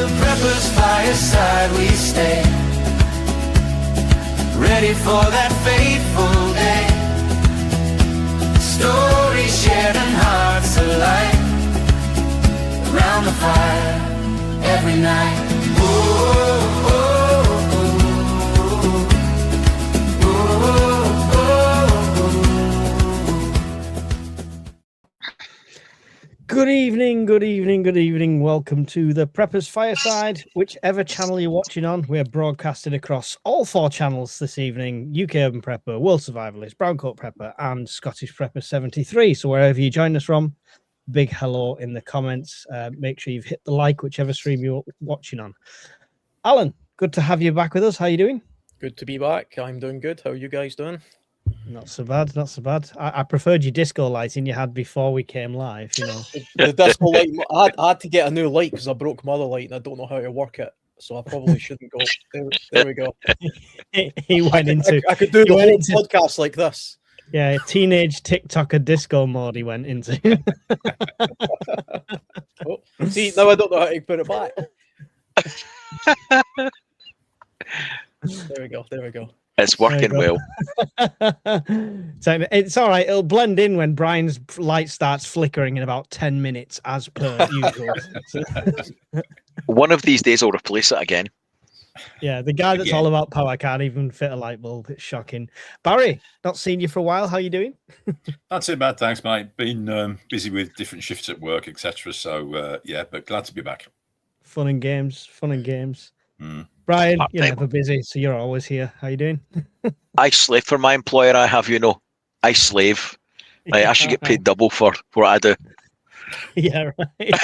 the preppers' fireside we stay, ready for that fateful day. Stories shared and hearts alight, around the fire every night. Whoa, whoa, Good evening, good evening, good evening. Welcome to the Preppers Fireside. Whichever channel you're watching on, we're broadcasted across all 4 channels this evening: UK Urban Prepper, World Survivalist, Brown Coat Prepper, and Scottish Prepper 73. So wherever you join us from, big hello in the comments. Make sure you've hit the like, whichever stream you're watching on. Alan, good to have you back with us. How are you doing? Good to be back. I'm doing good. How are you guys doing? Not so bad, not so bad. I preferred your disco lighting you had before we came live, you know. The disco light, I had to get a new light because I broke my other light and I don't know how to work it. So I probably shouldn't go. There we go. He went into... I could do the whole podcast like this. Yeah, teenage TikToker disco mode he went into. Oh, see, now I don't know how to put it back. There we go. There we go. It's working well. So it's all right. It'll blend in when Brian's light starts flickering in about 10 minutes, as per usual. One of these days I'll replace it again. Yeah, the guy that's all about power can't even fit a light bulb. It's shocking. Barry, not seen you for a while. How you doing? Not too bad, thanks, mate. Been busy with different shifts at work, etc. So yeah, but glad to be back. Fun and games. Fun and games. Mm. Brian, you're never busy, so you're always here. How you doing? I slave for my employer. I have, I slave. I should get paid double for what I do. Yeah, right.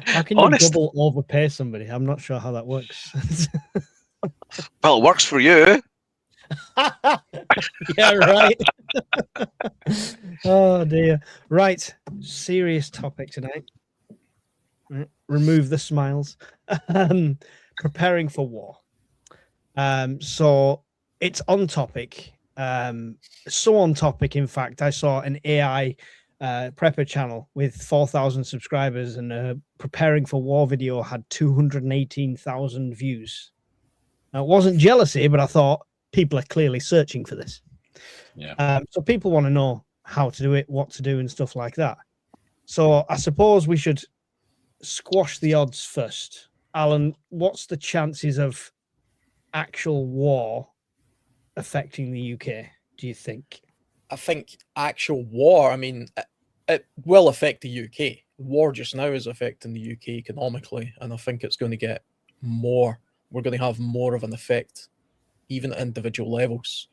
How can you double overpay somebody? I'm not sure how that works. Well, it works for you. Yeah, right. Oh dear. Right, serious topic tonight. Remove the smiles. Preparing for war. So it's on topic. So on topic, in fact, I saw an AI prepper channel with 4,000 subscribers, and a preparing for war video had 218,000 views. Now, it wasn't jealousy, but I thought people are clearly searching for this. Yeah. So people want to know how to do it, what to do, and stuff like that. So I suppose we should squash the odds first. Alan, what's the chances of actual war affecting the UK, do you think? I think actual war, I mean, it will affect the UK. War just now is affecting the UK economically, and I think it's going to get more. We're going to have more of an effect, even at individual levels,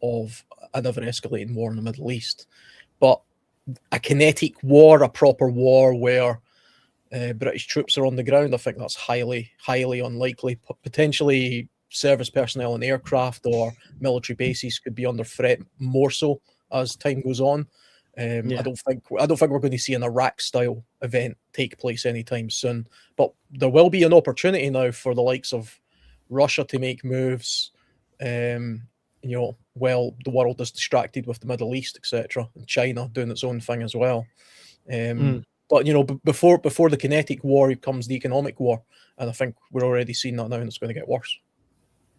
of an ever-escalating war in the Middle East. But a kinetic war, a proper war where British troops are on the ground, I think that's highly, highly unlikely. Potentially service personnel in aircraft or military bases could be under threat more so as time goes on. Yeah. I don't think we're going to see an Iraq-style event take place anytime soon. But there will be an opportunity now for the likes of Russia to make moves. While the world is distracted with the Middle East, etc., and China doing its own thing as well. But before the kinetic war comes the economic war, and I think we're already seeing that now, and it's going to get worse.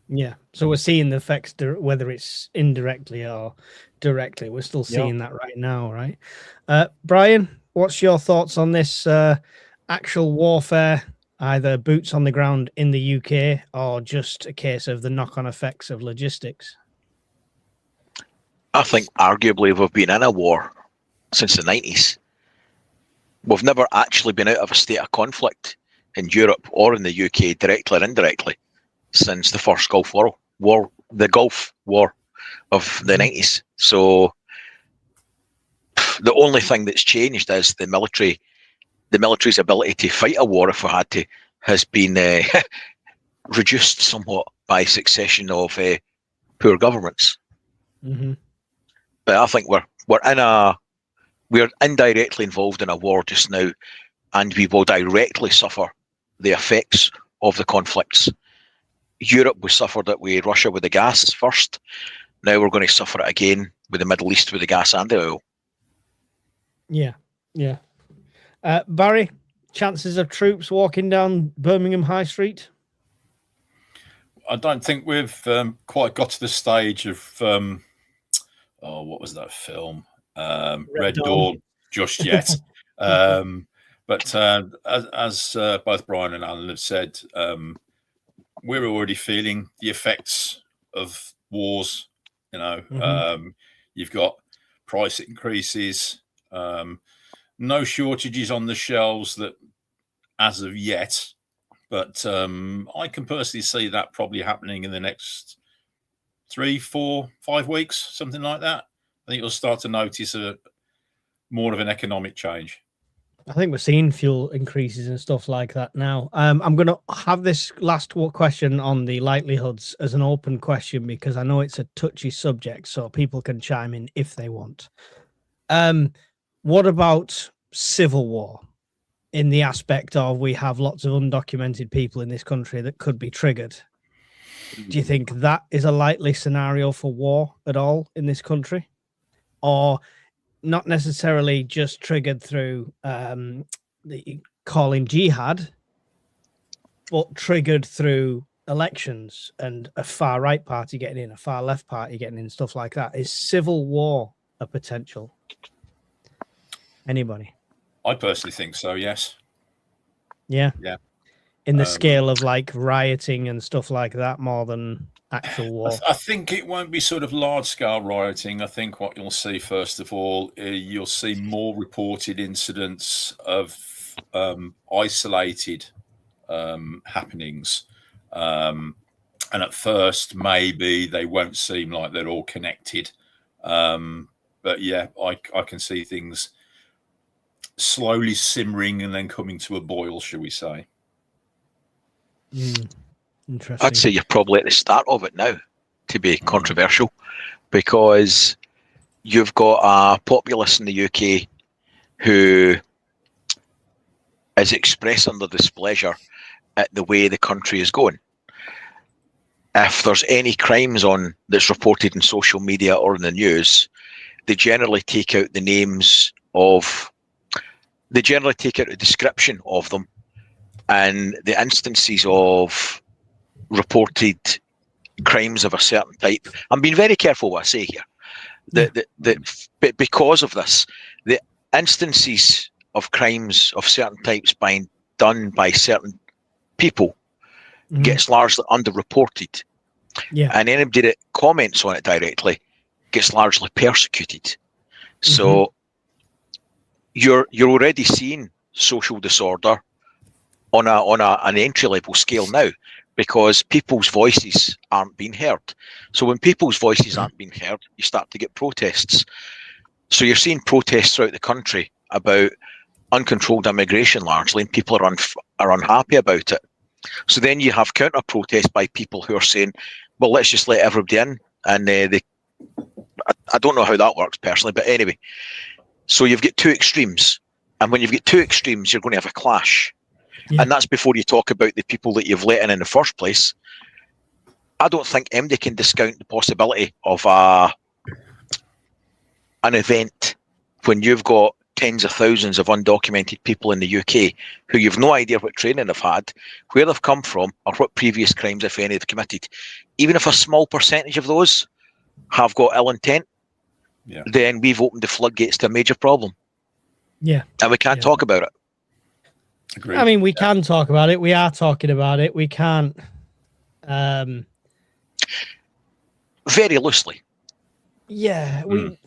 Yeah, so we're seeing the effects, whether it's indirectly or directly. We're still seeing that right now, right? Brian, what's your thoughts on this actual warfare, either boots on the ground in the UK or just a case of the knock-on effects of logistics? I think arguably we've been in a war since the 90s. We've never actually been out of a state of conflict in Europe or in the UK, directly or indirectly, since the first Gulf War, the Gulf War of the 90s. So the only thing that's changed is the military's ability to fight a war, if we had to, has been reduced somewhat by succession of poor governments. Mm-hmm. But I think we're indirectly involved in a war just now, and we will directly suffer the effects of the conflicts. Europe, we suffered it with Russia with the gas first. Now we're going to suffer it again with the Middle East with the gas and the oil. Yeah, yeah. Barry, chances of troops walking down Birmingham High Street? I don't think we've quite got to the stage of what was that film? Red Dawn just yet. But as both Brian and Alan have said, we're already feeling the effects of wars. You know, you've got price increases, no shortages on the shelves that as of yet. But I can personally see that probably happening in the next 3, 4, 5 weeks, something like that. I think you'll start to notice more of an economic change. I think we're seeing fuel increases and stuff like that now. I'm going to have this last question on the likelihoods as an open question because I know it's a touchy subject, so people can chime in if they want. What about civil war? In the aspect of we have lots of undocumented people in this country that could be triggered. Do you think that is a likely scenario for war at all in this country? Or not necessarily just triggered through the calling jihad, but triggered through elections and a far right party getting in, a far left party getting in, stuff like that? Is civil war a potential? Anybody? I personally think so, yes. Yeah. Yeah. In the scale of like rioting and stuff like that, more than actual war. I think it won't be sort of large-scale rioting. I think what you'll see, first of all, you'll see more reported incidents of isolated happenings. And at first, maybe they won't seem like they're all connected. But yeah, I can see things slowly simmering and then coming to a boil, shall we say. Interesting. I'd say you're probably at the start of it now, to be controversial, because you've got a populace in the UK who is expressing their displeasure at the way the country is going. If there's any crimes on that's reported in social media or in the news, they generally take out the names of, they generally take out a description of them and the instances of reported crimes of a certain type. I'm being very careful what I say here. But because of this, the instances of crimes of certain types being done by certain people gets largely underreported. Yeah. And anybody that comments on it directly gets largely persecuted. So you're already seeing social disorder on an entry level scale now, because people's voices aren't being heard. So when people's voices aren't being heard, you start to get protests. So you're seeing protests throughout the country about uncontrolled immigration largely, and people are unhappy about it. So then you have counter protests by people who are saying, well, let's just let everybody in. And I don't know how that works personally, but anyway. So you've got two extremes. And when you've got two extremes, you're going to have a clash. And that's before you talk about the people that you've let in the first place. I don't think anybody can discount the possibility of an event when you've got tens of thousands of undocumented people in the UK who you've no idea what training they've had, where they've come from, or what previous crimes, if any, they've committed. Even if a small percentage of those have got ill intent, then we've opened the floodgates to a major problem. Yeah. And we can't talk about it. Agreed. I mean, we can talk about it. We are talking about it. We can't. Very loosely. Yeah. Do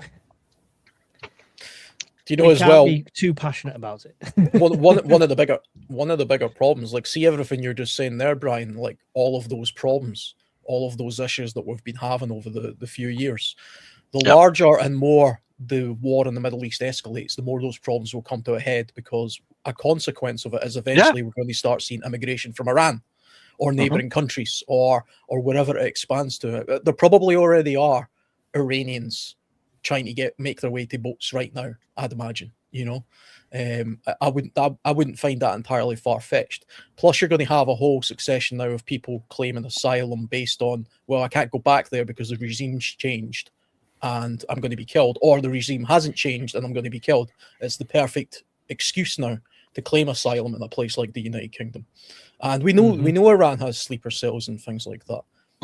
you know as can't well? Be too passionate about it. one of the bigger problems. Like, see everything you're just saying there, Brian. Like all of those problems, all of those issues that we've been having over the few years. The larger and more the war in the Middle East escalates, the more those problems will come to a head, because a consequence of it is eventually we're going to start seeing immigration from Iran or neighboring countries or wherever it expands to. There probably already are Iranians trying to make their way to boats right now, I'd imagine, you know. I wouldn't find that entirely far-fetched. Plus, you're going to have a whole succession now of people claiming asylum based on, well, I can't go back there because the regime's changed and I'm going to be killed, or the regime hasn't changed and I'm going to be killed. It's the perfect excuse now to claim asylum in a place like the United Kingdom. And we know Iran has sleeper cells and things like that.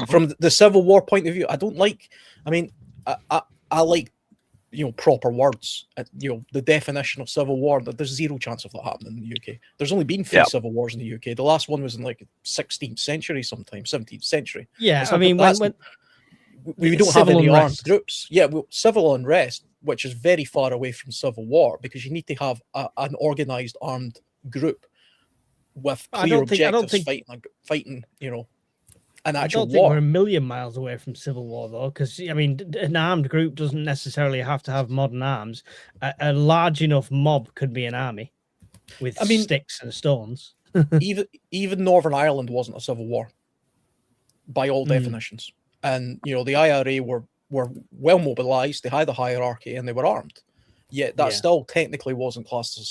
From the civil war point of view, I don't like. I mean, I like, proper words. The definition of civil war. There's zero chance of that happening in the UK. There's only been 3 civil wars in the UK. The last one was in like 16th century, sometime 17th century. Yeah, I mean, when we don't have any armed groups. Yeah, civil unrest, which is very far away from civil war, because you need to have an organized armed group with clear objectives fighting, an actual I don't think we're a million miles away from civil war, though, because, I mean, an armed group doesn't necessarily have to have modern arms. A large enough mob could be an army with sticks and stones. even Northern Ireland wasn't a civil war by all definitions. And, the IRA were well mobilized, they had a hierarchy, and they were armed. Yet that still technically wasn't classed as a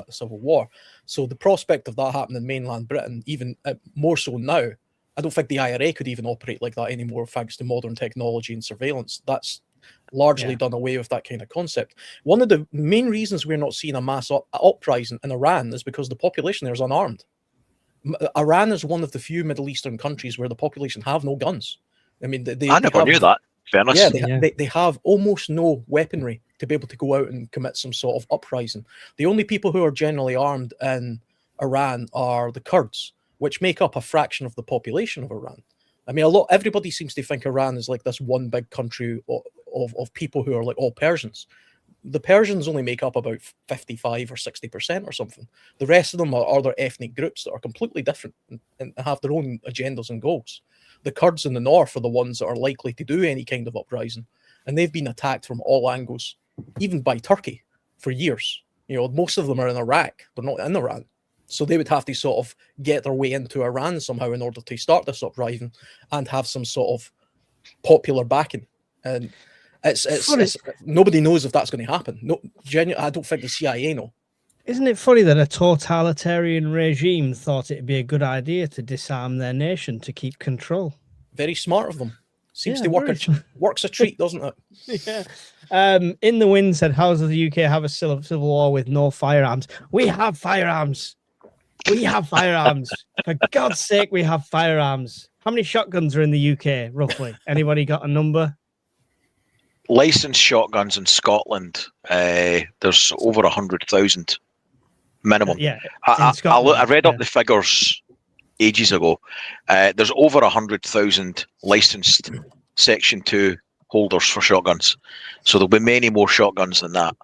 civil war. So the prospect of that happening in mainland Britain, even more so now, I don't think the IRA could even operate like that anymore, thanks to modern technology and surveillance. That's largely done away with that kind of concept. One of the main reasons we're not seeing a mass uprising in Iran is because the population there is unarmed. Iran is one of the few Middle Eastern countries where the population have no guns. I mean, I never knew that. Fairness. Yeah, they have almost no weaponry to be able to go out and commit some sort of uprising. The only people who are generally armed in Iran are the Kurds, which make up a fraction of the population of Iran. I mean, everybody seems to think Iran is like this one big country of people who are like all Persians. The Persians only make up about 55 or 60% or something. The rest of them are other ethnic groups that are completely different and have their own agendas and goals. The Kurds in the north are the ones that are likely to do any kind of uprising, and they've been attacked from all angles, even by Turkey, for years. Most of them are in Iraq, they're not in Iran. So they would have to sort of get their way into Iran somehow in order to start this uprising and have some sort of popular backing. And it's nobody knows if that's going to happen. No, I don't think the CIA know. Isn't it funny that a totalitarian regime thought it'd be a good idea to disarm their nation to keep control? Very smart of them. Seems to works a treat, doesn't it? Yeah. In the Wind said, how does the UK have a civil war with no firearms? We have firearms. We have firearms. For God's sake, we have firearms. How many shotguns are in the UK, roughly? Anybody got a number? Licensed shotguns in Scotland, there's over 100,000 minimum. I read up the figures ages ago. There's over 100,000 licensed Section 2 holders for shotguns. So there'll be many more shotguns than that.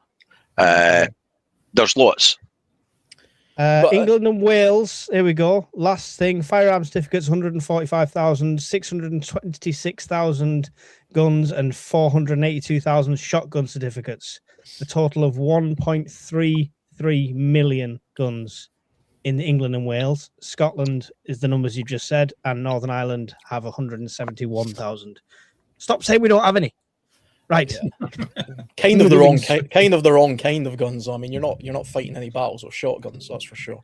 There's lots. England and Wales, here we go. Last thing, firearm certificates, 145,000, 626,000 guns and 482,000 shotgun certificates. A total of 1.33 million guns in England and Wales. Scotland is the numbers you just said, and Northern Ireland have 171,000. Stop saying we don't have any. Right. Yeah. kind of the wrong kind of guns. I mean, you're not fighting any battles with shotguns, that's for sure.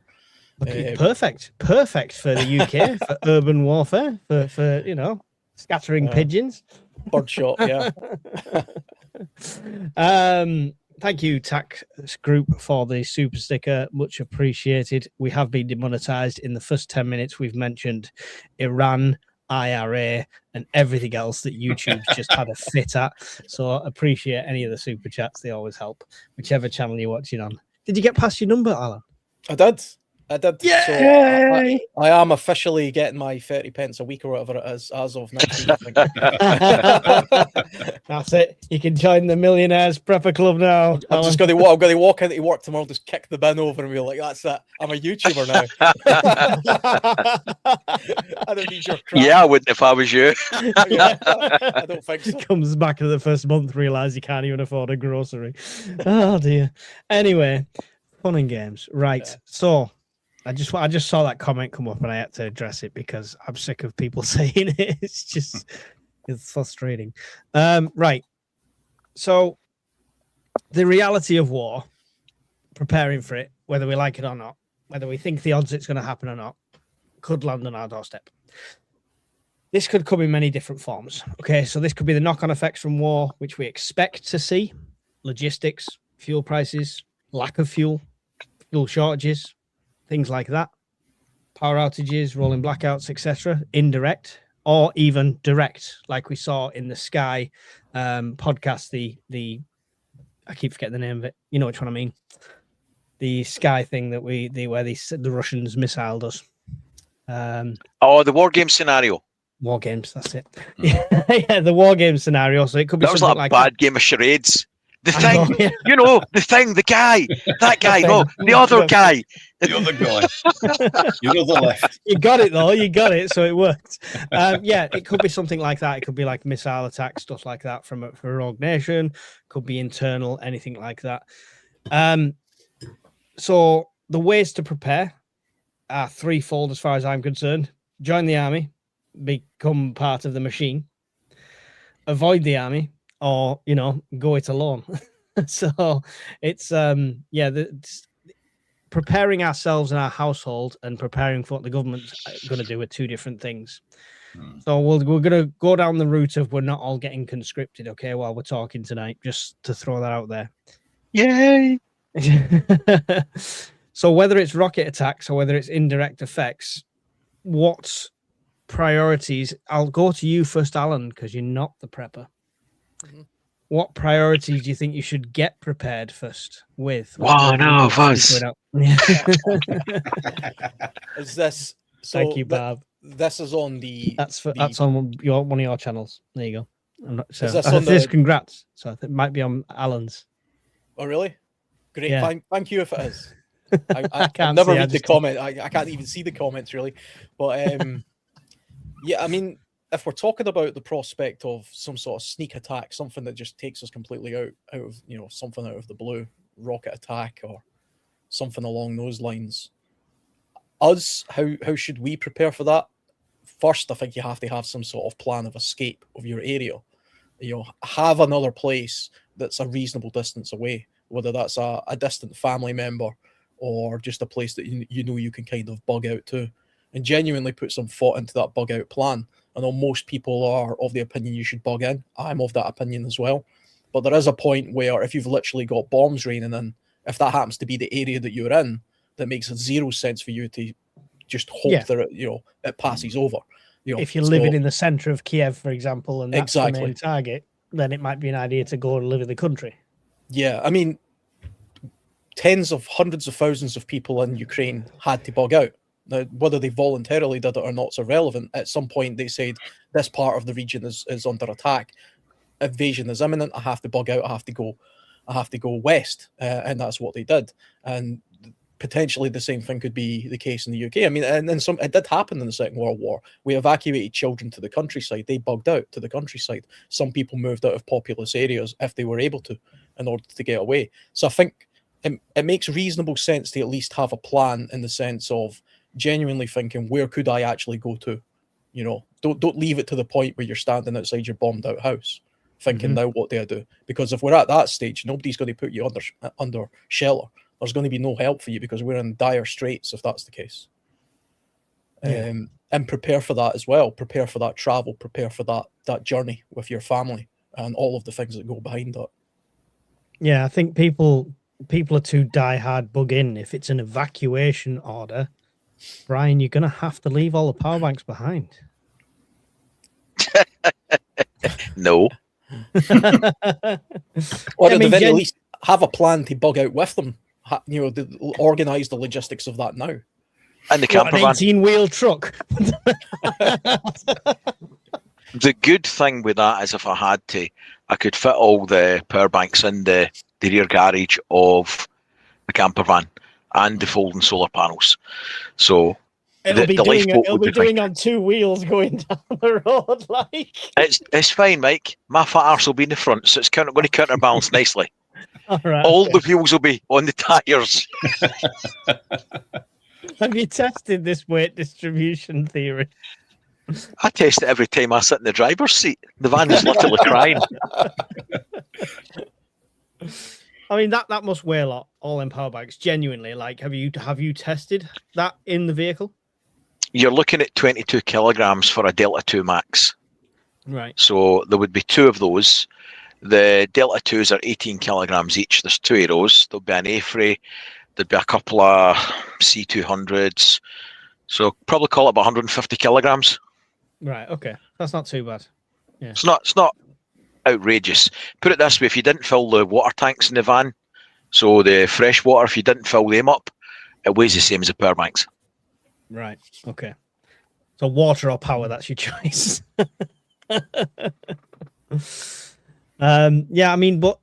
Okay, perfect for the UK, for urban warfare, for scattering pigeons. Birdshot, yeah. Thank you, Tax Group, for the super sticker. Much appreciated. We have been demonetized. In the first 10 minutes, we've mentioned Iran, IRA, and everything else that YouTube's just had a fit at. So I appreciate any of the super chats. They always help, whichever channel you're watching on. Did you get past your number, Alan? I did. Yay! So I am officially getting my 30 pence a week or whatever it is as of next week, I think. That's it. You can join the Millionaires Prepper Club now. I'm going to walk into work tomorrow, just kick the bin over and be like, that's it. I'm a YouTuber now. I don't need your crap. Yeah, I wouldn't if I was you. I don't think so. Comes back in the first month, realize you can't even afford a grocery. Oh dear. Anyway, fun and games. Right. Yeah. So I just saw that comment come up and I had to address it because I'm sick of people saying it. It's frustrating. Right. So the reality of war, preparing for it, whether we like it or not, whether we think the odds it's going to happen or not, could land on our doorstep. This could come in many different forms. Okay, so this could be the knock-on effects from war, which we expect to see: logistics, fuel prices, lack of fuel, fuel shortages, things like that, power outages, rolling blackouts, etc. Indirect or even direct, like we saw in the Sky podcast. The I keep forgetting the name of it. You know which one I mean. The Sky thing that where the Russians missiled us. The war game scenario. War games, that's it. Yeah, the war game scenario. So it could be That was something like like a bad game of charades. The I thing, know, yeah. the thing, the guy, that guy, thing. no, the other guy. The other guy. Your other left. You got it though. You got it, so it worked. Yeah, it could be something like that. It could be like missile attack, stuff like that from a rogue nation. Could be internal, anything like that. So the ways to prepare are threefold, as far as I'm concerned. Join the army, become part of the machine, avoid the army, or go it alone. So it's preparing ourselves and our household and preparing for what the government's going to do are two different things. So we're going to go down the route of we're not all getting conscripted, okay, while we're talking tonight, just to throw that out there. Yay! So whether it's rocket attacks or whether it's indirect effects, what priorities? I'll go to you first, Alan, because you're not the prepper. Mm-hmm. What priorities do you think you should get prepared first with? One of us. Is this? So Thank you, Bob. This is on the. That's on one of your channels. There you go. I'm not sure. Is this on this the... Congrats. So I think it might be on Alan's. Oh really? Great. Yeah. Thank you if it is. I can't never see, read the comment. I can't even see the comments really. But yeah, I mean, if we're talking about the prospect of some sort of sneak attack, something that just takes us completely out of something out of the blue, rocket attack or something along those lines, how should we prepare for that? First, I think you have to have some sort of plan of escape of your area. Have another place that's a reasonable distance away, whether that's a distant family member or just a place that you can kind of bug out to, and genuinely put some thought into that bug out plan. I know most people are of the opinion you should bug in. I'm of that opinion as well. But there is a point where if you've literally got bombs raining in, if that happens to be the area that you're in, that makes zero sense for you to just hope that it passes over. If you're living in the center of Kiev, for example, and that's exactly the main target, then it might be an idea to go and live in the country. Yeah, I mean, tens of hundreds of thousands of people in Ukraine had to bug out. Now, whether they voluntarily did it or not is irrelevant. At some point, they said, this part of the region is under attack. Invasion is imminent. I have to bug out. I have to go west. And that's what they did. And potentially the same thing could be the case in the UK. I mean, and then it did happen in the Second World War. We evacuated children to the countryside. They bugged out to the countryside. Some people moved out of populous areas if they were able to in order to get away. So I think it makes reasonable sense to at least have a plan in the sense of genuinely thinking, where could I actually go to? Don't leave it to the point where you're standing outside your bombed out house thinking, now what do I do? Because if we're at that stage, nobody's going to put you under shelter. There's going to be no help for you because we're in dire straits if that's the case. Yeah. And prepare for that as well. Prepare for that travel. Prepare for that journey with your family and all of the things that go behind that. Yeah, I think people are too diehard bug in. If it's an evacuation order, Brian, you're going to have to leave all the power banks behind. No. Or at the very least, have a plan to bug out with them. Organise the logistics of that now. And the camper van. An 18-wheel truck. The good thing with that is if I had to, I could fit all the power banks in the rear garage of the camper van and the folding solar panels. So it'll be doing on two wheels going down the road. Like it's fine, Mike. My fat arse will be in the front, so it's going to counterbalance nicely. All right, all the wheels will be on the tires. Have you tested this weight distribution theory? I test it every time I sit in the driver's seat. The van is literally crying. I mean, that must weigh a lot, all in power banks. Genuinely, like, have you tested that in the vehicle? You're looking at 22 kilograms for a Delta 2 Max. Right. So there would be two of those. The Delta 2s are 18 kilograms each. There's two of those. There'll be an A-frame. there'd be a couple of C200s, so probably call it about 150 kilograms. Right. Okay. That's not too bad. It's not outrageous. Put it this way: if you didn't fill the water tanks in the van, so the fresh water, if you didn't fill them up, it weighs the same as the power banks. Right. Okay. So water or power, that's your choice. Yeah, I mean, but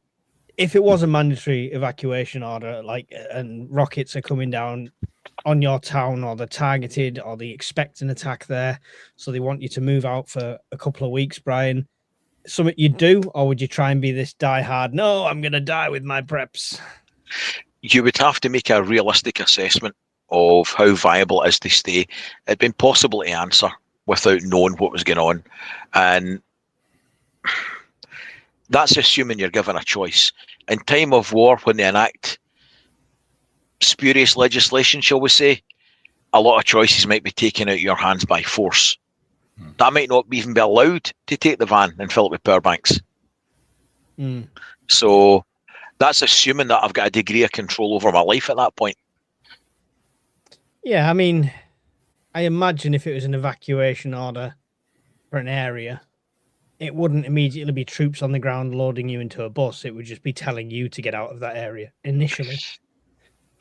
if it was a mandatory evacuation order, like, and rockets are coming down on your town, or they're targeted, or they expect an attack there, so they want you to move out for a couple of weeks, Brian, something you'd do, or would you try and be this diehard, no, I'm going to die with my preps? You would have to make a realistic assessment of how viable it is to stay. It'd be impossible to answer without knowing what was going on. And that's assuming you're given a choice. In time of war, when they enact spurious legislation, shall we say, a lot of choices might be taken out of your hands by force. That might not even be allowed to take the van and fill it with power banks. So that's assuming that I've got a degree of control over my life at that point. Yeah, I mean, I imagine if it was an evacuation order for an area, it wouldn't immediately be troops on the ground loading you into a bus. It would just be telling you to get out of that area initially.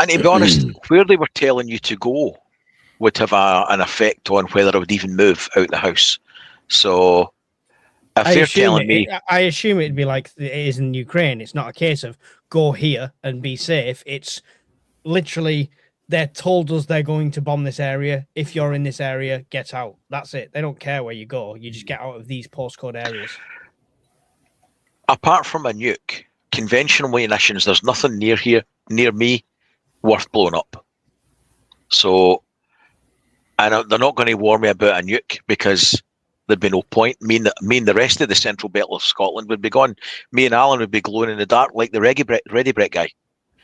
And to be honest, where they were telling you to go would have an effect on whether I would even move out the house. So if they're telling me... I assume it'd be like it is in Ukraine. It's not a case of go here and be safe. It's literally... they're told us they're going to bomb this area. If you're in this area, get out. That's it. They don't care where you go. You just get out of these postcode areas. Apart from a nuke, conventional munitions, there's nothing near me worth blowing up. So, and they're not going to warn me about a nuke because there'd be no point. Me and the rest of the central belt of Scotland would be gone. Me and Alan would be glowing in the dark like the Ready Brek guy.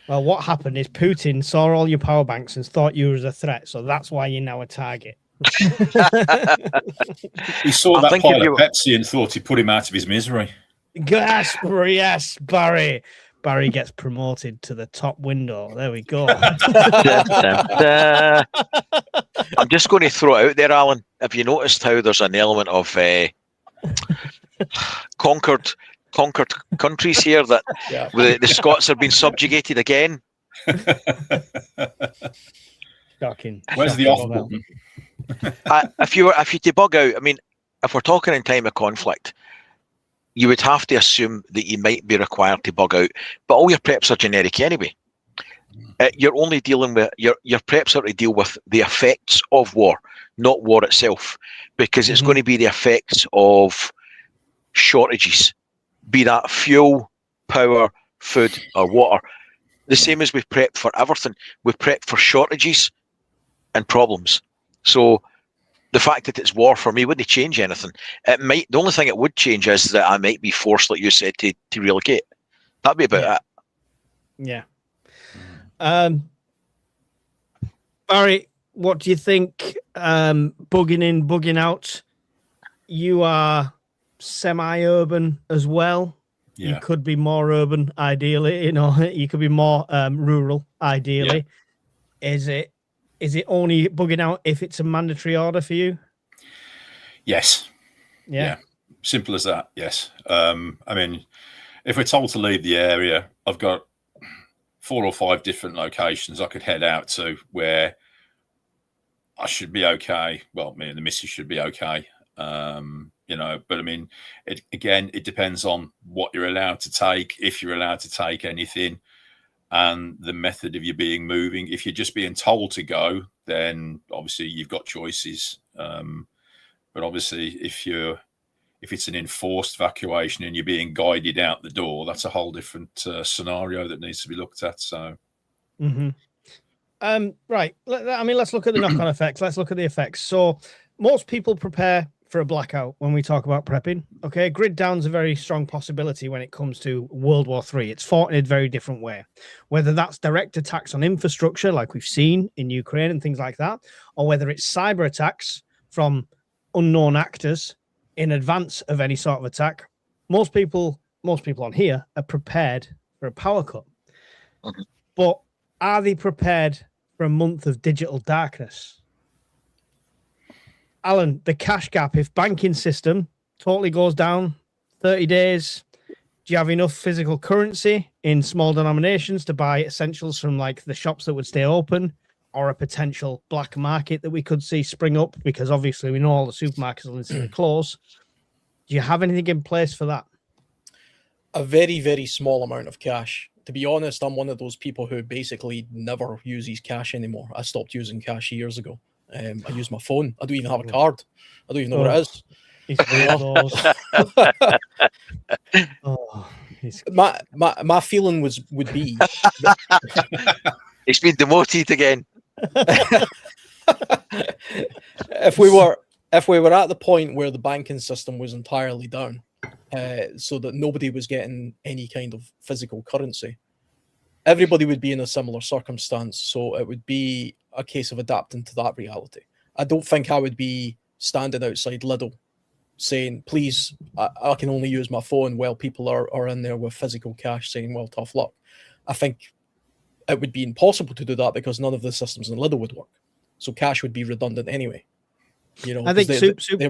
Well, what happened is Putin saw all your power banks and thought you was a threat, so that's why you're now a target. He saw that pile of Pepsi and thought he put him out of his misery. Yes, Barry. Barry gets promoted to the top window. There we go. I'm just going to throw it out there, Alan. Have you noticed how there's an element of conquered countries here that the Scots have been subjugated again? Shocking. Where's the off button? If you debug out, I mean, if we're talking in time of conflict, you would have to assume that you might be required to bug out, but all your preps are generic anyway. You're only dealing with your preps are to deal with the effects of war, not war itself, because it's going to be the effects of shortages, be that fuel, power, food, or water. The same as we prep for everything. We prep for shortages and problems. So the fact that it's war for me wouldn't change anything. It might. The only thing it would change is that I might be forced, like you said, to relocate. That'd be about it. Yeah. Barry, what do you think? Bugging in, bugging out. You are semi-urban as well. Yeah. You could be more urban, ideally. You know, you could be more rural, ideally. Yeah. Is it only bugging out if it's a mandatory order for you? Yes. Yeah. Simple as that. Yes. I mean, if we're told to leave the area, I've got 4 or 5 different locations I could head out to where I should be okay. Well, me and the missus should be okay. You know, but I mean, it depends on what you're allowed to take, if you're allowed to take anything, and the method of you being moving. If you're just being told to go, then obviously you've got choices. But obviously, if it's an enforced evacuation and you're being guided out the door, that's a whole different scenario that needs to be looked at. So, right. I mean, let's look at the knock-on effects. Let's look at the effects. So, most people prepare for a blackout when we talk about prepping. Okay, grid down's a very strong possibility when it comes to World War III. It's fought in a very different way, whether that's direct attacks on infrastructure like we've seen in Ukraine and things like that, or whether it's cyber attacks from unknown actors in advance of any sort of attack. Most people on here are prepared for a power cut. But Are they prepared for a month of digital darkness? Alan, the cash gap, if banking system totally goes down 30 days, do you have enough physical currency in small denominations to buy essentials from like the shops that would stay open, or a potential black market that we could see spring up? Because obviously we know all the supermarkets will instantly close. Do you have anything in place for that? A very, very small amount of cash. To be honest, I'm one of those people who basically never uses cash anymore. I stopped using cash years ago. I use my phone. I don't even have a card. I don't even know where it is. He's one of those. My feeling would be It's been demoted again. if we were at the point where the banking system was entirely down, so that nobody was getting any kind of physical currency, everybody would be in a similar circumstance. So it would be a case of adapting to that reality. I don't think I would be standing outside Lidl saying, please, I can only use my phone, while people are in there with physical cash saying, well, tough luck. I think it would be impossible to do that because none of the systems in Lidl would work. So cash would be redundant anyway. You know, I think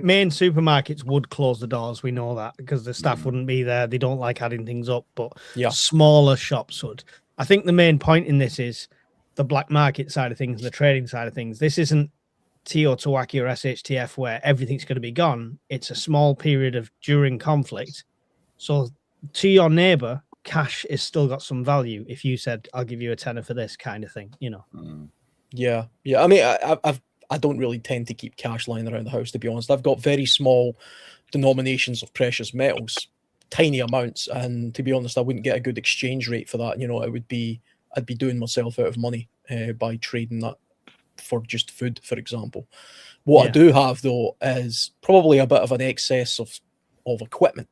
main supermarkets would close the doors. We know that because the staff wouldn't be there. They don't like adding things up, but smaller shops would. I think the main point in this is the black market side of things, the trading side of things. This isn't Teotihuacan or SHTF where everything's going to be gone. It's a small period of during conflict. So to your neighbor, cash is still got some value. If you said, I'll give you a tenner for this kind of thing, you know. Yeah. I mean, I don't really tend to keep cash lying around the house, to be honest. I've got very small denominations of precious metals, tiny amounts, and to be honest, I wouldn't get a good exchange rate for that. You know, I'd be doing myself out of money by trading that for just food, for example. What I do have though is probably a bit of an excess of equipment,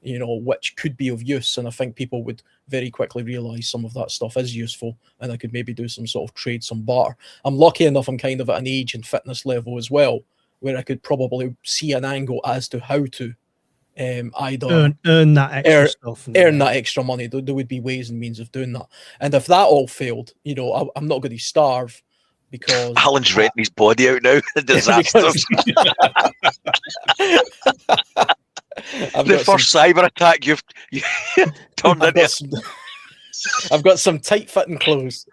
you know, which could be of use, and I think people would very quickly realize some of that stuff is useful, and I could maybe do some sort of trade, some barter. I'm lucky enough, I'm kind of at an age and fitness level as well where I could probably see an angle as to how to either earn that extra stuff, earn that extra money. There would be ways and means of doing that, and if that all failed, you know, I'm not going to starve because Alan's renting his body out now. Disasters. The first cyber attack you've turned into. I've got some tight fitting clothes.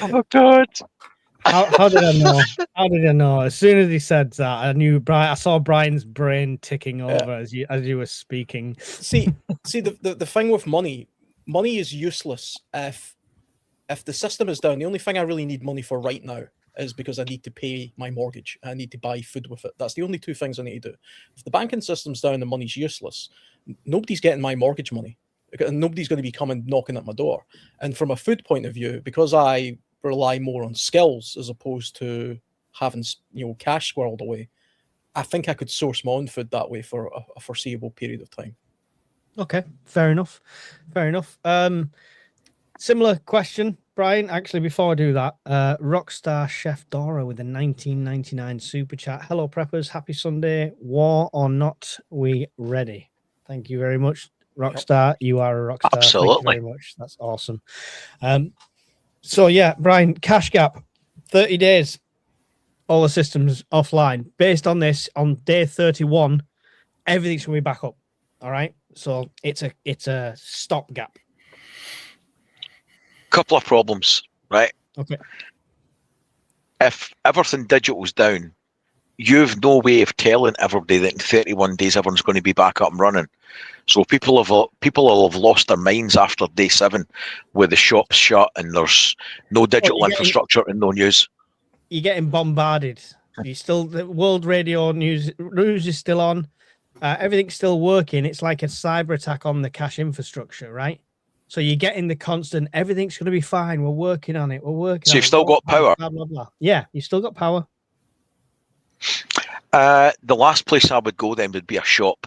Oh God! How did I know? How did I know? As soon as he said that, I knew Brian. I saw Brian's brain ticking over as you were speaking. See, the thing with money is useless if the system is down. The only thing I really need money for right now is because I need to pay my mortgage. I need to buy food with it. That's the only two things I need to do. If the banking system's down and money's useless, nobody's getting my mortgage money. Nobody's going to be coming knocking at my door. And from a food point of view, because I rely more on skills as opposed to having, you know, cash squirreled away, I think I could source my own food that way for a foreseeable period of time. Okay, fair enough. Similar question, Brian. Actually, before I do that, Rockstar Chef Dora with a 1999 super chat. Hello, preppers. Happy Sunday. War or not, we ready. Thank you very much, Rockstar. You are a rockstar. Absolutely. Thank you very much. That's awesome. So yeah, Brian, cash gap, 30 days. All the systems offline. Based on this, on day 31, everything's going to be back up. All right. So it's a stopgap. Couple of problems, right? Okay. If everything digital's down, you've no way of telling everybody that in 31 days everyone's going to be back up and running. So people will have lost their minds after day 7, with the shops shut and there's no digital infrastructure and no news. You're getting bombarded. The world radio news is still on. Everything's still working. It's like a cyber attack on the cash infrastructure, right? So you're getting the constant, everything's going to be fine. We're working on it. So you've still got power. Blah, blah, blah. Yeah, you've still got power. The last place I would go then would be a shop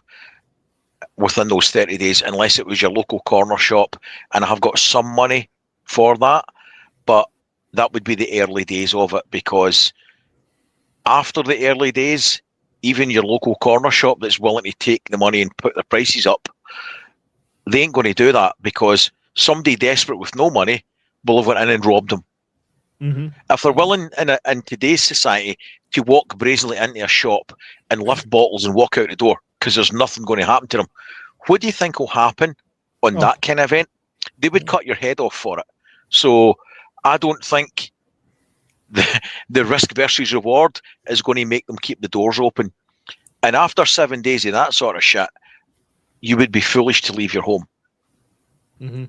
within those 30 days, unless it was your local corner shop, and I have got some money for that, but that would be the early days of it, because after the early days, even your local corner shop that's willing to take the money and put the prices up, they ain't going to do that, because somebody desperate with no money will have went in and robbed them. Mm-hmm. If they're willing in today's society to walk brazenly into a shop and lift bottles and walk out the door because there's nothing going to happen to them, what do you think will happen on that kind of event? They would cut your head off for it. So I don't think the risk versus reward is going to make them keep the doors open. And after 7 days of that sort of shit, you would be foolish to leave your home. Mm-hmm.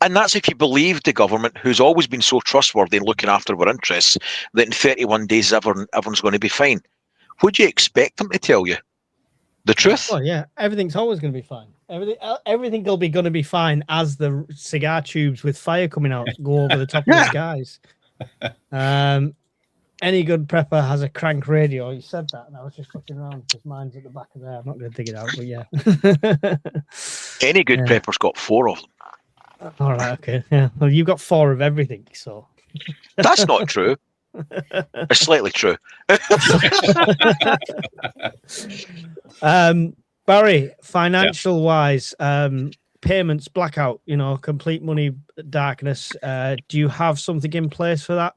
And that's if you believe the government, who's always been so trustworthy in looking after our interests, that in 31 days everyone's going to be fine. Would you expect them to tell you the truth? Oh yeah, everything's always going to be fine. Everything will be going to be fine as the cigar tubes with fire coming out go over the top of the skies. Any good prepper has a crank radio. You said that, and I was just looking around because mine's at the back of there. I'm not going to dig it out, but yeah. Any good prepper's got 4 of them. All right, okay, yeah. Well, you've got 4 of everything, so that's not true. It's slightly true. Barry, financial wise, payments, blackout, complete money darkness. Do you have something in place for that?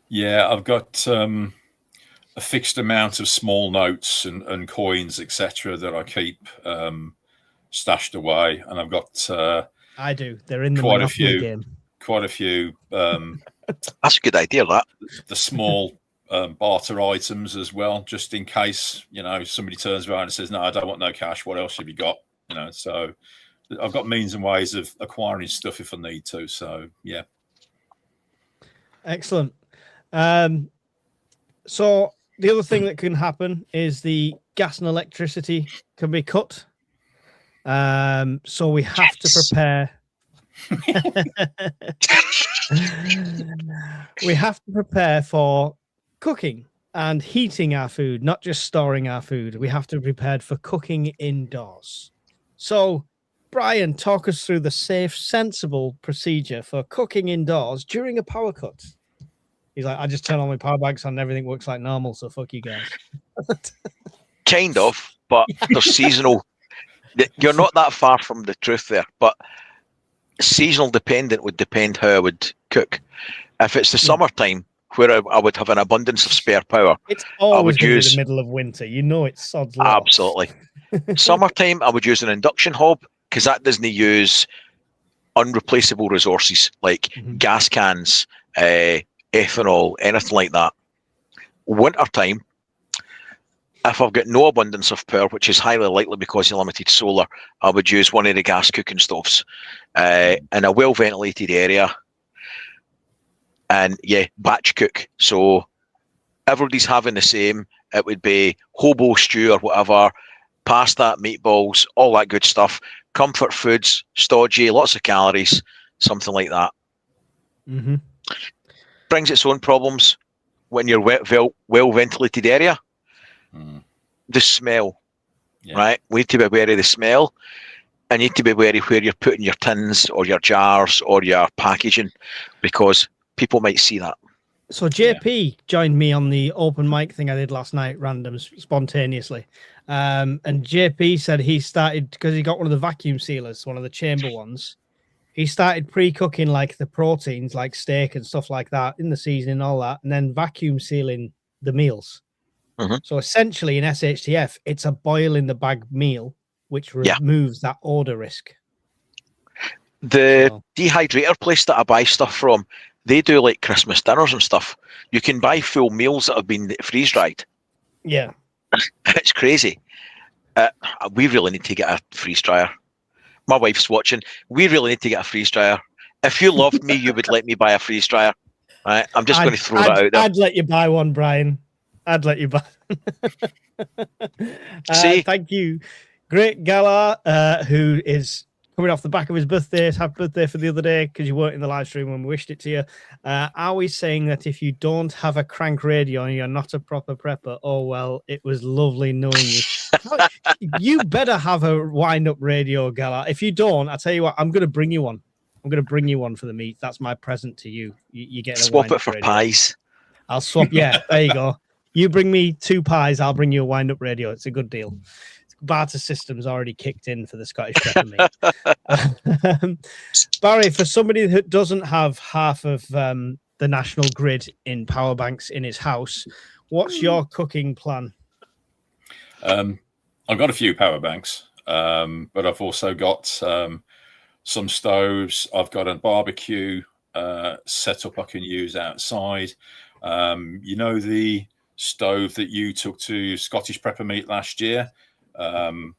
Yeah, I've got a fixed amount of small notes and coins, etc., that I keep stashed away, and I've got. I do. They're in the quite Monopoly game. Quite a few. That's a good idea. That the small barter items as well, just in case somebody turns around and says, "No, I don't want no cash. What else have you got?" So I've got means and ways of acquiring stuff if I need to. So yeah, excellent. So the other thing that can happen is the gas and electricity can be cut. So we have to prepare. We have to prepare for cooking and heating our food, not just storing our food. We have to be prepared for cooking indoors. So, Brian, talk us through the safe, sensible procedure for cooking indoors during a power cut. He's like, I just turn all my power banks on and everything works like normal, so fuck you guys. Kind of, but they're seasonal. You're not that far from the truth there, but seasonal dependent would depend how I would cook. If it's the summertime where I would have an abundance of spare power, it's always in the middle of winter. It's sod's law. Absolutely. Summertime, I would use an induction hob because that doesn't use unreplaceable resources like gas cans, ethanol, anything like that. Wintertime, if I've got no abundance of power, which is highly likely because of limited solar, I would use one of the gas cooking stoves in a well-ventilated area. And yeah, batch cook. So everybody's having the same. It would be hobo stew or whatever, pasta, meatballs, all that good stuff. Comfort foods, stodgy, lots of calories, something like that. Mm-hmm. Brings its own problems when you're well-ventilated area. The smell, right? We need to be aware of the smell. I need to be wary where you're putting your tins or your jars or your packaging because people might see that. So JP joined me on the open mic thing I did last night, random, spontaneously. And JP said he started, because he got one of the vacuum sealers, one of the chamber ones. He started pre-cooking like the proteins, like steak and stuff like that in the season and all that, and then vacuum sealing the meals. So essentially in SHTF, it's a boil in the bag meal, which removes that odor risk. The dehydrator place that I buy stuff from, they do like Christmas dinners and stuff. You can buy full meals that have been freeze dried. Yeah. It's crazy. We really need to get a freeze dryer. My wife's watching. We really need to get a freeze dryer. If you loved me, you would let me buy a freeze dryer. Right? I'm just going to throw that out there. I'd let you buy one, Brian. I'd let you buy. See? Thank you. Great Gala, who is coming off the back of his birthday. Happy birthday for the other day because you weren't in the live stream when we wished it to you. Are we saying that if you don't have a crank radio and you're not a proper prepper, oh, well, it was lovely knowing you. You better have a wind-up radio, Gala. If you don't, I'll tell you what, I'm going to bring you one. I'm going to bring you one for the meet. That's my present to you. You get a swap it for radio. pies. I'll swap. Yeah, there you go. You bring me 2 pies, I'll bring you a wind-up radio. It's a good deal. barter system's already kicked in for the Scottish peppermint. Barry, for somebody who doesn't have half of the national grid in power banks in his house, what's your cooking plan? I've got a few power banks, but I've also got some stoves. I've got a barbecue setup I can use outside. You know, the stove that you took to Scottish Peppermeat last year, The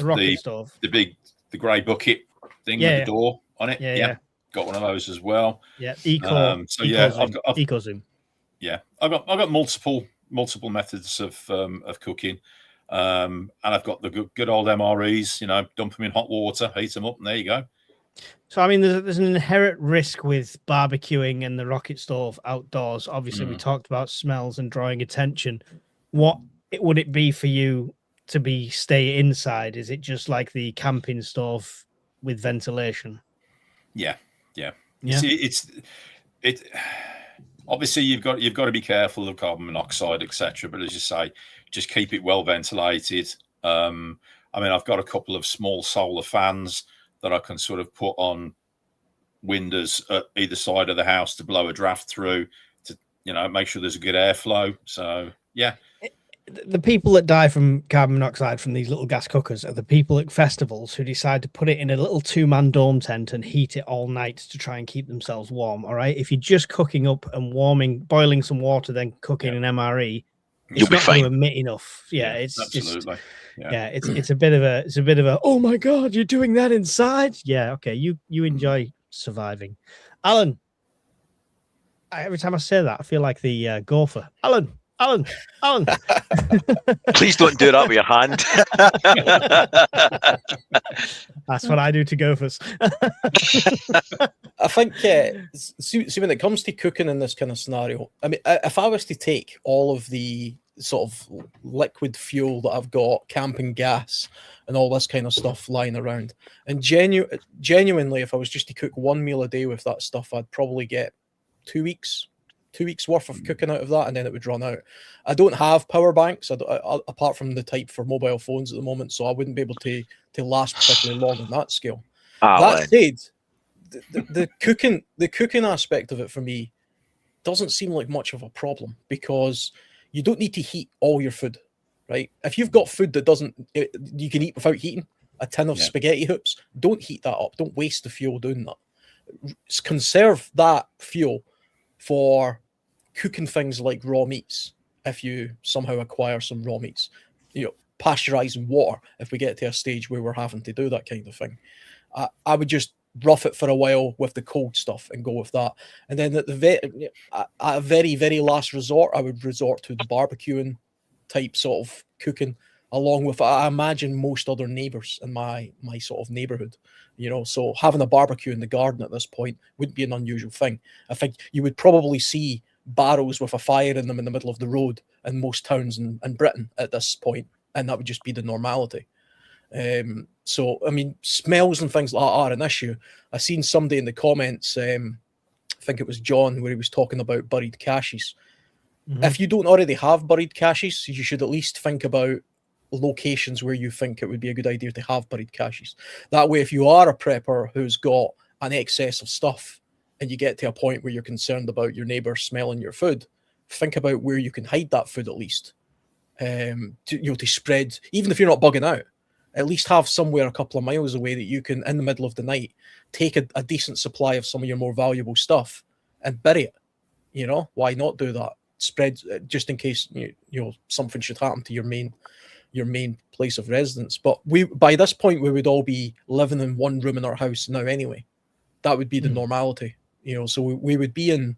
rocket stove. the grey bucket thing with the door on it. Yeah. Got one of those as well. Yeah, I've Zoom. Yeah, I've got multiple methods of cooking, and I've got the good old MREs. You know, dump them in hot water, heat them up, and there you go. So, I mean, there's an inherent risk with barbecuing and the rocket stove outdoors. Obviously, we talked about smells and drawing attention. What would it be for you to stay inside? Is it just like the camping stove with ventilation? Yeah. You see, it. Obviously, you've got to be careful of carbon monoxide, etc. But as you say, just keep it well ventilated. I mean, I've got a couple of small solar fans that I can sort of put on windows at either side of the house to blow a draft through to, you know, make sure there's a good airflow. So, yeah. The people that die from carbon monoxide from these little gas cookers are the people at festivals who decide to put it in a little 2-man dome tent and heat it all night to try and keep themselves warm. All right. If you're just cooking up and boiling some water, then cooking an MRE, it's not going to emit enough. Yeah, it's absolutely. It's a bit of a oh my god, you're doing that inside. Yeah, okay. You enjoy surviving. Alan, every time I say that, I feel like the gopher. Alan. Please don't do that with your hand. That's what I do to gophers. I think, see, when it comes to cooking in this kind of scenario, I mean, if I was to take all of the sort of liquid fuel that I've got, camping gas, and all this kind of stuff lying around, and genuinely, if I was just to cook one meal a day with that stuff, I'd probably get 2 weeks worth of cooking out of that, and then it would run out. I don't have power banks apart from the type for mobile phones at the moment, so I wouldn't be able to last particularly long on that scale. That said, the cooking aspect of it for me doesn't seem like much of a problem, because you don't need to heat all your food, right? If you've got food that you can eat without heating, a tin of spaghetti hoops, don't heat that up. Don't waste the fuel doing that. Conserve that fuel for cooking things like raw meats. If you somehow acquire some raw meats, you know, pasteurizing water, if we get to a stage where we're having to do that kind of thing, I would just rough it for a while with the cold stuff and go with that. And then at a very, very last resort, I would resort to the barbecuing type sort of cooking, along with, I imagine, most other neighbors in my sort of neighborhood. You know, so having a barbecue in the garden at this point wouldn't be an unusual thing. I think you would probably see barrows with a fire in them in the middle of the road in most towns in Britain at this point, and that would just be the normality. So, I mean, smells and things like that are an issue. I seen somebody in the comments, I think it was John, where he was talking about buried caches. Mm-hmm. If you don't already have buried caches, you should at least think about locations where you think it would be a good idea to have buried caches. That way, if you are a prepper who's got an excess of stuff and you get to a point where you're concerned about your neighbour smelling your food, think about where you can hide that food at least. To spread, even if you're not bugging out, at least have somewhere a couple of miles away that you can, in the middle of the night, take a decent supply of some of your more valuable stuff and bury it. You know, why not do that? Spread, just in case you know something should happen to your main place of residence. But by this point we would all be living in one room in our house now anyway. That would be the normality, you know. So we would be in,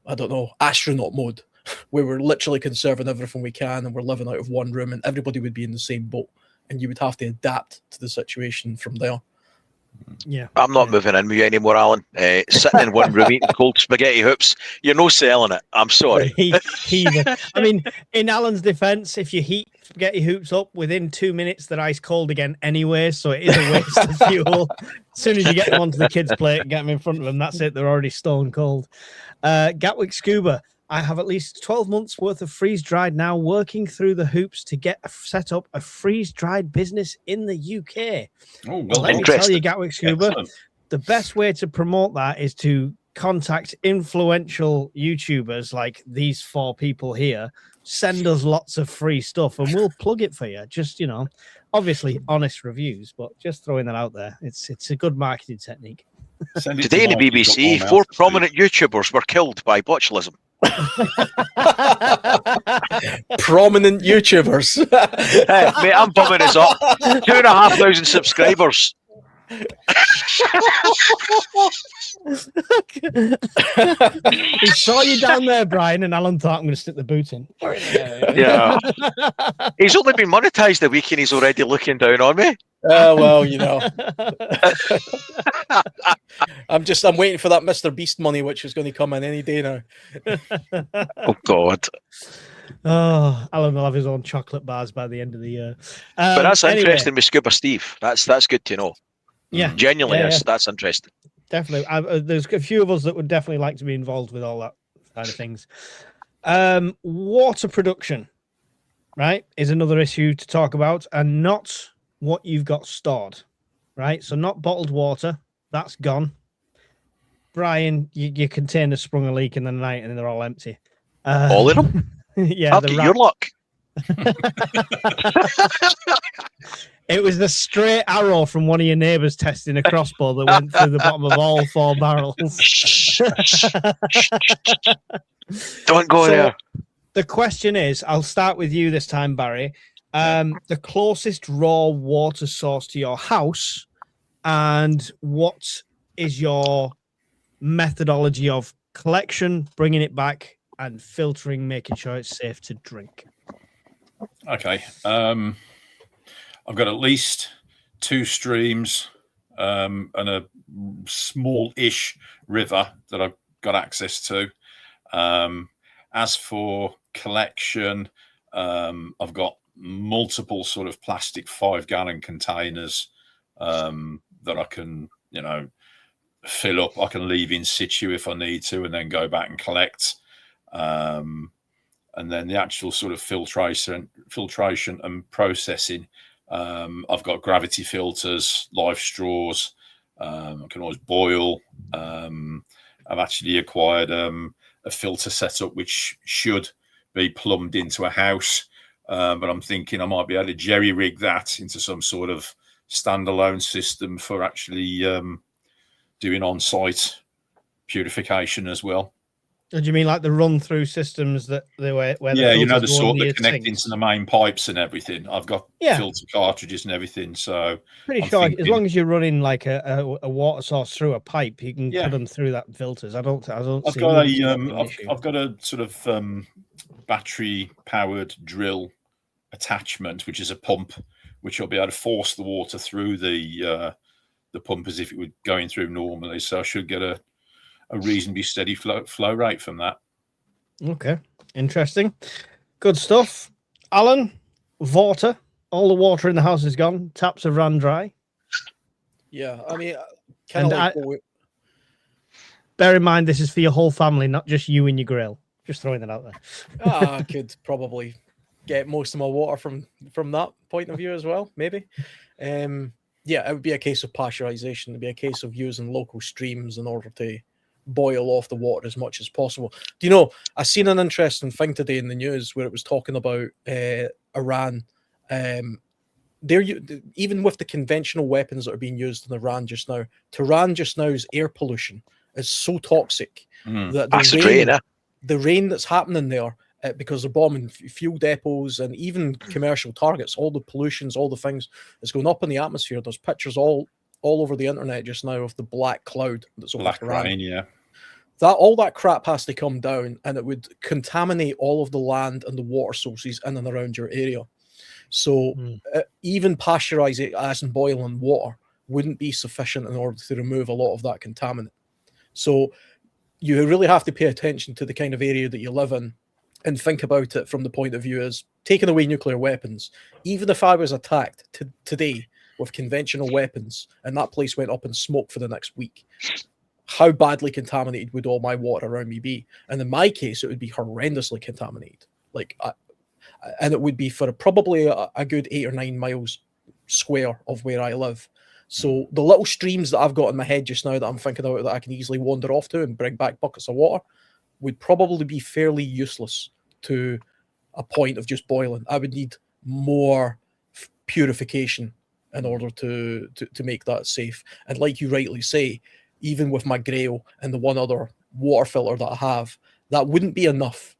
I don't know, astronaut mode, where we're literally conserving everything we can and we're living out of one room, and everybody would be in the same boat, and you would have to adapt to the situation from there. Yeah, I'm not moving in with you anymore, Alan. Sitting in one room eating cold spaghetti hoops, you're no selling it. I'm sorry. I mean, in Alan's defense, if you heat spaghetti hoops up within 2 minutes, they're ice cold again anyway, so it is a waste of fuel. As soon as you get them onto the kids' plate and get them in front of them, that's it. They're already stone cold. Gatwick Scuba, I have at least 12 months worth of freeze-dried now, working through the hoops to get set up a freeze-dried business in the UK. Oh, well Let done. me tell you, Gatwick Scuba, Excellent. the best way to promote that is to contact influential YouTubers like these 4 people here. Send us lots of free stuff and we'll plug it for you. Just, you know, obviously honest reviews, but just throwing that out there. It's a good marketing technique. Send it to Today in the Mike, he's got BBC, more 4 mouth to feed. prominent YouTubers were killed by botulism. Prominent YouTubers. Hey, mate, I'm bumming us up. 2,500 subscribers. He saw you down there, Brian, and Alan thought, I'm going to stick the boot in. Yeah. He's only been monetized a week and he's already looking down on me. Well, you know. I'm waiting for that Mr. Beast money, which is going to come in any day now. Oh, God. Oh, Alan will have his own chocolate bars by the end of the year. But that's anyway, interesting with Scuba Steve. That's good to know. Yeah. Genuinely, Yeah. that's interesting. Definitely. There's a few of us that would definitely like to be involved with all that kind of things. Water production, right, is another issue to talk about, and not what you've got stored, right? So not bottled water. That's gone. Brian, your container sprung a leak in the night and they're all empty. All of them? Yeah. After your luck. It was the stray arrow from one of your neighbours testing a crossbow that went through the bottom of all 4 barrels. Don't go there. The question is, I'll start with you this time, Barry. The closest raw water source to your house, and what is your methodology of collection, bringing it back, and filtering, making sure it's safe to drink? Okay. I've got at least 2 streams and a small-ish river that I've got access to. As for collection, I've got multiple sort of plastic 5-gallon containers that I can, you know, fill up. I can leave in situ if I need to, and then go back and collect. And then the actual sort of filtration and processing. I've got gravity filters, live straws. I can always boil. I've actually acquired a filter setup which should be plumbed into a house, but I'm thinking I might be able to jerry rig that into some sort of standalone system for actually doing on-site purification as well. Do you mean like the run-through systems that they were? Where Yeah, you know, the filters go sort under that your connect sinks? into the main pipes and everything. I've got filter cartridges and everything. So Pretty I'm sure as thinking- long as you're running like a water source through a pipe, you can Yeah. put them through that filters. I don't. I've see got wouldn't see that a being an issue. I've got a sort of battery powered drill attachment, which is a pump, which will be able to force the water through the pump as if it were going through normally. So I should get a reasonably steady flow rate from that. Okay, interesting, good stuff. Alan, water. All the water in the house is gone. Taps have run dry. Yeah, I mean, kind And of like Bear in mind, this is for your whole family, not just you and your grill. Just throwing that out there. I could probably get most of my water from that point of view as well, maybe. Yeah, it would be a case of pasteurization. It'd be a case of using local streams in order to boil off the water as much as possible. Do you know, I seen an interesting thing today in the news where it was talking about Iran. Even with the conventional weapons that are being used in Iran just now, Tehran just now's air pollution is so toxic that the rain that's happening there, because they're bombing fuel depots and even commercial targets, all the pollutions, all the things that's going up in the atmosphere. There's pictures all over the internet just now of the black cloud that's over Black Tehran. rain, yeah. All that crap has to come down, and it would contaminate all of the land and the water sources in and around your area. So even pasteurizing as and boiling water wouldn't be sufficient in order to remove a lot of that contaminant. So you really have to pay attention to the kind of area that you live in and think about it from the point of view as taking away nuclear weapons. Even if I was attacked today with conventional weapons and that place went up in smoke for the next week, how badly contaminated would all my water around me be? And in my case, it would be horrendously contaminated. And it would be for probably a good 8 or 9 miles square of where I live. So the little streams that I've got in my head just now that I'm thinking about that I can easily wander off to and bring back buckets of water would probably be fairly useless to a point of just boiling. I would need more purification in order to make that safe. And like you rightly say, even with my Grail and the one other water filter that I have, that wouldn't be enough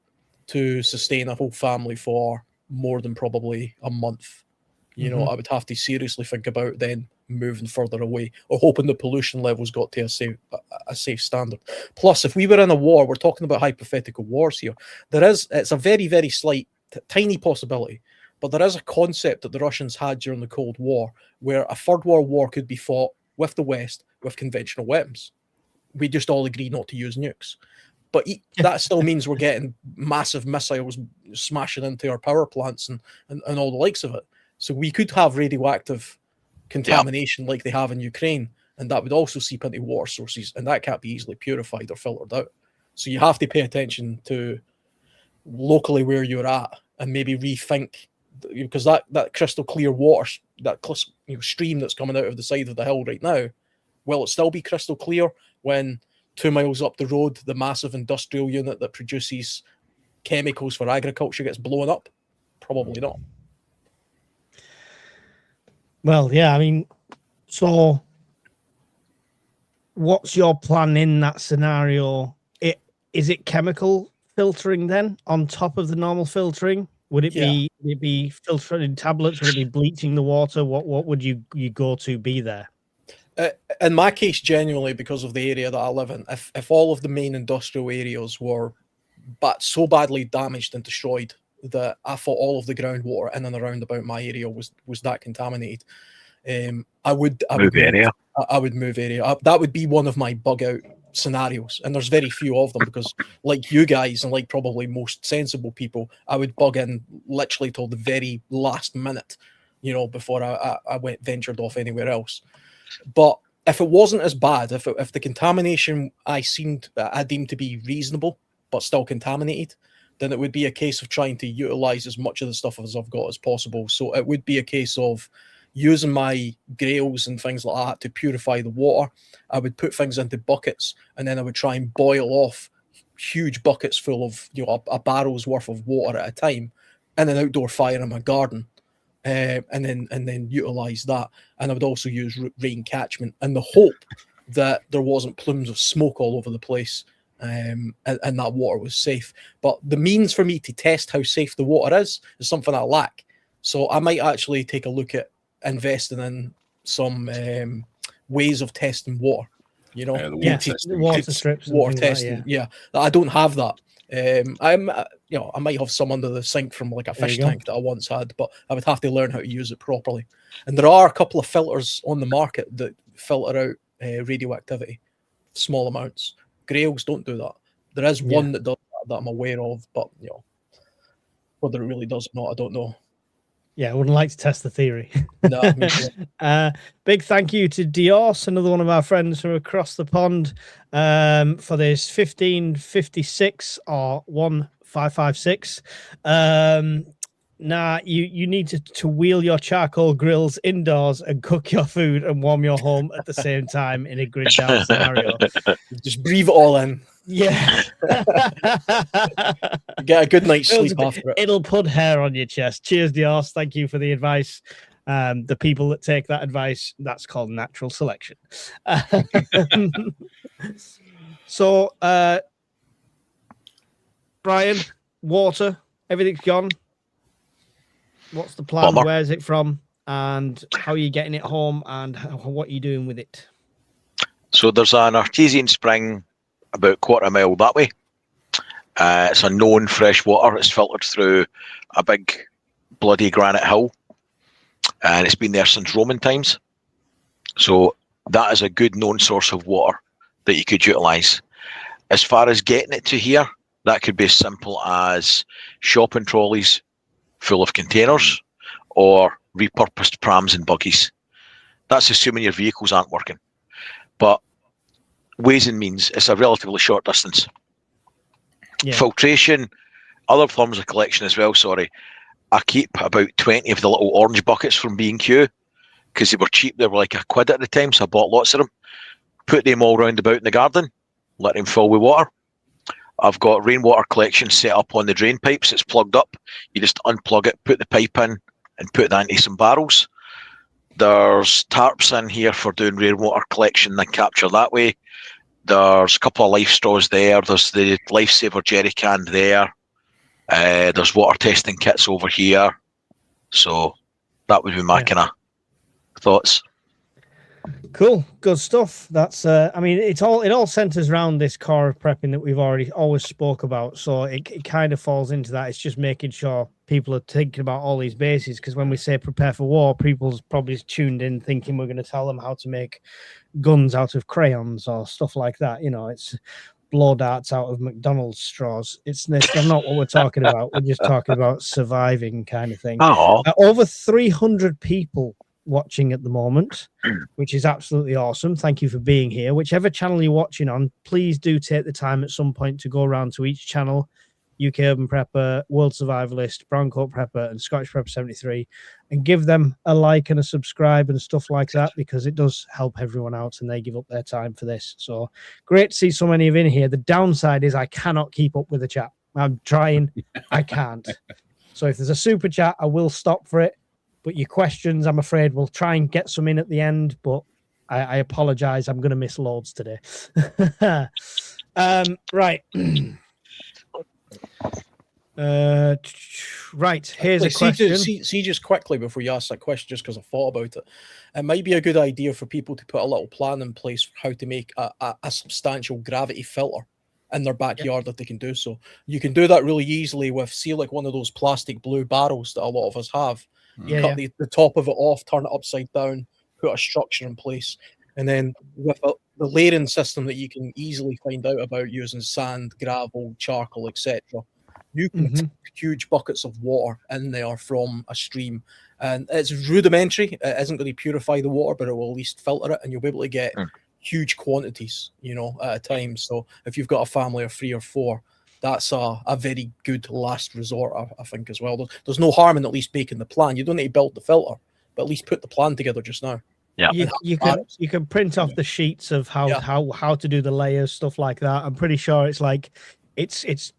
to sustain a whole family for more than probably a month. You know, I would have to seriously think about then moving further away or hoping the pollution levels got to a safe standard. Plus, if we were in a war, we're talking about hypothetical wars here. It's a very, very slight, tiny possibility, but there is a concept that the Russians had during the Cold War where a third world war could be fought with the West with conventional weapons. We just all agree not to use nukes. But that still means we're getting massive missiles smashing into our power plants and all the likes of it. So we could have radioactive contamination like they have in Ukraine, and that would also seep into water sources, and that can't be easily purified or filtered out. So you have to pay attention to locally where you're at and maybe rethink, because that crystal clear water, that stream that's coming out of the side of the hill right now, will it still be crystal clear when 2 miles up the road, the massive industrial unit that produces chemicals for agriculture gets blown up? Probably not. Well, yeah, I mean, so what's your plan in that scenario? Is it chemical filtering then on top of the normal filtering? Would it be filtering in tablets? Would it be bleaching the water? What would you go to be there? In my case, genuinely, because of the area that I live in, if all of the main industrial areas were so badly damaged and destroyed that I thought all of the groundwater in and around about my area was that contaminated, I would move area. That would be one of my bug out scenarios, and there's very few of them because, like you guys and like probably most sensible people, I would bug in literally till the very last minute, before I ventured off anywhere else. But if it wasn't as bad, if the contamination I deemed to be reasonable but still contaminated, then it would be a case of trying to utilize as much of the stuff as I've got as possible. So it would be a case of using my Grails and things like that to purify the water. I would put things into buckets, and then I would try and boil off huge buckets full of a barrel's worth of water at a time in an outdoor fire in my garden, and then utilize that. And I would also use rain catchment in the hope that there wasn't plumes of smoke all over the place, and that water was safe. But the means for me to test how safe the water is something I lack. So I might actually take a look at investing in some ways of testing water. Water strips, water testing. I don't have that. I might have some under the sink from like a fish tank that I once had, but I would have to learn how to use it properly. And there are a couple of filters on the market that filter out radioactivity, small amounts. Grails don't do that. There is one that does that I'm aware of, but whether it really does or not, I don't know. Yeah, I wouldn't like to test the theory. No. Big thank you to Dios, another one of our friends from across the pond, for this 1556 or 1556. You need to wheel your charcoal grills indoors and cook your food and warm your home at the same time in a grid down scenario. Just breathe it all in. Yeah. Get a good night's sleep after it. It'll put hair on your chest. Cheers, Dios. Thank you for the advice. The people that take that advice, that's called natural selection. So, Brian, water, everything's gone. What's the plan? Bummer. Where's it from? And how are you getting it home? And what are you doing with it? So there's an artesian spring about a quarter mile that way. It's a known fresh water. It's filtered through a big bloody granite hill, and it's been there since Roman times. So that is a good known source of water that you could utilise. As far as getting it to here, that could be as simple as shopping trolleys full of containers or repurposed prams and buggies. That's assuming your vehicles aren't working. But ways and means. It's a relatively short distance. Yeah. Filtration, other forms of collection as well. Sorry, I keep about 20 of the little orange buckets from B&Q because they were cheap. They were like £1 at the time, so I bought lots of them. Put them all round about in the garden, let them fill with water. I've got rainwater collection set up on the drain pipes. It's plugged up. You just unplug it, put the pipe in, and put that into some barrels. There's tarps in here for doing rainwater collection and capture that way. There's a couple of life straws there. There's the lifesaver jerry can there. There's water testing kits over here. So that would be my kind of thoughts. Cool, good stuff. That's I mean, it all centers around this core of prepping that we've always spoke about. So it kind of falls into that. It's just making sure people are thinking about all these bases, because when we say prepare for war, people's probably tuned in thinking we're going to tell them how to make guns out of crayons or stuff like that. You know, it's blow darts out of McDonald's straws. It's not what we're talking about. We're just talking about surviving kind of thing. Over 300 people watching at the moment, which is absolutely awesome. Thank you for being here. Whichever channel you're watching on, please do take the time at some point to go around to each channel: UK Urban Prepper, World Survivalist, Brown Coat Prepper, and Scottish Prepper 73, and give them a like and a subscribe and stuff like that, because it does help everyone out and they give up their time for this. So great to see so many of you in here. The downside is I cannot keep up with the chat. I'm trying, I can't. So if there's a super chat, I will stop for it. But your questions, I'm afraid we'll try and get some in at the end, but I apologize. I'm going to miss loads today. Right. Right. Here's a question. See, just quickly before you ask that question, just because I thought about it, it might be a good idea for people to put a little plan in place for how to make a substantial gravity filter in their backyard if they can do so. You can do that really easily with, see, like one of those plastic blue barrels that a lot of us have. You cut the top of it off, turn it upside down, put a structure in place, and then with the layering system that you can easily find out about using sand, gravel, charcoal, etc., you can put huge buckets of water in there from a stream. And it's rudimentary. It isn't going to purify the water, but it will at least filter it, and you'll be able to get huge quantities, you know, at a time. So if you've got a family of 3 or 4, that's a very good last resort, I think, as well. There's no harm in at least making the plan. You don't need to build the filter, but at least put the plan together just now. Yeah, you can print off the sheets of how to do the layers, stuff like that. I'm pretty sure it's like it's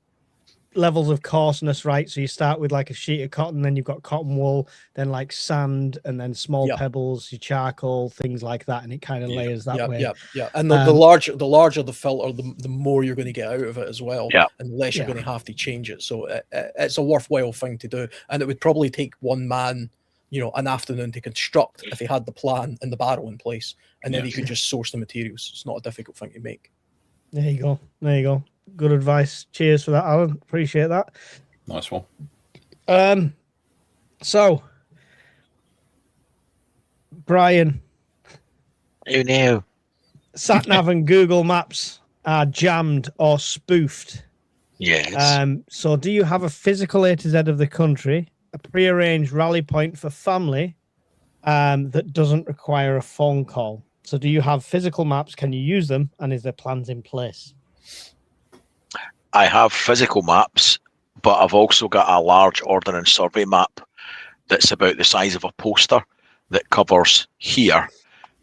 levels of coarseness, right? So you start with like a sheet of cotton, then you've got cotton wool, then like sand, and then small pebbles, your charcoal, things like that, and it kind of layers that way. Yeah. And the larger the filter, the more you're going to get out of it as well, and the less you're going to have to change it. So it's a worthwhile thing to do, and it would probably take one man, you know, an afternoon to construct if he had the plan and the barrel in place, and then he could just source the materials. It's not a difficult thing to make. There you go. There you go. Good advice. Cheers for that, Alan. Appreciate that. Nice one. So, Brian. Oh no. SatNav and Google Maps are jammed or spoofed. Yes. So do you have a physical A to Z of the country, a prearranged rally point for family that doesn't require a phone call? So do you have physical maps? Can you use them? And is there plans in place? I have physical maps, but I've also got a large ordnance survey map that's about the size of a poster that covers here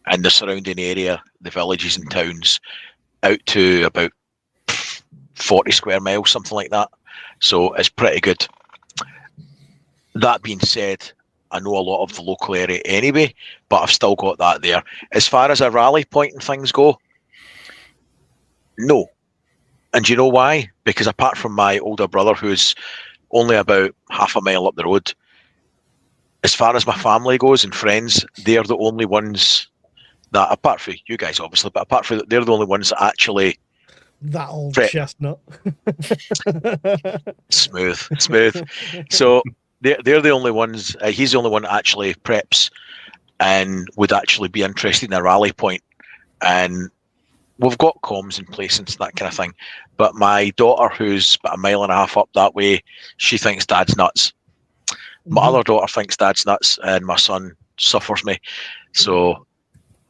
and the surrounding area, the villages and towns, out to about 40 square miles, something like that. So it's pretty good. That being said, I know a lot of the local area anyway, but I've still got that there. As far as a rally point and things go, no. And do you know why? Because apart from my older brother, who's only about half a mile up the road, as far as my family goes and friends, they're the only ones that, apart from you guys obviously, but apart from they're the only ones that actually that old prep. chestnut. smooth. So they're the only ones. He's the only one that actually preps and would actually be interested in a rally point. And we've got comms in place and that kind of thing. But my daughter, who's about a mile and a half up that way, she thinks Dad's nuts. My other daughter thinks Dad's nuts, and my son suffers me. So,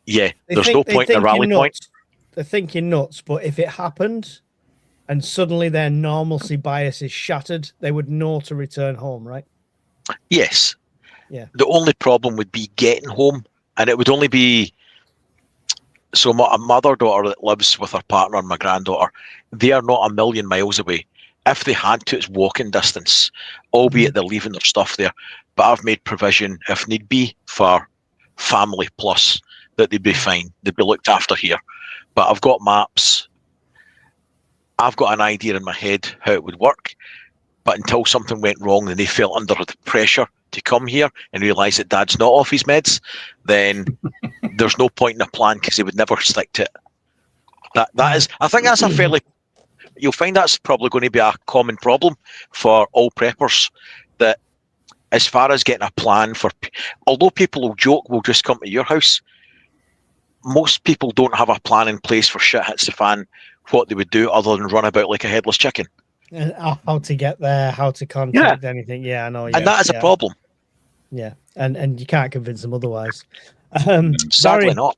yeah, there's no point in a rally point. they're thinking nuts, but if it happened and suddenly their normalcy bias is shattered, they would know to return home, right? Yes. Yeah. The only problem would be getting home, and it would only be so my mother daughter that lives with her partner and my granddaughter, they are not a million miles away. If they had to, it's walking distance, albeit they're leaving their stuff there. But I've made provision, if need be, for family plus, that they'd be fine. They'd be looked after here. But I've got maps. I've got an idea in my head how it would work. But until something went wrong and they felt under the pressure to come here and realise that Dad's not off his meds, then there's no point in a plan because they would never stick to it. That is, I think that's a fairly, you'll find that's probably going to be a common problem for all preppers, that as far as getting a plan for, although people will joke, we'll just come to your house, most people don't have a plan in place for shit hits the fan, what they would do other than run about like a headless chicken. And how to get there, how to contact anything. Yeah, I know. Yeah, and that is a problem. Yeah, and you can't convince them otherwise. Sadly not.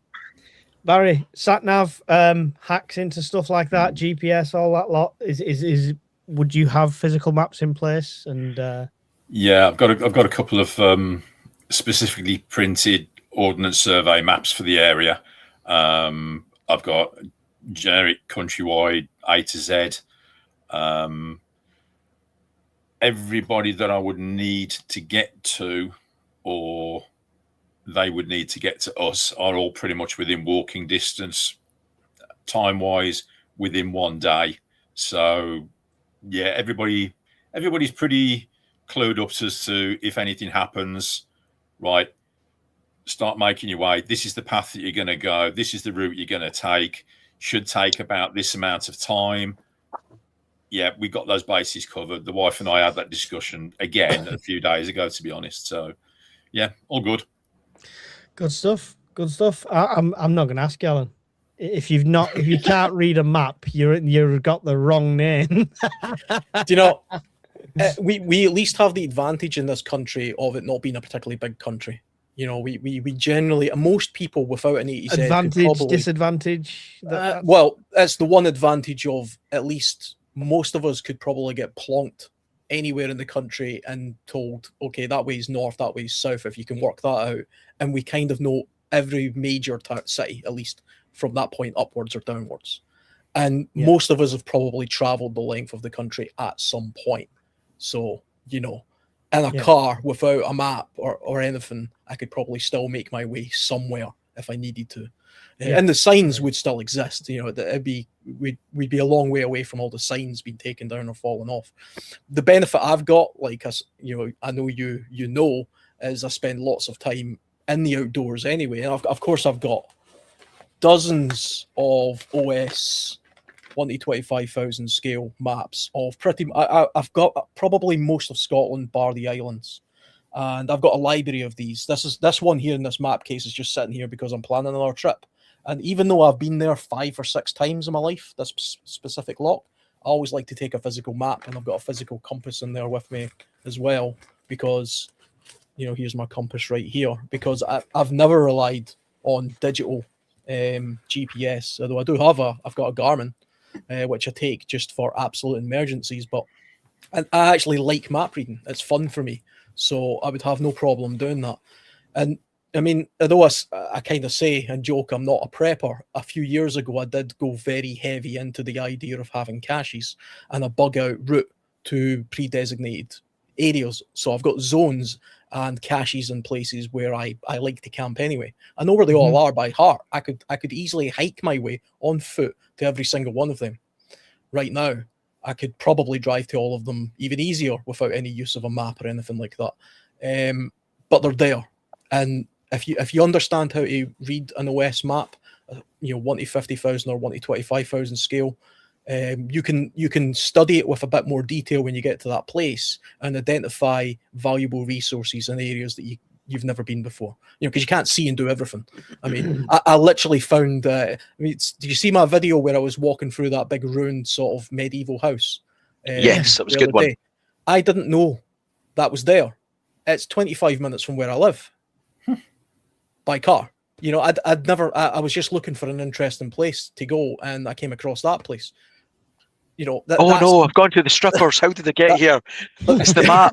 Barry, sat nav hacks into stuff like that, GPS, all that lot. Is would you have physical maps in place? And yeah, I've got a couple of specifically printed ordnance survey maps for the area. I've got generic countrywide A to Z. Everybody that I would need to get to, or they would need to get to us, are all pretty much within walking distance, time-wise, within 1 day. So, yeah, everybody's pretty clued up as to if anything happens, right, start making your way. This is the path that you're going to go. This is the route you're going to take. Should take about this amount of time. Yeah, we got those bases covered. The wife and I had that discussion again a few days ago, to be honest. So, yeah, all good. Good stuff. Good stuff. I'm not going to ask you, Alan. If you can't read a map, you've got the wrong name. Do you know? We at least have the advantage in this country of it not being a particularly big country. You know, we generally, most people without an ETZ advantage, disadvantage. Well, that's the one advantage of at least most of us could probably get plonked anywhere in the country and told, okay, that way's north, that way's south, if you can work that out. And we kind of know every major city, at least from that point upwards or downwards. And most of us have probably traveled the length of the country at some point. So, you know, in a car without a map or anything, I could probably still make my way somewhere if I needed to. And the signs would still exist. You know, we'd be a long way away from all the signs being taken down or fallen off. The benefit I've got, like I know you know, is I spend lots of time in the outdoors anyway. And of course, I've got dozens of OS 1 to 25,000 scale maps of I've got probably most of Scotland bar the islands. And I've got a library of these. This one here in this map case is just sitting here because I'm planning another trip. And even though I've been there 5 or 6 times in my life, this specific lock, I always like to take a physical map, and I've got a physical compass in there with me as well, because, you know, here's my compass right here, because I've never relied on digital GPS, although I've got a Garmin, which I take just for absolute emergencies, but I actually like map reading. It's fun for me. So I would have no problem doing that. And I mean, although I kind of say and joke I'm not a prepper, a few years ago I did go very heavy into the idea of having caches and a bug out route to pre-designated areas. So I've got zones and caches in places where I like to camp anyway. I know where they all are by heart. I could easily hike my way on foot to every single one of them. Right now, I could probably drive to all of them even easier without any use of a map or anything like that. But they're there. And if you understand how to read an OS map, 1 to 50,000 or 1 to 25,000 scale, you can study it with a bit more detail when you get to that place and identify valuable resources in areas that you've never been before. Because you can't see and do everything. I mean, I literally found. Did you see my video where I was walking through that big ruined sort of medieval house? Yes, that was a good one. I didn't know that was there. It's 25 minutes from where I live by car. You know, I'd never. I was just looking for an interesting place to go, and I came across that place. You know, Oh that's, no, I've gone to the strippers. How did I get here? It's the map.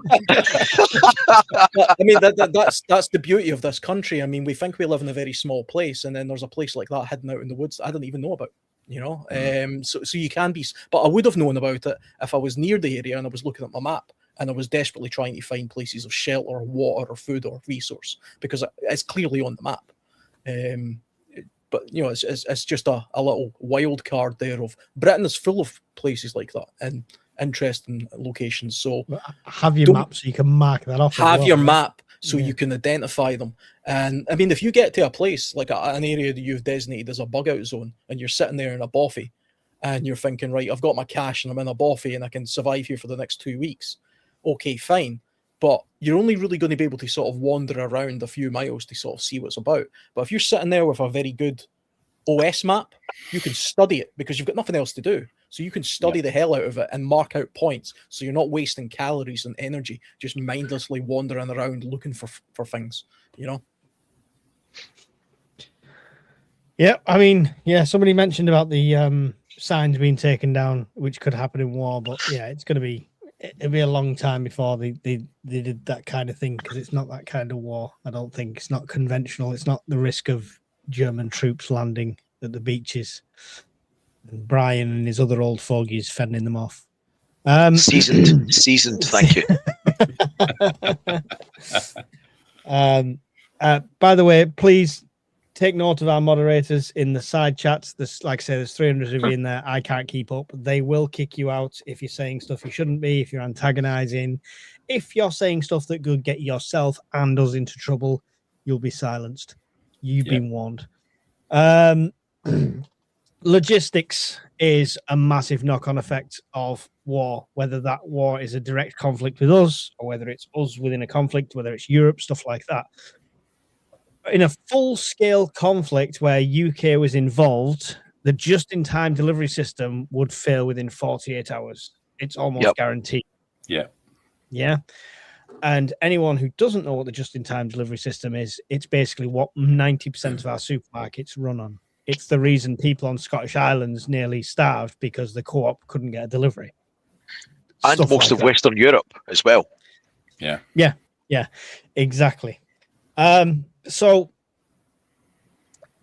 But, I mean, that's the beauty of this country. I mean, we think we live in a very small place, and then there's a place like that hidden out in the woods that I didn't even know about. You know, so you can be, but I would have known about it if I was near the area and I was looking at my map and I was desperately trying to find places of shelter or water or food or resource, because it's clearly on the map. But you know, it's just a little wild card there of Britain is full of places like that and interesting locations. So have your map so you can mark that off. Have your map so Yeah. you can identify them. And I mean, if you get to a place like an area that you've designated as a bug out zone, and you're sitting there in a boffy, and you're thinking, right, I've got my cash and I'm in a boffy and I can survive here for the next 2 weeks. Okay, fine. But you're only really going to be able to sort of wander around a few miles to sort of see what's about. But if you're sitting there with a very good OS map, you can study it because you've got nothing else to do. So you can study the hell out of it and mark out points. So you're not wasting calories and energy just mindlessly wandering around looking for things, you know? Yeah, I mean, yeah, somebody mentioned about the signs being taken down, which could happen in war, but yeah, it'll be a long time before they did that kind of thing, because it's not that kind of war. I don't think it's not conventional. It's not the risk of German troops landing at the beaches and Brian and his other old fogies fending them off. Seasoned, thank you. By the way, please take note of our moderators in the side chats. There's, like I say, there's 300 of you in there. I can't keep up. They will kick you out if you're saying stuff you shouldn't be, if you're antagonizing, if you're saying stuff that could get yourself and us into trouble. You'll be silenced. You've been warned. Logistics is a massive knock-on effect of war, whether that war is a direct conflict with us or whether it's us within a conflict, whether it's Europe, stuff like that. In a full-scale conflict where UK was involved, the just-in-time delivery system would fail within 48 hours. It's almost guaranteed. Yeah. Yeah. And anyone who doesn't know what the just-in-time delivery system is, it's basically what 90% of our supermarkets run on. It's the reason people on Scottish Islands nearly starved, because the co-op couldn't get a delivery. And Stuff most like of that. Western Europe as well. Yeah, exactly. So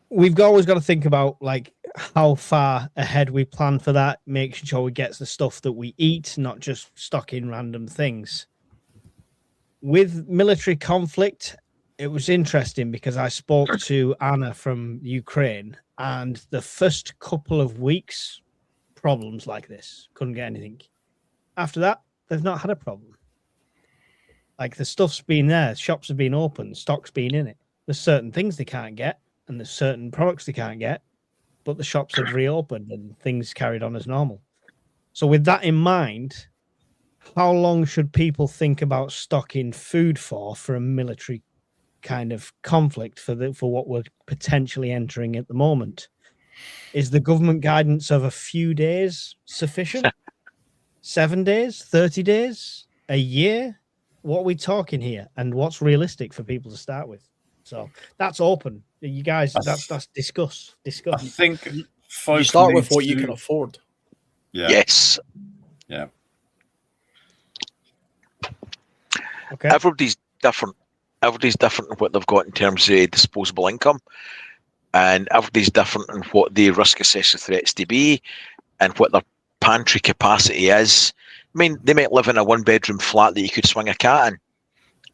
we've always got to think about like how far ahead we plan for that, making sure we get the stuff that we eat, not just stocking random things. With military conflict, it was interesting because I spoke to Anna from Ukraine, and the first couple of weeks, problems like this, couldn't get anything. After that, they've not had a problem. Like, the stuff's been there, shops have been open, stock's been in it. There's certain things they can't get, and there's certain products they can't get, but the shops have reopened and things carried on as normal. So with that in mind, how long should people think about stocking food for a military kind of conflict for what we're potentially entering at the moment? Is the government guidance of a few days sufficient? 7 days, 30 days, a year? What are we talking here, and what's realistic for people to start with? So that's open. You guys, that's discuss. I think you start with what you can afford. Yeah. Yes. Yeah. Okay. Everybody's different. Everybody's different in what they've got in terms of disposable income, and everybody's different in what they risk assess the threats to be, and what their pantry capacity is. I mean, they might live in a one-bedroom flat that you could swing a cat in,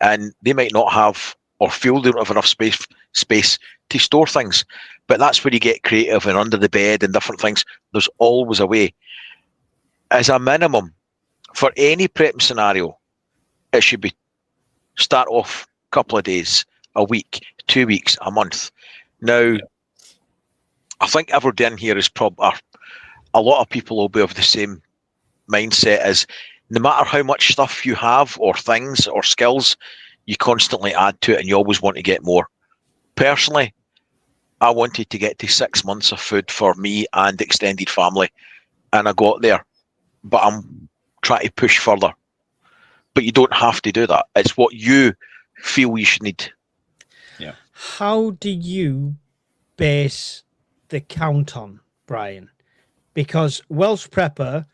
and they might not have or feel they don't have enough space to store things. But that's where you get creative, and under the bed and different things. There's always a way. As a minimum, for any prep scenario, it should be start off a couple of days, a week, 2 weeks, a month. Now, I think everybody in here is probably, a lot of people will be of the same mindset as, no matter how much stuff you have or things or skills, you constantly add to it and you always want to get more. Personally, I wanted to get to 6 months of food for me and extended family, and I got there, but I'm trying to push further. But you don't have to do that. It's what you feel you should need. Yeah. how do you base the count on, Brian? Because Welsh Prepper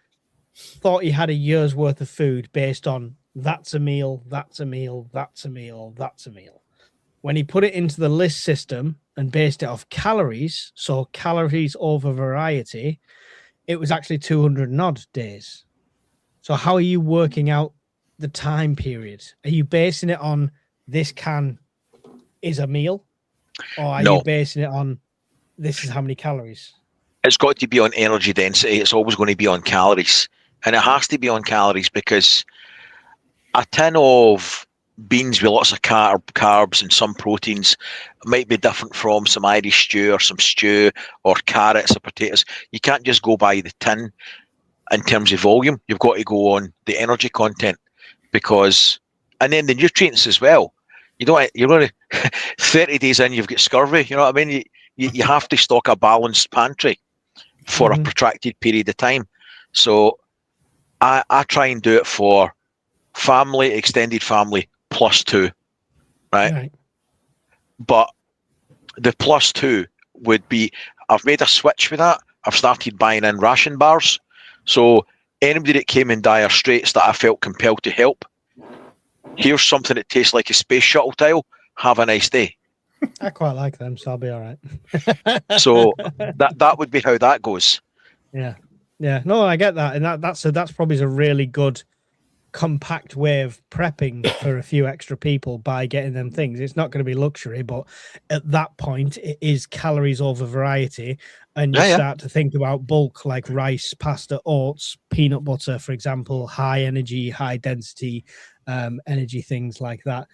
thought he had a year's worth of food based on that's a meal, that's a meal, that's a meal, that's a meal. When he put it into the list system and based it off calories, so calories over variety, it was actually 200 and odd days. So how are you working out the time period? Are you basing it on this can is a meal? Or are you basing it on this is how many calories? It's got to be on energy density. It's always going to be on calories. And it has to be on calories because a tin of beans with lots of carbs and some proteins might be different from some Irish stew or some stew or carrots or potatoes. You can't just go by the tin in terms of volume. You've got to go on the energy content and then the nutrients as well. You're going to 30 days in, you've got scurvy. You know what I mean? You have to stock a balanced pantry for a protracted period of time. So I try and do it for family, extended family, +2, right? But the +2 would be, I've made a switch with that. I've started buying in ration bars. So anybody that came in dire straits that I felt compelled to help, here's something that tastes like a space shuttle tile. Have a nice day. I quite like them, so I'll be all right. So that would be how that goes. Yeah. No, I get that, and that's probably a really good compact way of prepping for a few extra people by getting them things. It's not going to be luxury, but at that point, it is calories over variety, and you start to think about bulk like rice, pasta, oats, peanut butter, for example, high energy, high density energy things like that.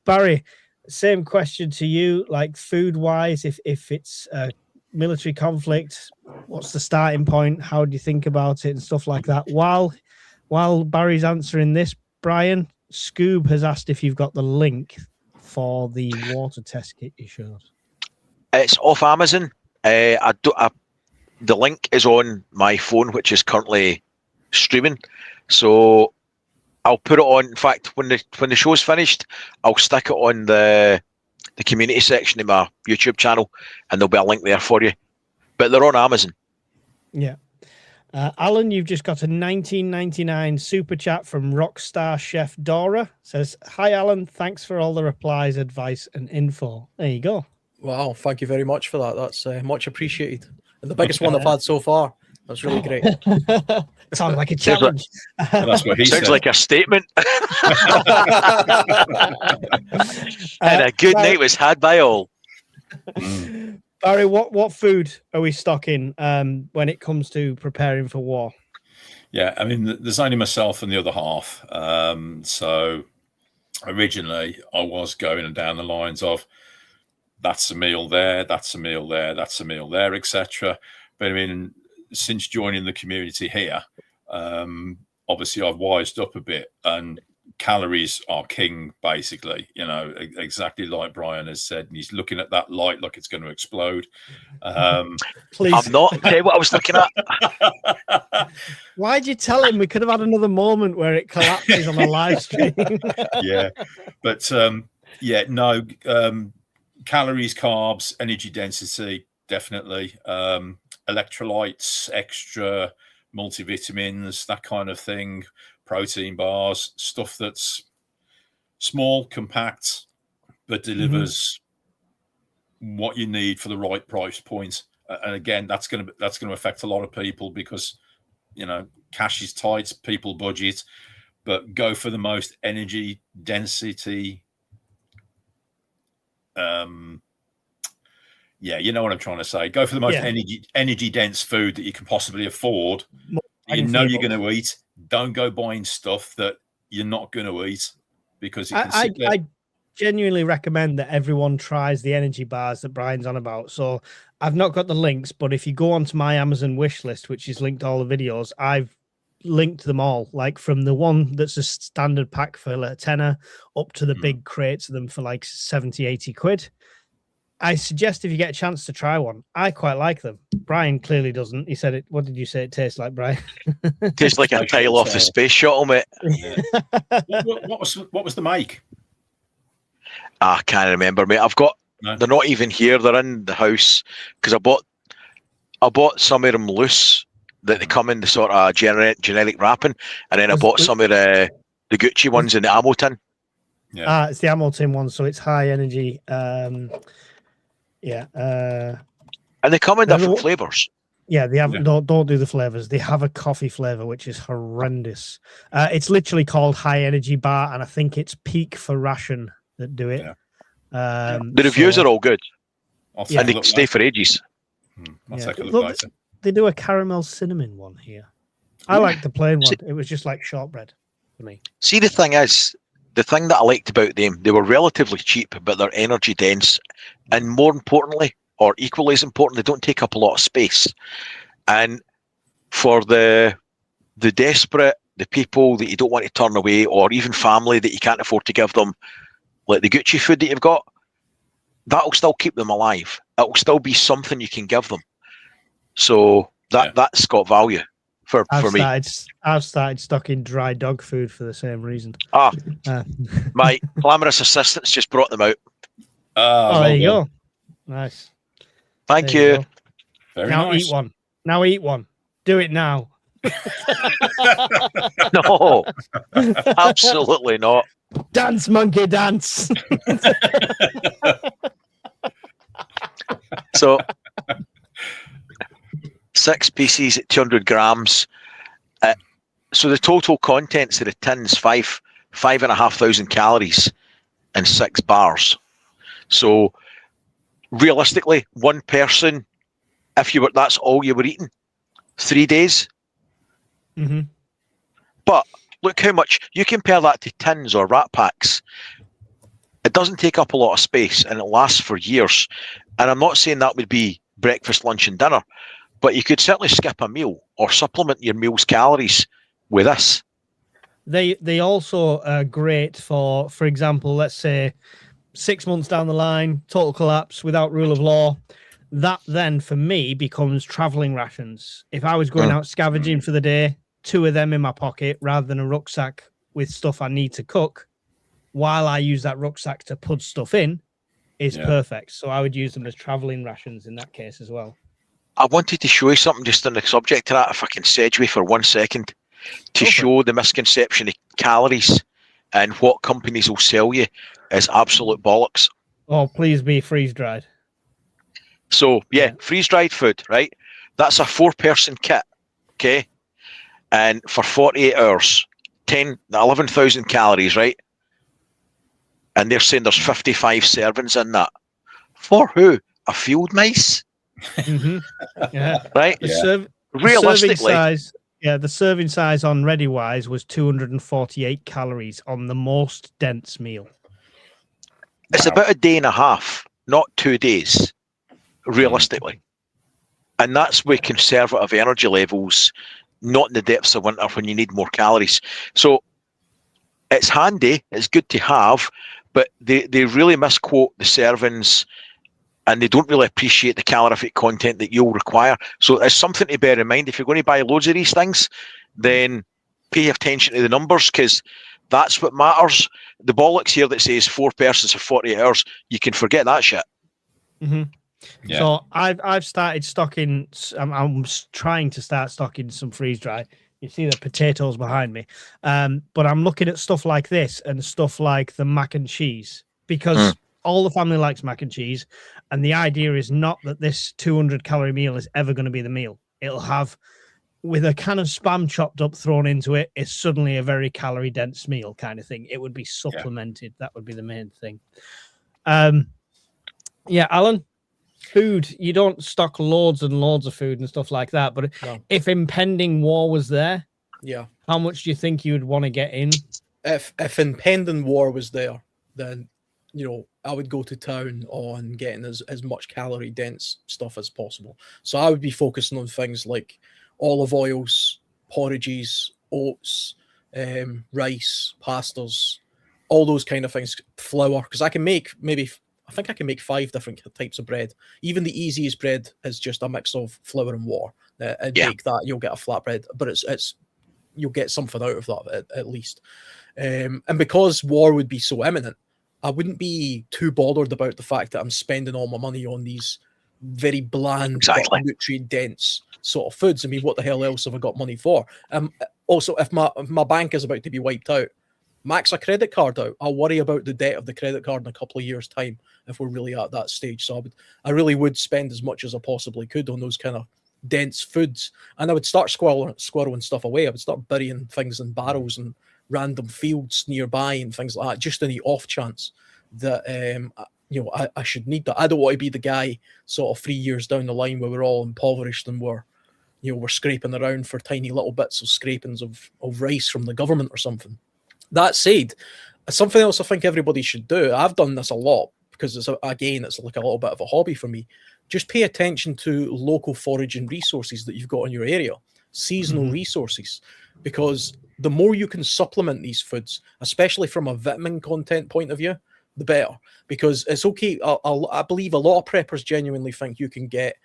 Barry, same question to you, like food wise, if it's a military conflict, what's the starting point? How do you think about it and stuff like that? While Barry's answering this, Brian, Scoob has asked if you've got the link for the water test kit you showed. It's off Amazon. The link is on my phone, which is currently streaming. So I'll put it on. In fact, when the show's finished, I'll stick it on the community section of my YouTube channel, and there'll be a link there for you. But they're on Amazon. Yeah. Alan, you've just got a 19.99 super chat from Rockstar Chef Dora. Says, "Hi Alan, thanks for all the replies, advice, and info." There you go. Wow, thank you very much for that. That's much appreciated, and the biggest one I've had so far. That's really great. Sounds like a challenge. That's what he Sounds said. like a statement. And a good night was had by all. Barry, what food are we stocking when it comes to preparing for war? Yeah, I mean, there's only myself and the other half. So originally, I was going down the lines of that's a meal there, that's a meal there, that's a meal there, etc. But I mean, since joining the community here, obviously I've wised up a bit, and calories are king, basically, exactly like Brian has said, and he's looking at that light like it's going to explode. Please. I'm not. Tell you what I was looking at. Why'd you tell him? We could have had another moment where it collapses on a live stream. Yeah, but calories, carbs, energy density, definitely. Electrolytes, extra multivitamins, that kind of thing. Protein bars, stuff that's small, compact, but delivers what you need for the right price point. And again, that's going to affect a lot of people because cash is tight, people budget, but go for the most energy density. You know what I'm trying to say. Go for the most energy dense food that you can possibly afford. You're going to eat. Don't go buying stuff that you're not going to eat because it can sit there. I genuinely recommend that everyone tries the energy bars that Brian's on about. So I've not got the links, but if you go onto my Amazon wish list, which is linked to all the videos, I've linked them all, like from the one that's a standard pack for like a tenner up to the big crates of them for like 70, 80 quid. I suggest if you get a chance to try one. I quite like them. Brian clearly doesn't. He said it. What did you say it tastes like, Brian? Tastes like a tile off the space shuttle, mate. Yeah. What was the make? I can't remember, mate. I've got. No. They're not even here. They're in the house because I bought some of them loose that they come in the sort of generic wrapping, and then I bought some of the Gucci ones in the ammo tin. Yeah. It's the ammo tin one, so it's high energy. Yeah. And they come in different flavors. Yeah, they have. Yeah. Don't do the flavors. They have a coffee flavor, which is horrendous. It's literally called high energy bar, and I think it's Peak for Ration that do it. Yeah. The reviews are all good, I'll take and a they look stay later. for ages. I'll Yeah. take a look Look, later. They do a caramel cinnamon one here. I like the plain one. It was just like shortbread for me. See, the thing is, the thing that I liked about them, they were relatively cheap, but they're energy dense, and more importantly, or equally as important, they don't take up a lot of space. And for the desperate, the people that you don't want to turn away, or even family that you can't afford to give them, like the Gucci food that you've got, that'll still keep them alive. It'll still be something you can give them. So that's got value for me. I've started stocking dry dog food for the same reason. My glamorous assistants just brought them out. There you go. Nice. Thank you. Very now nice. eat one. Now eat one. Do it now. No, absolutely not. Dance, monkey, dance. So 6 pieces at 200 grams. So the total contents of the tins, 5,500 calories and 6 bars. So realistically, one person, that's all you were eating, 3 days. Mm-hmm. But look how much you compare that to tins or rat packs. It doesn't take up a lot of space and it lasts for years. And I'm not saying that would be breakfast, lunch, and dinner, but you could certainly skip a meal or supplement your meal's calories with this. They also are great for example, let's say 6 months down the line, total collapse without rule of law. That then for me becomes traveling rations. If I was going out scavenging for the day, 2 of them in my pocket rather than a rucksack with stuff I need to cook, while I use that rucksack to put stuff in, is perfect. So I would use them as traveling rations in that case as well. I wanted to show you something just on the subject of that, if I can segue for 1 second, to show the misconception of calories and what companies will sell you is absolute bollocks. Oh, please be freeze-dried. So, freeze-dried food, right? That's a 4-person kit, okay? And for 48 hours, 11,000 calories, right? And they're saying there's 55 servings in that. For who? A field mice? Mm-hmm. Yeah. Right? Realistically, the serving size on ReadyWise was 248 calories on the most dense meal. it's about a day and a half, not 2 days, realistically. And that's with conservative energy levels, not in the depths of winter when you need more calories. So it's handy, it's good to have, but they really misquote the servings and they don't really appreciate the calorific content that you'll require. So it's something to bear in mind. If you're going to buy loads of these things, then pay attention to the numbers, because that's what matters. The bollocks here that says 4 persons for 48 hours, you can forget that shit. Mm-hmm. Yeah. So I've started stocking. I'm trying to start stocking some freeze dry. You see the potatoes behind me, but I'm looking at stuff like this and stuff like the mac and cheese, because all the family likes mac and cheese, and the idea is not that this 200 calorie meal is ever going to be the meal. It'll have, with a can of Spam chopped up thrown into it, it's suddenly a very calorie dense meal kind of thing. It would be supplemented. That would be the main thing. Yeah, Alan. Food, you don't stock loads and loads of food and stuff like that, but if impending war was there, how much do you think you'd want to get in? If impending war was there, then I would go to town on getting as much calorie dense stuff as possible. So I would be focusing on things like olive oils, porridges, oats, rice, pastas, all those kind of things, flour, because I can make I think I can make 5 different types of bread. Even the easiest bread is just a mix of flour and water. And bake that, you'll get a flatbread, but it's you'll get something out of that at least. And because war would be so imminent, I wouldn't be too bothered about the fact that I'm spending all my money on these very bland, Exactly. but nutrient dense sort of foods. I mean, what the hell else have I got money for? Also, if my bank is about to be wiped out, max a credit card out. I'll worry about the debt of the credit card in a couple of years' time if we're really at that stage. So I really would spend as much as I possibly could on those kind of dense foods, and I would start squirreling stuff away. I would start burying things in barrels and random fields nearby and things like that, just in the off chance that I should need that. I don't want to be the guy sort of 3 years down the line where we're all impoverished and we're scraping around for tiny little bits of scrapings of rice from the government or something. That said, something else I think everybody should do, I've done this a lot because it's like a little bit of a hobby for me. Just pay attention to local foraging resources that you've got in your area, seasonal resources, because the more you can supplement these foods, especially from a vitamin content point of view, the better. Because it's okay. I believe a lot of preppers genuinely think you can get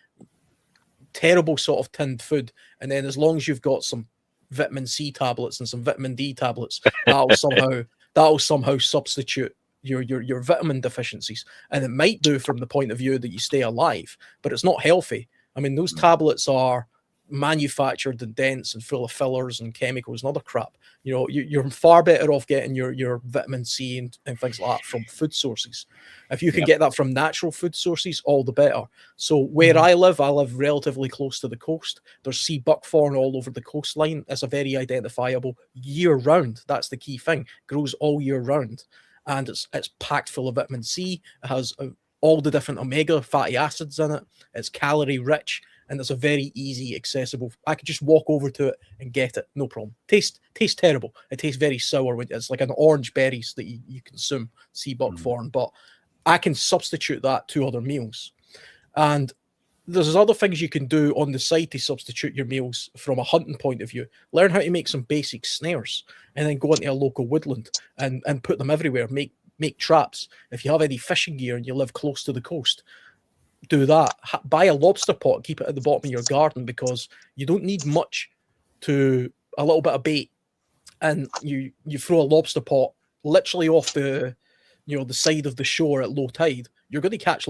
terrible sort of tinned food, and then as long as you've got some vitamin C tablets and some vitamin D tablets, that'll somehow substitute your vitamin deficiencies, and it might do from the point of view that you stay alive, but it's not healthy. I mean, those tablets are manufactured and dense and full of fillers and chemicals and other crap. You're far better off getting your vitamin C and things like that from food sources. If you can get that from natural food sources, all the better. So where I live relatively close to the coast. There's sea buckthorn all over the coastline. It's a very identifiable year round. That's the key thing. It grows all year round, and it's packed full of vitamin C. It has all the different omega fatty acids in it. It's calorie rich. And it's a very easy, accessible. I could just walk over to it and get it, no problem. Tastes terrible. It tastes very sour. It's like an orange berries that you consume, sea buckthorn. But I can substitute that to other meals. And there's other things you can do on the side to substitute your meals from a hunting point of view. Learn how to make some basic snares, and then go into a local woodland and put them everywhere. Make traps. If you have any fishing gear and you live close to the coast, do that. Buy a lobster pot, keep it at the bottom of your garden, because you don't need much to a little bit of bait, and you throw a lobster pot literally off the side of the shore at low tide. You're going to catch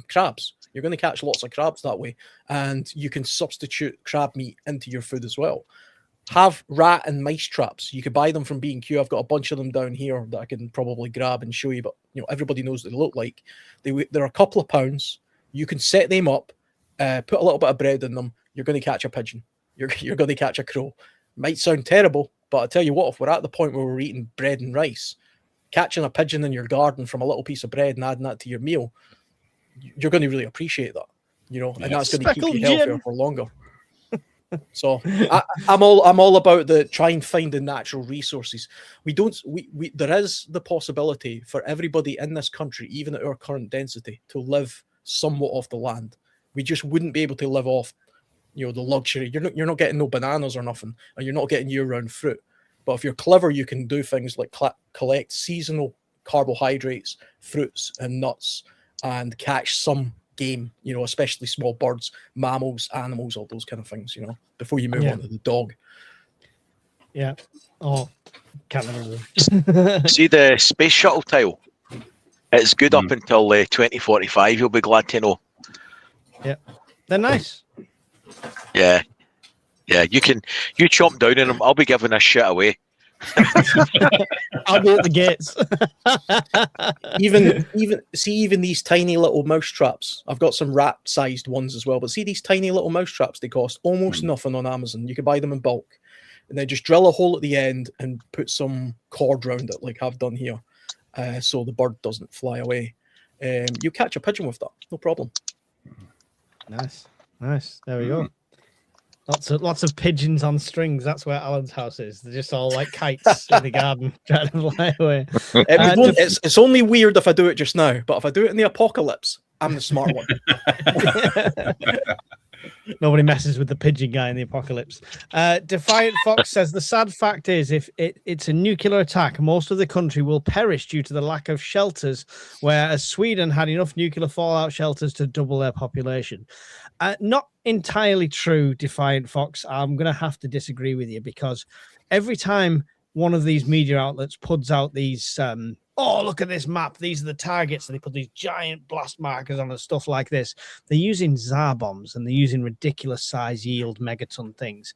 crabs. You're going to catch lots of crabs that way, and you can substitute crab meat into your food as well. Have rat and mice traps. You could buy them from B&Q. I've got a bunch of them down here that I can probably grab and show you, but everybody knows what they look like. They're a couple of pounds. You can set them up, put a little bit of bread in them. You're going to catch a pigeon. You're going to catch a crow. Might sound terrible, but I tell you what, if we're at the point where we're eating bread and rice, catching a pigeon in your garden from a little piece of bread and adding that to your meal, you're going to really appreciate that, and that's going to keep you healthier for longer. So I'm all about try and find the natural resources. There is the possibility for everybody in this country, even at our current density, to live somewhat off the land. We just wouldn't be able to live off the luxury. You're not getting no bananas or nothing, and you're not getting year-round fruit. But if you're clever, you can do things like collect seasonal carbohydrates, fruits and nuts, and catch some game, especially small birds, mammals, animals, all those kind of things, before you move on to the dog. Yeah. Oh, can't remember. See the space shuttle tile? It's good up until 2045, you'll be glad to know. Yeah. They're nice. Yeah. Yeah, you chomp down on them. I'll be giving this shit away. I'll be at the gates. even these tiny little mouse traps. I've got some rat-sized ones as well, but see these tiny little mouse traps, they cost almost nothing on Amazon. You can buy them in bulk. And then just drill a hole at the end and put some cord round it, like I've done here. So the bird doesn't fly away. You catch a pigeon with that, no problem. Nice. There we go. Lots of pigeons on strings. That's where Alan's house is. They're just all like kites in the garden trying to fly away. It's only weird if I do it just now, but if I do it in the apocalypse, I'm the smart one. Nobody messes with the pigeon guy in the apocalypse. Defiant Fox says the sad fact is if it's a nuclear attack, most of the country will perish due to the lack of shelters, whereas Sweden had enough nuclear fallout shelters to double their population. Not entirely true, Defiant Fox. I'm going to have to disagree with you, because every time one of these media outlets puts out these oh, look at this map. These are the targets. And they put these giant blast markers on and stuff like this. They're using Tsar bombs and they're using ridiculous size yield megaton things.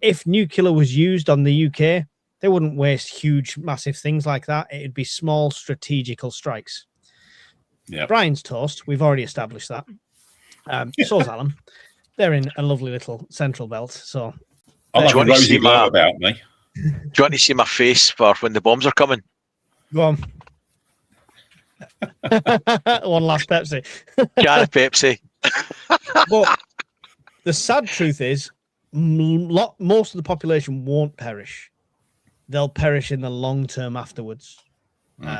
If nuclear was used on the UK, they wouldn't waste huge, massive things like that. It'd be small strategical strikes. Yeah. Brian's toast. We've already established that. So's Alan. They're in a lovely little central belt. So I'll have you a want to see rosy glow my- about me. Do you want to see my face for when the bombs are coming? go on. One last Pepsi. Can of Pepsi. But the sad truth is, most of the population won't perish. They'll perish in the long term afterwards.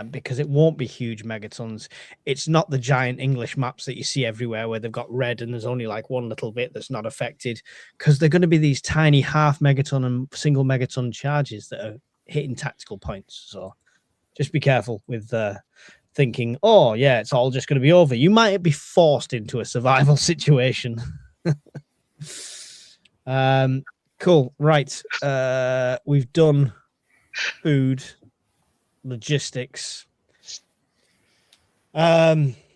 Because it won't be huge megatons. It's not the giant English maps that you see everywhere where they've got red and there's only like one little bit that's not affected, because they're going to be these tiny half megaton and single megaton charges that are hitting tactical points. So just be careful with thinking, oh yeah, it's all just going to be over. You might be forced into a survival situation. Cool. Right. We've done food, logistics,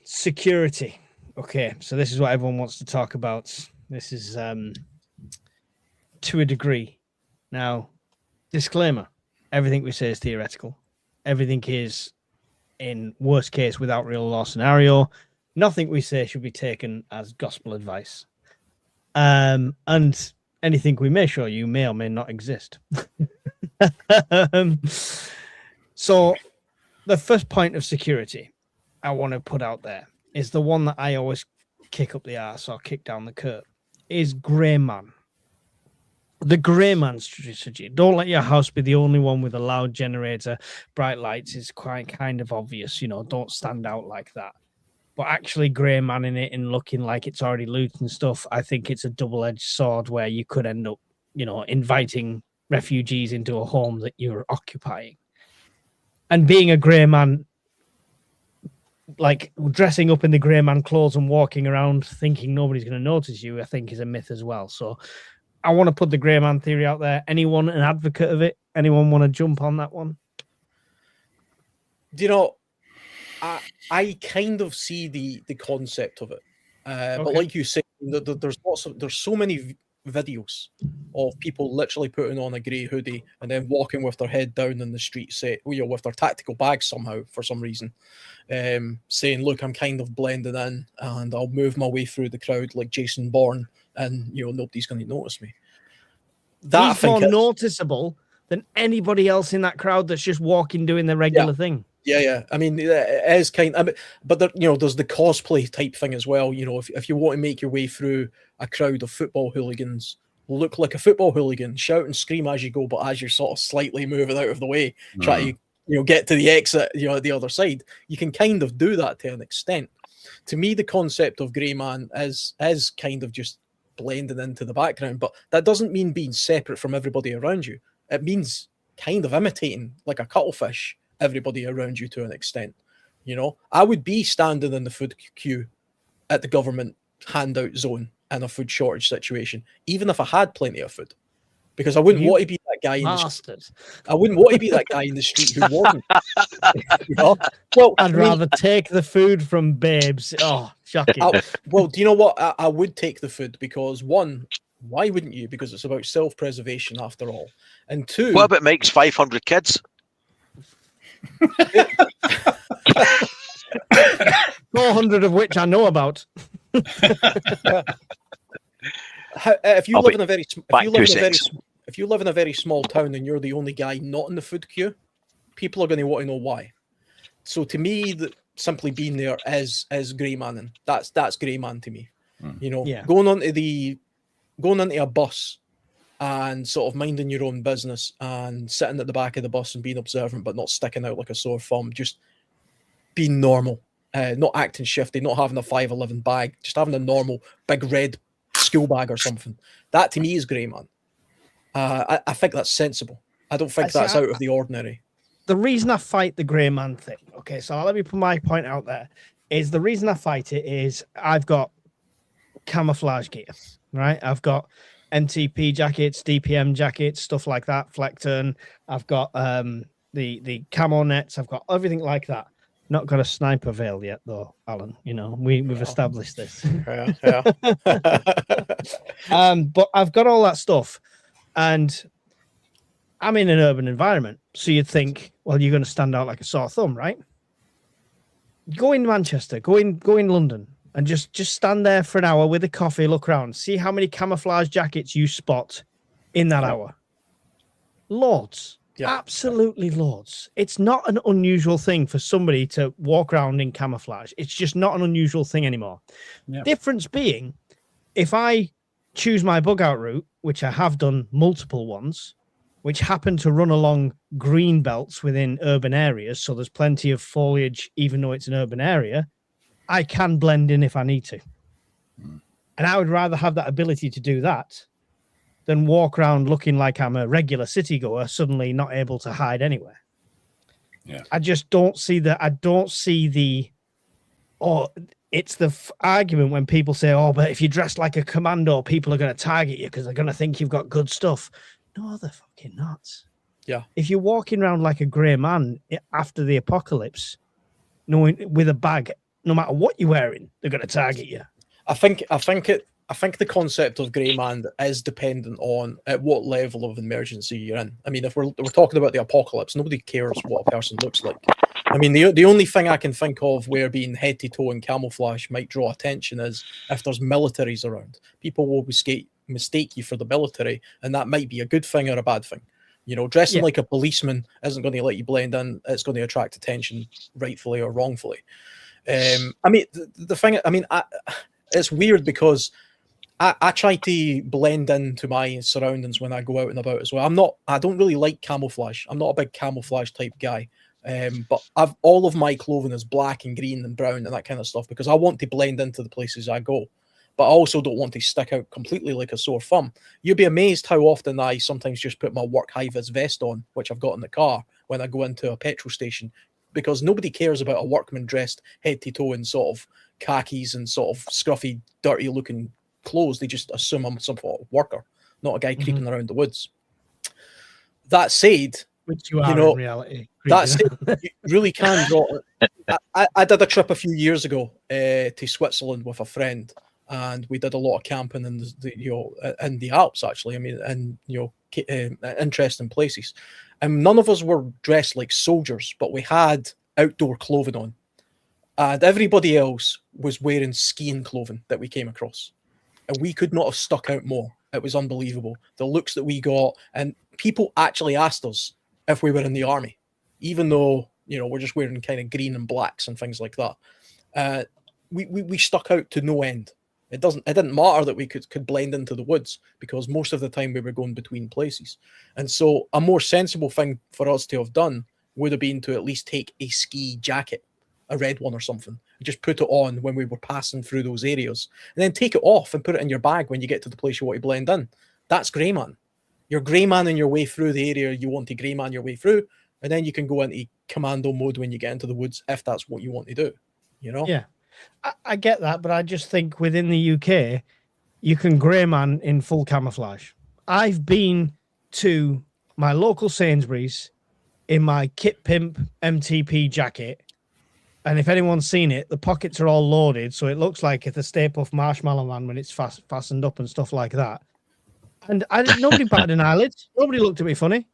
security. Okay, so this is what everyone wants to talk about. This is to a degree. Now, disclaimer, everything we say is theoretical. Everything is in worst case without real law scenario. Nothing we say should be taken as gospel advice. And anything we may show you may or may not exist. So the first point of security I want to put out there is the one that I always kick up the arse or kick down the curb, is grey man. The grey man strategy. Don't let your house be the only one with a loud generator, bright lights is quite kind of obvious, you know, don't stand out like that. But actually grey man in it and looking like it's already loot and stuff, I think it's a double-edged sword where you could end up, you know, inviting refugees into a home that you're occupying. And being a grey man, like dressing up in the grey man clothes and walking around thinking nobody's going to notice you, I think is a myth as well. So I want to put the grey man theory out there. Anyone an advocate of it? Anyone want to jump on that one? Do you know, I kind of see the concept of it. But like you said, there's so many videos of people literally putting on a grey hoodie and then walking with their head down in the street, with their tactical bags somehow for some reason, saying, "Look, I'm kind of blending in, and I'll move my way through the crowd like Jason Bourne, and nobody's going to notice me." That He's more noticeable than anybody else in that crowd that's just walking doing the regular thing. Yeah. I mean, it is but there's the cosplay type thing as well. You know, if you want to make your way through a crowd of football hooligans, look like a football hooligan, shout and scream as you go, but as you're sort of slightly moving out of the way, try to get to the exit, at the other side. You can kind of do that to an extent. To me, the concept of grey man is kind of just blending into the background, but that doesn't mean being separate from everybody around you. It means kind of imitating, like a cuttlefish, everybody around you to an extent. I would be standing in the food queue at the government handout zone in a food shortage situation, even if I had plenty of food, because I wouldn't want to be that guy in the street. I wouldn't want to be that guy in the street who wasn't. Well, I'd rather take the food from babes. Oh, shocking. Well, do you know what? I would take the food because, one, why wouldn't you? Because it's about self-preservation after all. And two... What about Mike's 500 kids? 400 of which I know about. If you live in a very small town and you're the only guy not in the food queue, people are going to want to know why. So to me, simply being there is grey manning. That's grey man to me. Going onto a bus and sort of minding your own business and sitting at the back of the bus and being observant but not sticking out like a sore thumb, just being normal, not acting shifty, not having a 511 bag, just having a normal big red school bag or something. That to me is grey man. I think that's sensible. I don't think that's out of the ordinary. The reason I fight the grey man thing, okay, so let me put my point out there, is the reason I fight it is I've got camouflage gear, right? I've got NTP jackets, DPM jackets, stuff like that, Flecton. I've got the camo nets. I've got everything like that. Not got a sniper veil yet, though, Alan. You know, we've established this. Yeah. But I've got all that stuff, and I'm in an urban environment. So you'd think, well, you're going to stand out like a sore thumb, right? Go in Manchester, go in London, and just stand there for an hour with a coffee, look around, see how many camouflage jackets you spot in that hour. Loads. Yeah. Absolutely loads. It's not an unusual thing for somebody to walk around in camouflage. It's just not an unusual thing anymore. Yeah. Difference being, if I choose my bug out route, which I have done multiple ones, which happen to run along green belts within urban areas, so there's plenty of foliage, even though it's an urban area, I can blend in if I need to. And I would rather have that ability to do that than walk around looking like I'm a regular city goer, suddenly not able to hide anywhere. Yeah. I just don't see that. I don't see the, or it's the argument when people say, oh, but if you dress like a commando, people are going to target you because they're going to think you've got good stuff. No, they're fucking nuts. Yeah. If you're walking around like a grey man after the apocalypse, knowing with a bag, no matter what you're wearing, they're going to target you. I think the concept of grey man is dependent on at what level of emergency you're in. I mean, if we're talking about the apocalypse, nobody cares what a person looks like. I mean, the only thing I can think of where being head to toe in camouflage might draw attention is if there's militaries around. People will mistake you for the military, and that might be a good thing or a bad thing. You know, dressing like a policeman isn't going to let you blend in. It's going to attract attention, rightfully or wrongfully. I mean, the thing. I mean, it's weird because I try to blend into my surroundings when I go out and about as well. I don't really like camouflage. I'm not a big camouflage type guy. But all of my clothing is black and green and brown and that kind of stuff because I want to blend into the places I go. But I also don't want to stick out completely like a sore thumb. You'd be amazed how often I sometimes just put my work high-vis vest on, which I've got in the car, when I go into a petrol station, because nobody cares about a workman dressed head to toe in sort of khakis and sort of scruffy, dirty-looking clothes. They just assume I'm some sort of worker, not a guy creeping around the woods. That said, which you are in reality. That's it. You really can draw. I did a trip a few years ago to Switzerland with a friend, and we did a lot of camping in the Alps. Actually, I mean, and interesting places. And none of us were dressed like soldiers, but we had outdoor clothing on, and everybody else was wearing skiing clothing that we came across, and we could not have stuck out more. It was unbelievable, the looks that we got, and people actually asked us if we were in the army, even though we're just wearing kind of green and blacks and things like that. We stuck out to no end. It didn't matter that we could blend into the woods because most of the time we were going between places. And so a more sensible thing for us to have done would have been to at least take a ski jacket, a red one or something, and just put it on when we were passing through those areas, and then take it off and put it in your bag when you get to the place you want to blend in. That's grey man. You're grey manning your way through the area you want to grey man your way through, and then you can go into commando mode when you get into the woods if that's what you want to do. Yeah. I get that, but I just think within the UK, you can grey man in full camouflage. I've been to my local Sainsbury's in my Kit Pimp MTP jacket, and if anyone's seen it, the pockets are all loaded, so it looks like it's a Stay Puft Marshmallow Man when it's fastened up and stuff like that. And nobody batted an eyelid. Nobody looked at me funny.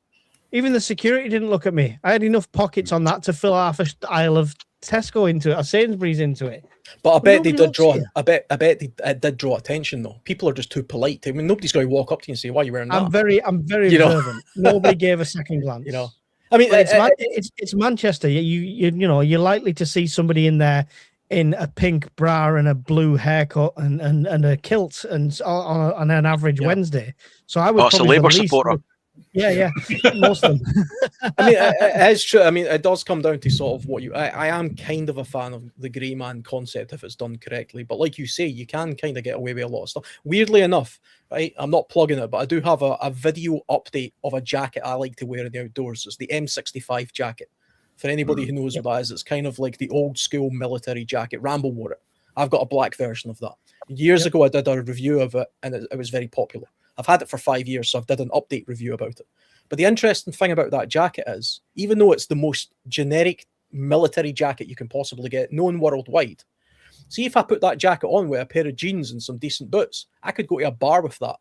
Even the security didn't look at me. I had enough pockets on that to fill half an aisle of Tesco into it, or Sainsbury's into it. But I bet they did draw. I bet it did draw attention though. People are just too polite. I mean, nobody's going to walk up to you and say, "Why are you wearing that?" I'm very observant. Nobody gave a second glance. I mean, it's Manchester. You're likely to see somebody in there in a pink bra and a blue haircut and a kilt and on an average Wednesday. So I would. It's a Labour supporter. Yeah, most of them. I mean, it's true. I mean, it does come down to sort of what I am kind of a fan of the grey man concept if it's done correctly. But like you say, you can kind of get away with a lot of stuff. Weirdly enough, right? I'm not plugging it, but I do have a video update of a jacket I like to wear in the outdoors. It's the M65 jacket. For anybody who knows what that is, it's kind of like the old school military jacket. Rambo wore it. I've got a black version of that. Years ago, I did a review of it, and it was very popular. I've had it for 5 years, so I've did an update review about it. But the interesting thing about that jacket is, even though it's the most generic military jacket you can possibly get, known worldwide, see if I put that jacket on with a pair of jeans and some decent boots, I could go to a bar with that,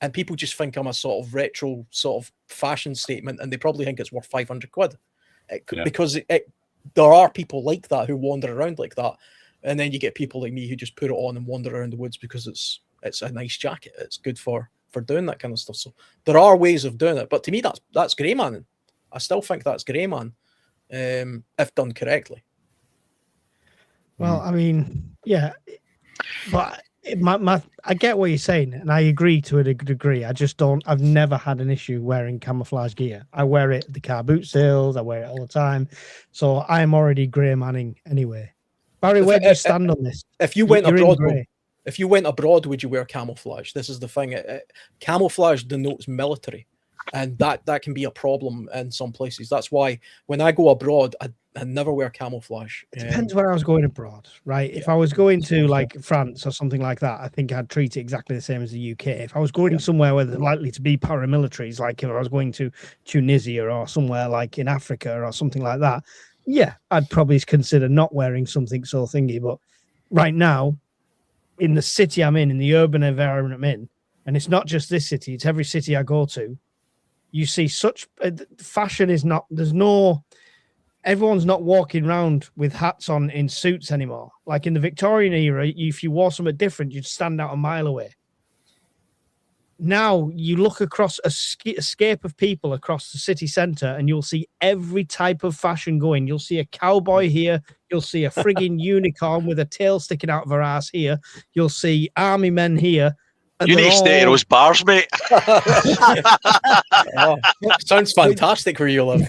and people just think I'm a sort of retro sort of fashion statement, and they probably think it's worth 500 quid. Because there are people like that who wander around like that, and then you get people like me who just put it on and wander around the woods because it's a nice jacket. It's good for doing that kind of stuff. So there are ways of doing it, but to me that's grey man. I still think that's grey man, if done correctly. Well, I mean, yeah, but I get what you're saying, and I agree to a degree. I just don't. I've never had an issue wearing camouflage gear. I wear it at the car boot sales. I wear it all the time, so I'm already grey manning anyway. Barry, where do you stand on this? If you went abroad, would you wear camouflage? This is the thing. Camouflage denotes military, and that can be a problem in some places. That's why when I go abroad, I never wear camouflage. It depends where I was going abroad, right? If I was going to like France or something like that, I think I'd treat it exactly the same as the UK. If I was going somewhere where there's likely to be paramilitaries, like if I was going to Tunisia or somewhere like in Africa or something like that, yeah, I'd probably consider not wearing something so thingy. But right now, in the city I'm in the urban environment I'm in, and it's not just this city, it's every city I go to, you see such fashion is not, everyone's not walking around with hats on in suits anymore. Like in the Victorian era, if you wore something different, you'd stand out a mile away. Now you look across a scape of people across the city centre and you'll see every type of fashion going. You'll see a cowboy here. You'll see a frigging unicorn with a tail sticking out of her ass here. You'll see army men here. You need to stay in those bars, mate. Sounds fantastic where you live.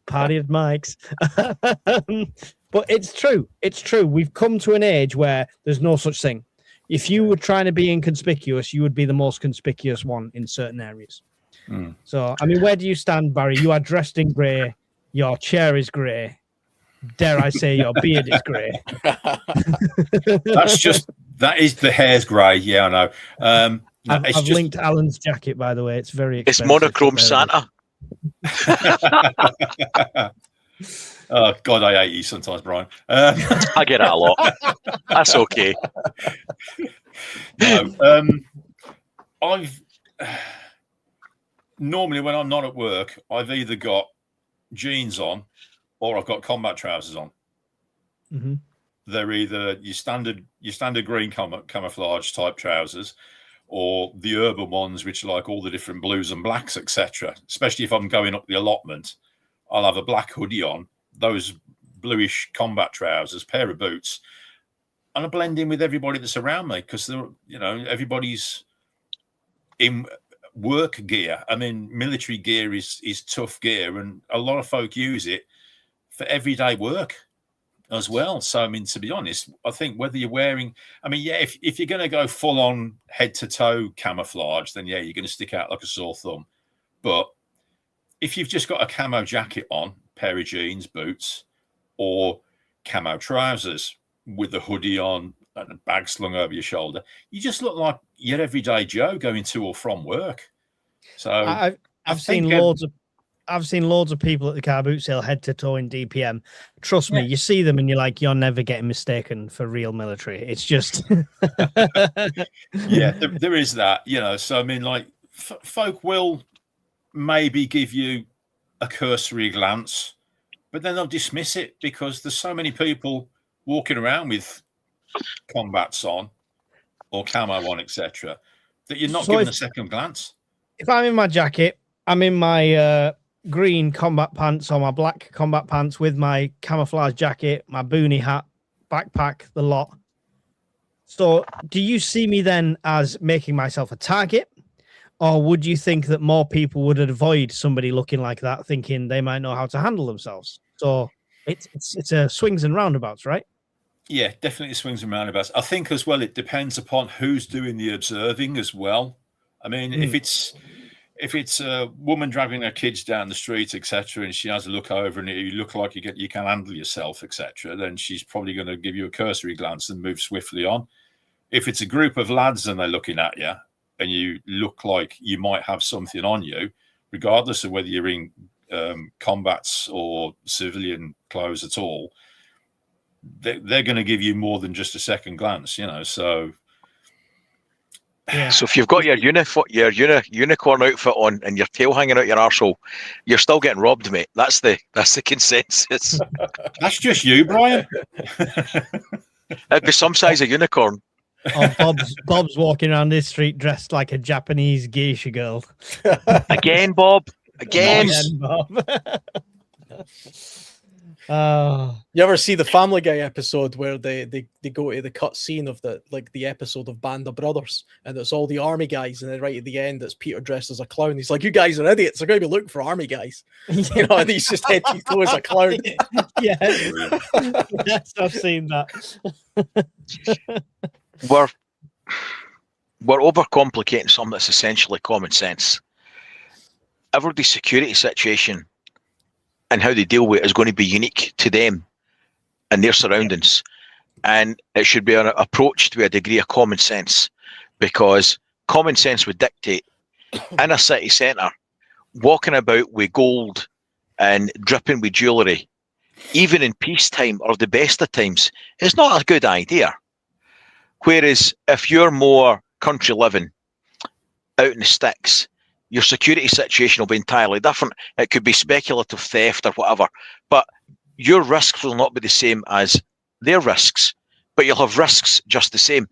Party at Mike's. But it's true. It's true. We've come to an age where there's no such thing. If you were trying to be inconspicuous, you would be the most conspicuous one in certain areas. So, I mean, where do you stand, Barry? You are dressed in grey. Your chair is grey. Dare I say your beard is grey? That is the hair's grey. Yeah, I know. I've linked Alan's jacket, by the way. It's very expensive. It's monochrome Santa. Oh God, I hate you sometimes, Brian. I get that a lot. That's okay. No, I've normally when I'm not at work, I've either got jeans on or I've got combat trousers on. Mm-hmm. They're either your standard green camouflage type trousers, or the urban ones, which are like all the different blues and blacks, etc. Especially if I'm going up the allotment, I'll have a black hoodie on, those bluish combat trousers, pair of boots, and I blend in with everybody that's around me because everybody's in work gear. I mean, military gear is tough gear, and a lot of folk use it for everyday work as well. So, I mean, to be honest, I think whether you're wearing, I mean, yeah, if you're going to go full on head to toe camouflage, then yeah, you're going to stick out like a sore thumb. But if you've just got a camo jacket on, pair of jeans, boots, or camo trousers with the hoodie on and a bag slung over your shoulder, you just look like your everyday Joe going to or from work. So I've seen loads of people at the car boot sale head to toe in DPM. Trust me, you see them and you're like, you're never getting mistaken for real military. It's just yeah, there is that, so I mean, like folk will maybe give you a cursory glance, but then they'll dismiss it because there's so many people walking around with combats on or camo on, etc., that you're not giving a second glance. If I'm in my jacket, I'm in my green combat pants or my black combat pants with my camouflage jacket, my boonie hat, backpack, the lot. So do you see me then as making myself a target? Or would you think that more people would avoid somebody looking like that, thinking they might know how to handle themselves? So it's a swings and roundabouts, right? Yeah, definitely swings and roundabouts. I think as well, it depends upon who's doing the observing as well. I mean, if it's a woman dragging her kids down the street, etc., and she has a look over and you look like you can handle yourself, etc., then she's probably going to give you a cursory glance and move swiftly on. If it's a group of lads and they're looking at you, and you look like you might have something on you, regardless of whether you're in combats or civilian clothes at all, they're going to give you more than just a second glance, so. Yeah. So if you've got your unicorn outfit on and your tail hanging out your arsehole, you're still getting robbed, mate. That's the consensus. That's just you, Brian. It'd be some size of unicorn. Oh, Bob's walking around this street dressed like a Japanese geisha girl. Again, Bob. Again. Again, Bob. Oh. You ever see the Family Guy episode where they go to the cut scene of the episode of Band of Brothers, and it's all the army guys, and then right at the end it's Peter dressed as a clown. He's like, "You guys are idiots. They're going to be looking for army guys," and he's just head to toe as a clown. Yes, yes, I've seen that. We're overcomplicating something that's essentially common sense. Everybody's security situation and how they deal with it is going to be unique to them and their surroundings. And it should be an approach to a degree of common sense, because common sense would dictate in a city centre, walking about with gold and dripping with jewellery, even in peacetime or the best of times, is not a good idea. Whereas if you're more country living, out in the sticks, your security situation will be entirely different. It could be speculative theft or whatever, but your risks will not be the same as their risks, but you'll have risks just the same.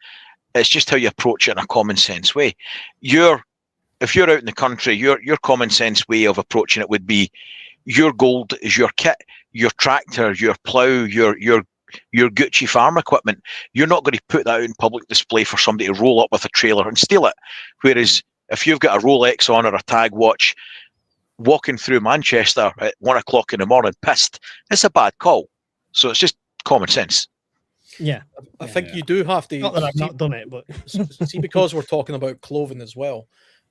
It's just how you approach it in a common sense way. If you're out in the country, your common sense way of approaching it would be your gold is your kit, your tractor, your plough, your Gucci farm equipment. You're not going to put that out in public display for somebody to roll up with a trailer and steal it. Whereas if you've got a Rolex on or a tag watch, walking through Manchester at 1 o'clock in the morning pissed, it's a bad call. So it's just common sense. Yeah. I think you do have to. Not that I've not done it, but see, because we're talking about clothing as well,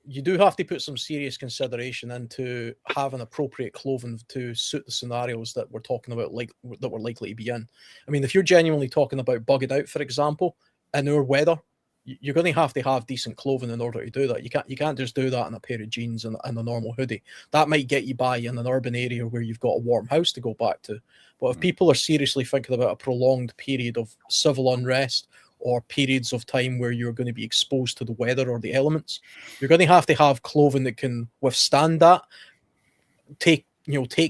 you do have to put some serious consideration into having appropriate clothing to suit the scenarios that we're talking about, like that we're likely to be in. I mean, if you're genuinely talking about bugging out, for example, in our weather, you're going to have decent clothing in order to do that. You can't just do that in a pair of jeans and a normal hoodie. That might get you by in an urban area where you've got a warm house to go back to. But if people are seriously thinking about a prolonged period of civil unrest or periods of time where you're going to be exposed to the weather or the elements, you're going to have clothing that can withstand that. Take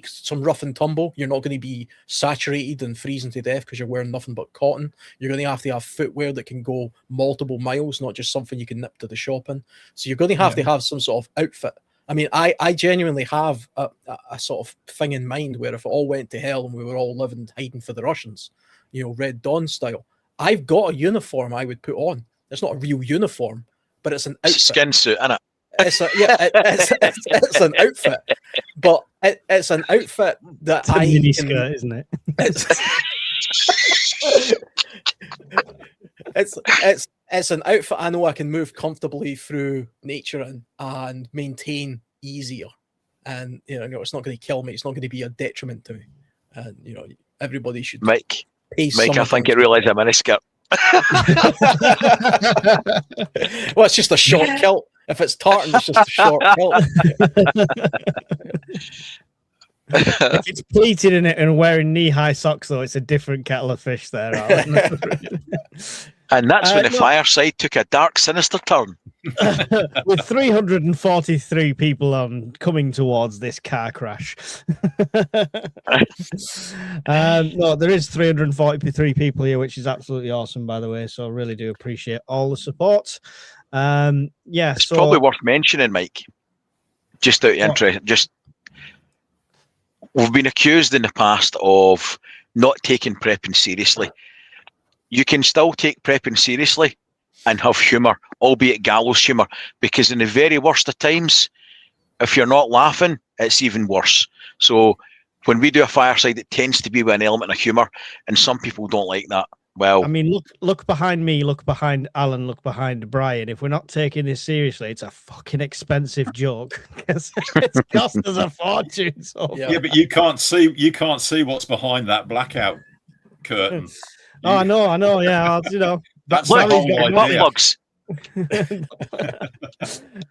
some rough and tumble. You're not going to be saturated and freezing to death because you're wearing nothing but cotton. You're going to have footwear that can go multiple miles, not just something you can nip to the shop in. So you're going to have some sort of outfit. I mean, I genuinely have a sort of thing in mind where if it all went to hell and we were all living hiding for the Russians, Red Dawn style, I've got a uniform I would put on. It's not a real uniform, but it's an outfit. Skin suit, innit? It's an outfit, but it's an outfit that it's a mini skirt, isn't it? It's an outfit I know I can move comfortably through nature and maintain easier, and it's not going to kill me. It's not going to be a detriment to me, and everybody should. Mike, I think it really is a miniskirt. Well, it's just a short kilt. If it's tartan, it's just a short kilt. If it's pleated in it and wearing knee-high socks, though, it's a different kettle of fish there, Alan. And that's when the Fireside took a dark, sinister turn. With 343 people coming towards this car crash. No, there is 343 people here, which is absolutely awesome, by the way. So I really do appreciate all the support. It's probably worth mentioning, Mike, just out of interest, we've been accused in the past of not taking prepping seriously. You can still take prepping seriously and have humour, albeit gallows humour, because in the very worst of times, if you're not laughing, it's even worse. So when we do a Fireside, it tends to be with an element of humour, and some people don't like that. Well, I mean, look behind me, look behind Alan, look behind Brian. If we're not taking this seriously, it's a fucking expensive joke. It's cost us a fortune. So yeah, but you can't see what's behind that blackout curtain. I know. Yeah, that's butt plugs.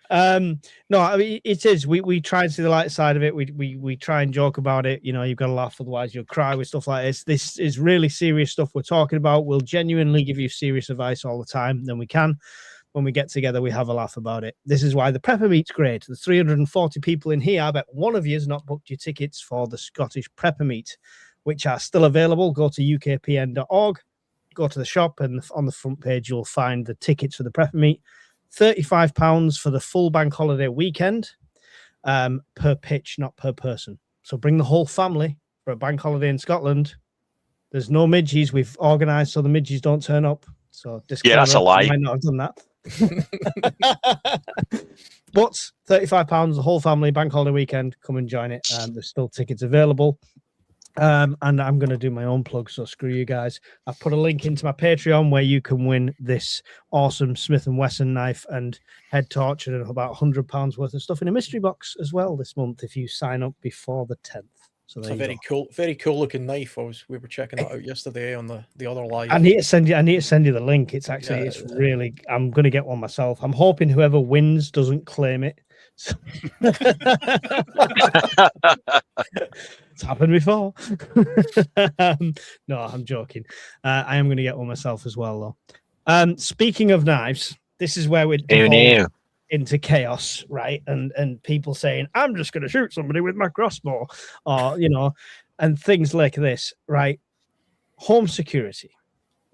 No, I mean it is. We try and see the light side of it. We try and joke about it. You know, you've got to laugh, otherwise you'll cry with stuff like this. This is really serious stuff we're talking about. We'll genuinely give you serious advice all the time. Then we can. When we get together, we have a laugh about it. This is why the Prepper Meet's great. The 340 people in here, I bet one of you has not booked your tickets for the Scottish Prepper Meet, which are still available. Go to ukpn.org, go to the shop, and on the front page, you'll find the tickets for the Prepper Meet. £35 for the full bank holiday weekend, per pitch, not per person. So bring the whole family for a bank holiday in Scotland. There's no midgies. We've organised so the midgies don't turn up. So Yeah, that's a lie. I might not have done that. But £35, the whole family, bank holiday weekend. Come and join it. There's still tickets available. And I'm going to do my own plug, so screw you guys. I've put a link into my Patreon where you can win this awesome Smith & Wesson knife and head torch and about £100 worth of stuff in a mystery box as well this month if you sign up before the 10th. So it's a very cool looking knife. We were checking that out yesterday on the other live. I need to send you the link. It's actually it's really. I'm going to get one myself. I'm hoping whoever wins doesn't claim it. So... It's happened before. No, I'm joking. I am going to get one myself as well, though. Speaking of knives, this is where we're devolving into chaos, right? And people saying, "I'm just going to shoot somebody with my crossbow," or and things like this, right? Home security,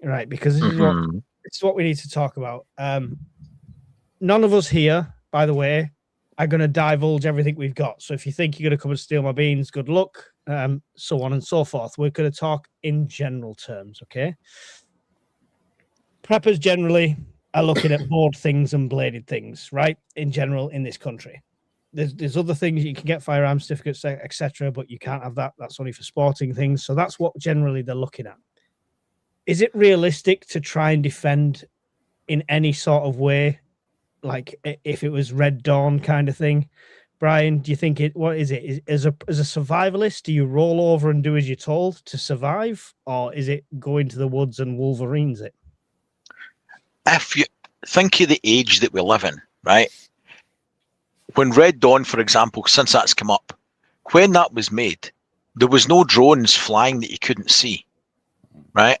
right? Because this is what we need to talk about. None of us here, by the way, are going to divulge everything we've got. So if you think you're going to come and steal my beans, good luck. So on and so forth. We're going to talk in general terms, okay? Preppers generally are looking at bored things and bladed things, right? In general, in this country. There's other things you can get, firearm certificates, etc., but you can't have that. That's only for sporting things. So that's what generally they're looking at. Is it realistic to try and defend in any sort of way, like if it was Red Dawn kind of thing? Brian, do you think what is it? As a survivalist, do you roll over and do as you're told to survive, or is it go into the woods and Wolverines it? If you think of the age that we live in, right? When Red Dawn, for example, since that's come up, when that was made, there was no drones flying that you couldn't see, right?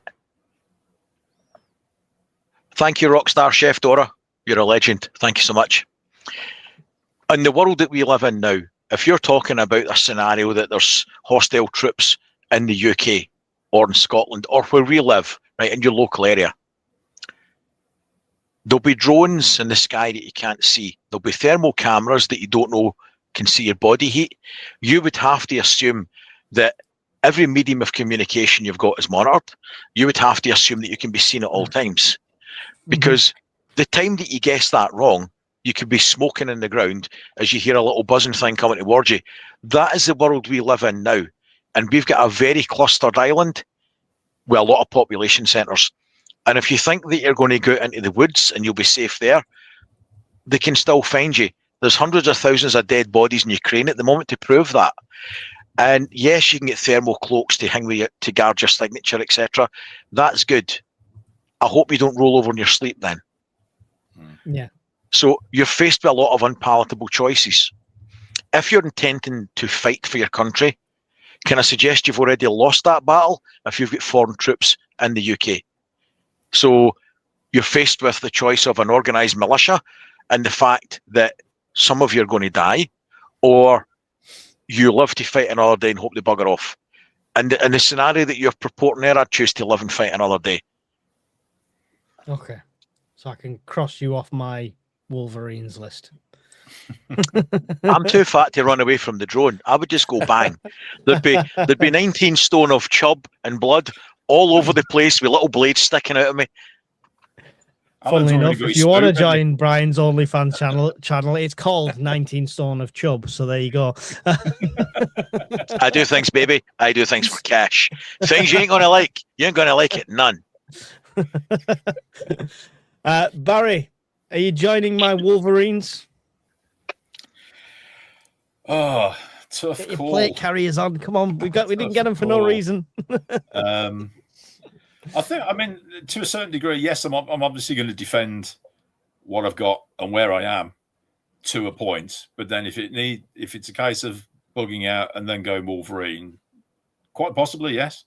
Thank you, Rockstar Chef Dora. You're a legend. Thank you so much. In the world that we live in now, if you're talking about a scenario that there's hostile troops in the UK or in Scotland or where we live, right, in your local area, there'll be drones in the sky that you can't see. There'll be thermal cameras that you don't know can see your body heat. You would have to assume that every medium of communication you've got is monitored. You would have to assume that you can be seen at all times. Because the time that you guess that wrong, you could be smoking in the ground as you hear a little buzzing thing coming towards you. That is the world we live in now. And we've got a very clustered island with a lot of population centres. And if you think that you're going to go out into the woods and you'll be safe there, they can still find you. There's hundreds of thousands of dead bodies in Ukraine at the moment to prove that. And yes, you can get thermal cloaks to hang with you, to guard your signature, etc. That's good. I hope you don't roll over in your sleep then. Yeah. So you're faced with a lot of unpalatable choices. If you're intending to fight for your country, can I suggest you've already lost that battle if you've got foreign troops in the UK? So you're faced with the choice of an organised militia and the fact that some of you are going to die, or you live to fight another day and hope they bugger off. And in the scenario that you're purporting there, I'd choose to live and fight another day. Okay. So I can cross you off my Wolverines list. I'm too fat to run away from the drone. I would just go bang. There'd be 19 stone of chub and blood all over the place with little blades sticking out of me. Funnily enough, if you want to join Brian's OnlyFans channel, it's called 19 Stone of Chub. So there you go. I do things, baby. I do things for cash. Things you ain't gonna like. You ain't gonna like it. None. Barry, are you joining my Wolverines? Oh, tough Get your call. plate carriers on. Come on, we didn't get them for no reason. I mean, to a certain degree, yes, I'm obviously going to defend what I've got and where I am to a point. But then if it's a case of bugging out and then going Wolverine, quite possibly, yes.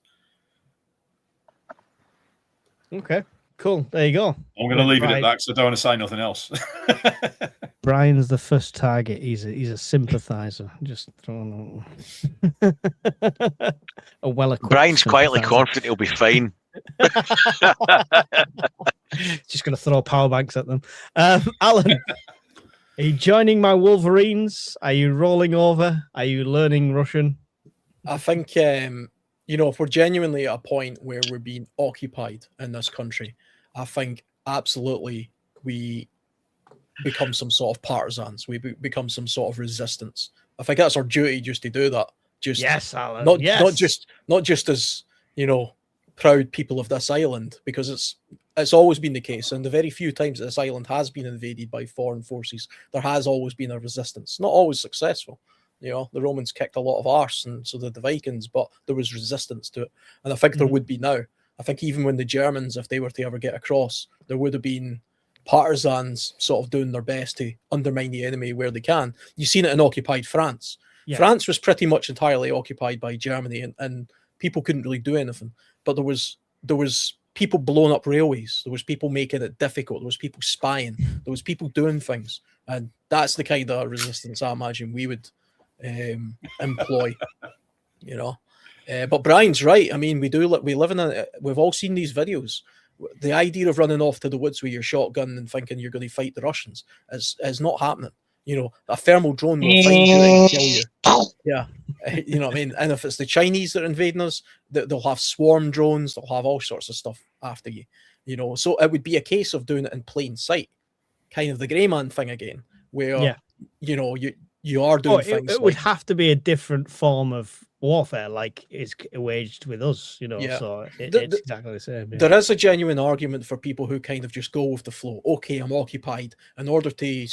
Okay, cool. There you go. I'm going to leave it at that because I don't want to say nothing else. Brian's the first target. He's a sympathizer. Just throwing a well-equipped. Brian's quietly sympathiser. confident he'll be fine. Just going to throw power banks at them. Alan, are you joining my Wolverines? Are you rolling over? Are you learning Russian? I think, if we're genuinely at a point where we're being occupied in this country, I think absolutely we become some sort of partisans. We become some sort of resistance. I think that's our duty just to do that. Just yes, Alan. Not just as proud people of this island, because it's always been the case. And the very few times that this island has been invaded by foreign forces, there has always been a resistance. Not always successful. The Romans kicked a lot of arse, and so did the Vikings, but there was resistance to it. And I think there would be now. I think even when the Germans, if they were to ever get across, there would have been partisans sort of doing their best to undermine the enemy where they can. You've seen it in occupied France. Yeah. France was pretty much entirely occupied by Germany, and people couldn't really do anything. But there was people blowing up railways. There was people making it difficult. There was people spying. There was people doing things. And that's the kind of resistance I imagine we would employ, But Brian's right. I mean, we live in we've all seen these videos. The idea of running off to the woods with your shotgun and thinking you're going to fight the Russians is not happening. A thermal drone will find you and kill you. Yeah. You know what I mean? And if it's the Chinese that are invading us, they'll have swarm drones, they'll have all sorts of stuff after you. So it would be a case of doing it in plain sight. Kind of the grey man thing again, where you are doing things. It would have to be a different form of warfare, like is waged with us, so it's exactly the same. Yeah. There is a genuine argument for people who kind of just go with the flow. Okay, I'm occupied. In order to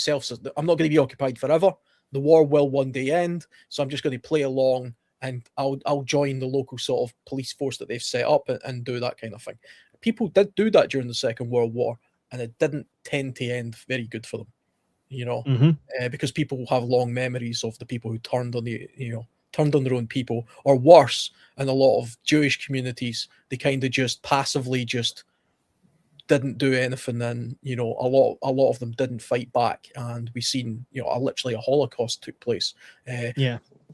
I'm not going to be occupied forever. The war will one day end, so I'm just going to play along, and I'll join the local sort of police force that they've set up and do that kind of thing. People did do that during the Second World War, and it didn't tend to end very good for them. Because people have long memories of the people who turned on their own people, or worse, in a lot of Jewish communities, they kind of just passively just didn't do anything, and a lot of them didn't fight back, and we've seen literally a Holocaust took place.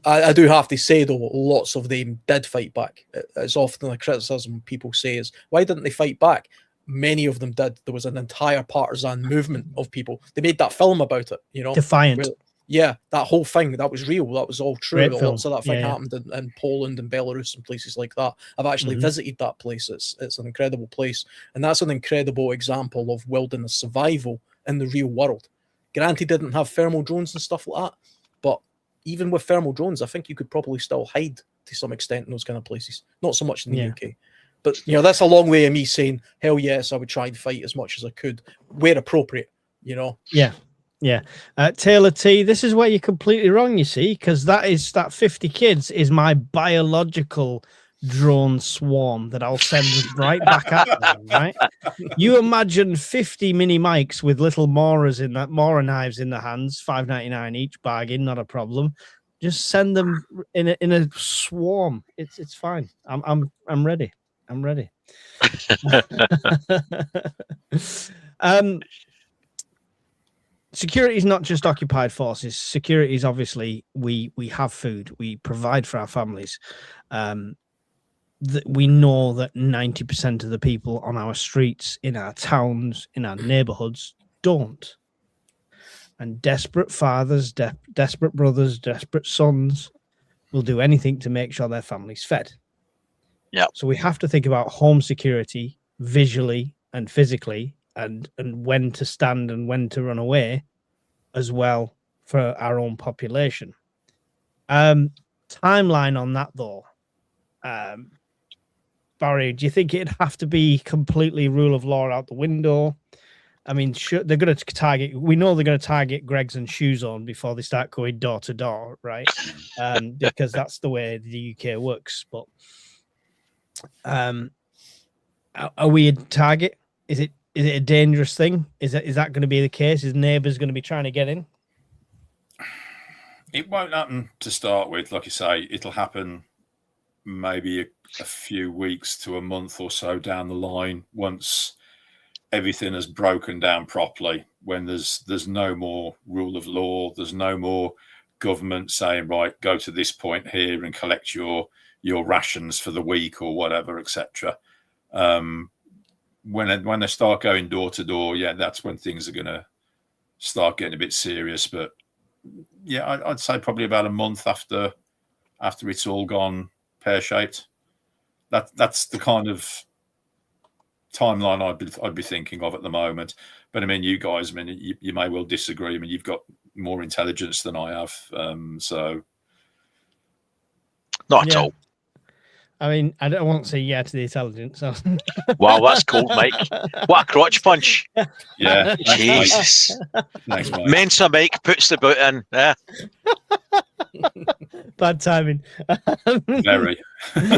I do have to say though, lots of them did fight back. It's often a criticism people say is, why didn't they fight back? Many of them did. There was an entire partisan movement of people. They made that film about it, Defiant. Yeah, that whole thing, that was real. That was all true. Lots of that thing Yeah. happened in Poland and Belarus and places like that. I've actually visited that place. It's an incredible place. And that's an incredible example of wilderness survival in the real world. Granted, didn't have thermal drones and stuff like that. But even with thermal drones, I think you could probably still hide to some extent in those kind of places. Not so much in the UK. But, that's a long way of me saying, hell yes, I would try and fight as much as I could, where appropriate, Yeah. Taylor T, this is where you're completely wrong, you see, because that 50 kids is my biological drone swarm that I'll send right back at them, right? You imagine 50 mini mics with little Mora knives in their hands, $5.99 each, bargain, not a problem. Just send them in a swarm. It's fine. I'm ready. I'm ready. Security is not just occupied forces. Security is obviously we have food, we provide for our families. We know that 90% of the people on our streets, in our towns, in our neighborhoods don't. And desperate fathers, desperate brothers, desperate sons will do anything to make sure their family's fed. Yeah. So we have to think about home security visually and physically, and when to stand and when to run away as well for our own population. Timeline on that though. Barry, do you think it'd have to be completely rule of law out the window? I mean, they're going to target. We know they're going to target Greggs and Shoe Zone before they start going door to door, right? Because that's the way the UK works. But are we a target? Is it is it a dangerous thing? Is that going to be the case? Is neighbours going to be trying to get in? It won't happen to start with. Like you say, it'll happen maybe a few weeks to a month or so down the line once everything has broken down properly, when there's no more rule of law, there's no more government saying, right, go to this point here and collect your rations for the week or whatever, etc. When they start going door to door, yeah, that's when things are going to start getting a bit serious. But yeah, I'd say probably about a month after it's all gone pear-shaped. That's the kind of timeline I'd be thinking of at the moment. But I mean, you guys, I mean, you may well disagree. I mean, you've got more intelligence than I have, so Not at all. I mean, I don't want to say yeah to the intelligence. So. Wow, that's cold, Mike. What a crotch punch. Yeah. Jesus. Thanks, Mike. Mensa Mike puts the boot in. Yeah. Bad timing. Very.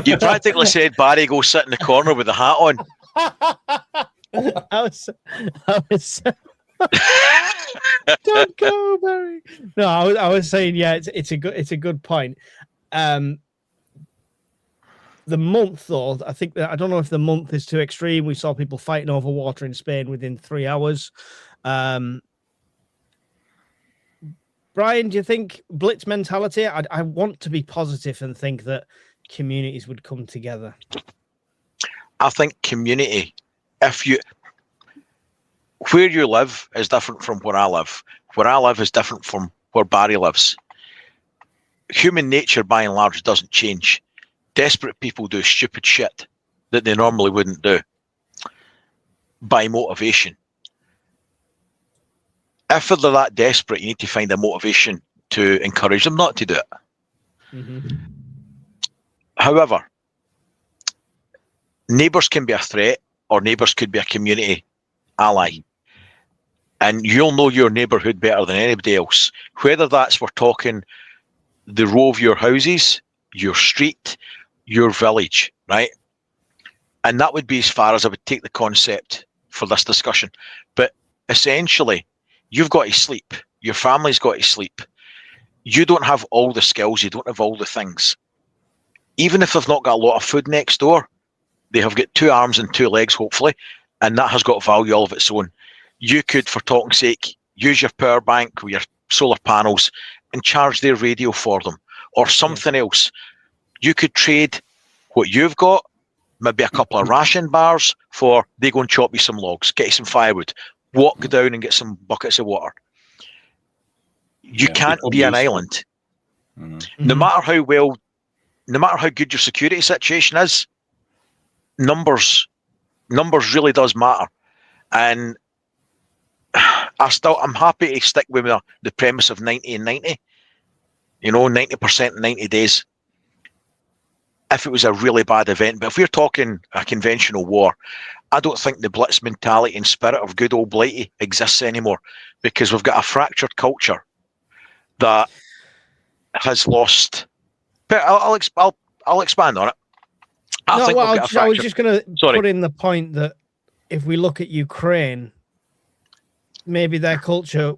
You practically said Barry go sit in the corner with the hat on. I was don't go, Barry. No, I was saying, yeah, it's a good point. The month, though, I think that I don't know if the month is too extreme. We saw people fighting over water in Spain within 3 hours. Brian, do you think blitz mentality? I want to be positive and think that communities would come together. I think community, where you live is different from where I live. Where I live is different from where Barry lives. Human nature, by and large, doesn't change. Desperate people do stupid shit that they normally wouldn't do by motivation. If they're that desperate, you need to find a motivation to encourage them not to do it. Mm-hmm. However, neighbours can be a threat, or neighbours could be a community ally. And you'll know your neighbourhood better than anybody else. Whether that's we're talking the row of your houses, your street, your village, right? And that would be as far as I would take the concept for this discussion. But essentially, you've got to sleep. Your family's got to sleep. You don't have all the skills. You don't have all the things. Even if they've not got a lot of food next door, they have got 2 arms and 2 legs, hopefully, and that has got value all of its own. You could, for talking's sake, use your power bank with your solar panels and charge their radio for them, or something else. You could trade what you've got, maybe a couple of ration bars, for they go and chop you some logs, get you some firewood, walk down and get some buckets of water. You can't be an island. Mm-hmm. No matter how good your security situation is, numbers really does matter. And I'm happy to stick with the premise of 90 and 90. 90% in 90 days. If it was a really bad event, but if we're talking a conventional war, I don't think the blitz mentality and spirit of good old Blighty exists anymore, because we've got a fractured culture that has lost. But I'll expand on it. I was just going to put in the point that if we look at Ukraine, maybe their culture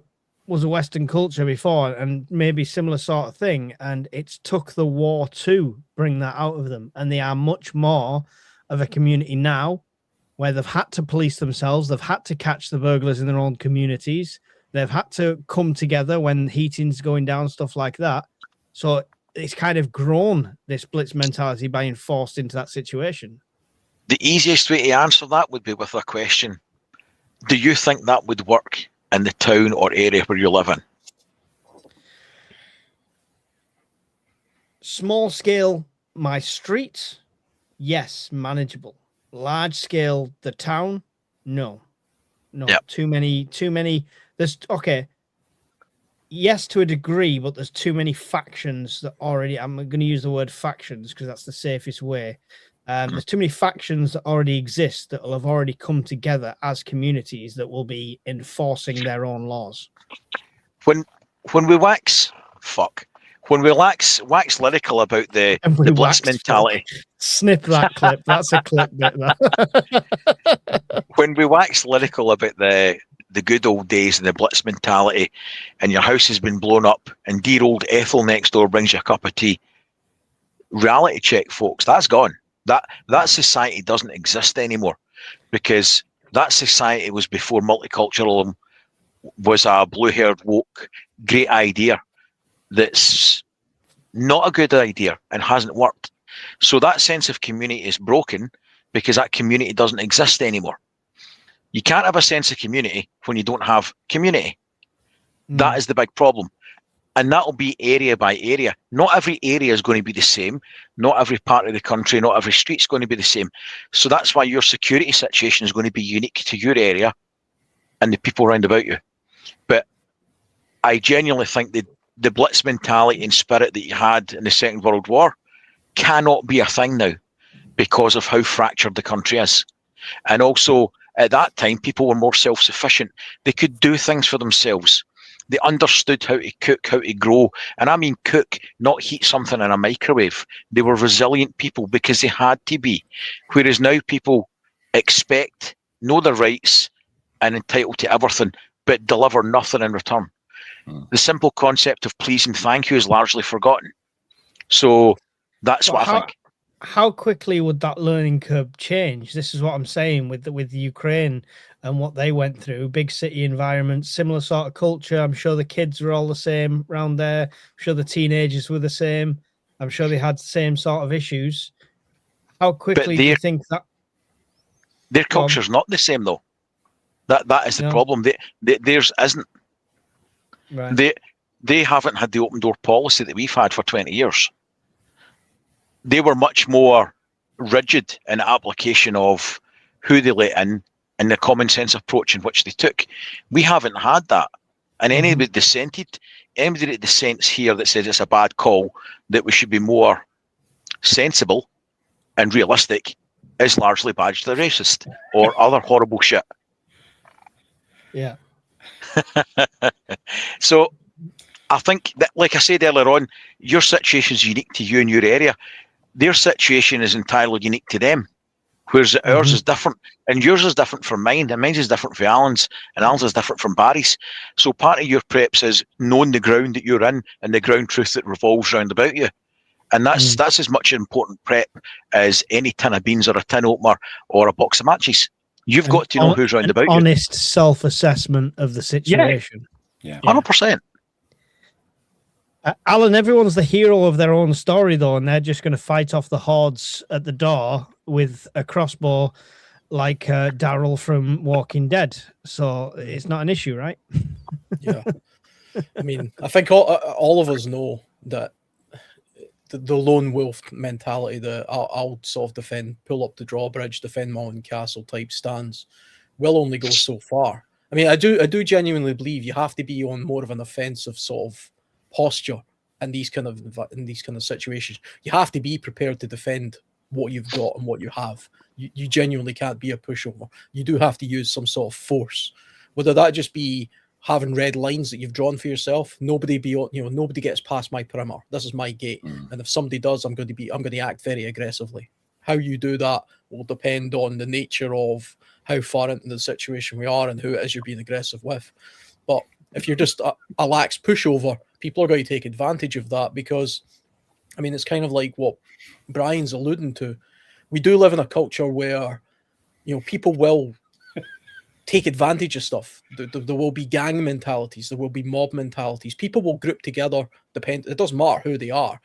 was a Western culture before, and maybe similar sort of thing, and it's took the war to bring that out of them, and they are much more of a community now, where they've had to police themselves, they've had to catch the burglars in their own communities, they've had to come together when heating's going down, stuff like that. So it's kind of grown this blitz mentality by being forced into that situation. The easiest way to answer that would be with a question. Do you think that would work in the town or area where you live in? Small scale, my street, yes, manageable. Large scale, the town, no. Yep. Too many. There's okay. Yes, to a degree, but there's too many factions that already. I'm going to use the word factions because that's the safest way. There's too many factions that already exist that will have already come together as communities that will be enforcing their own laws. When we wax when we wax lyrical about the And we blitz wax mentality, Snip that clip. That's a clip bit. That. when we wax lyrical about the good old days and the blitz mentality, and your house has been blown up, and dear old Ethel next door brings you a cup of tea. Reality check, folks, that's gone. That society doesn't exist anymore, because that society was before multiculturalism was a blue-haired woke great idea that's not a good idea and hasn't worked. So that sense of community is broken because that community doesn't exist anymore. You can't have a sense of community when you don't have community. That is the big problem. And that'll be area by area. Not every area is going to be the same. Not every part of the country, not every street is going to be the same. So that's why your security situation is going to be unique to your area and the people around about you. But I genuinely think that the blitz mentality and spirit that you had in the Second World War cannot be a thing now because of how fractured the country is. And also, at that time, people were more self-sufficient. They could do things for themselves. They understood how to cook, how to grow. And I mean cook, not heat something in a microwave. They were resilient people because they had to be. Whereas now people expect, know their rights, and entitled to everything, but deliver nothing in return. The simple concept of please and thank you is largely forgotten. So that's what I think. How quickly would that learning curve change? This is what I'm saying with Ukraine and what they went through. Big city environment, similar sort of culture. I'm sure the kids were all the same around there. I'm sure the teenagers were the same. I'm sure they had the same sort of issues. How quickly do you think that their culture's not the same though? That is the problem. Theirs isn't. Right. They haven't had the open door policy that we've had for 20 years. They were much more rigid in the application of who they let in and the common sense approach in which they took. We haven't had that. And anybody that dissents here that says it's a bad call, that we should be more sensible and realistic, is largely badged as racist or other horrible shit. Yeah. So I think that, like I said earlier on, your situation is unique to you and your area. Their situation is entirely unique to them, whereas ours is different, and yours is different from mine, and mine is different from Alan's, and Alan's is different from Barry's. So part of your preps is knowing the ground that you're in and the ground truth that revolves round about you. And that's as much an important prep as any tin of beans or a tin opener or a box of matches. You've got to know who's round about you. Honest self-assessment of the situation. Yeah. 100%. Alan, everyone's the hero of their own story, though, and they're just going to fight off the hordes at the door with a crossbow like Daryl from Walking Dead. So it's not an issue, right? Yeah. I mean, I think all of us know that the lone wolf mentality, the I'll sort of defend, pull up the drawbridge, defend my own castle type stance will only go so far. I mean, I do genuinely believe you have to be on more of an offensive sort of posture in these kind of situations. You have to be prepared to defend what you've got and what you have. You genuinely can't be a pushover. You do have to use some sort of force, whether that just be having red lines that you've drawn for yourself. Nobody gets past my perimeter. This is my gate, and if somebody does, I'm going to act very aggressively. How you do that will depend on the nature of how far into the situation we are and who it is you're being aggressive with. But if you're just a lax pushover, people are going to take advantage of that, because, I mean, it's kind of like what Brian's alluding to. We do live in a culture where, people will take advantage of stuff. There will be gang mentalities. There will be mob mentalities. People will group together. It doesn't matter who they are.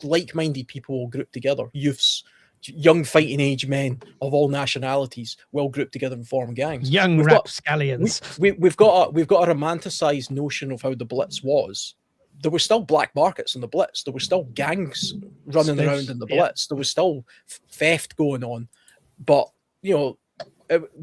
Like-minded people will group together. Youths, young fighting age men of all nationalities will group together and form gangs. Young rapscallions. We've got a romanticized notion of how the Blitz was. There were still black markets in the Blitz. There were still gangs running around in the Blitz. There was still theft going on, but there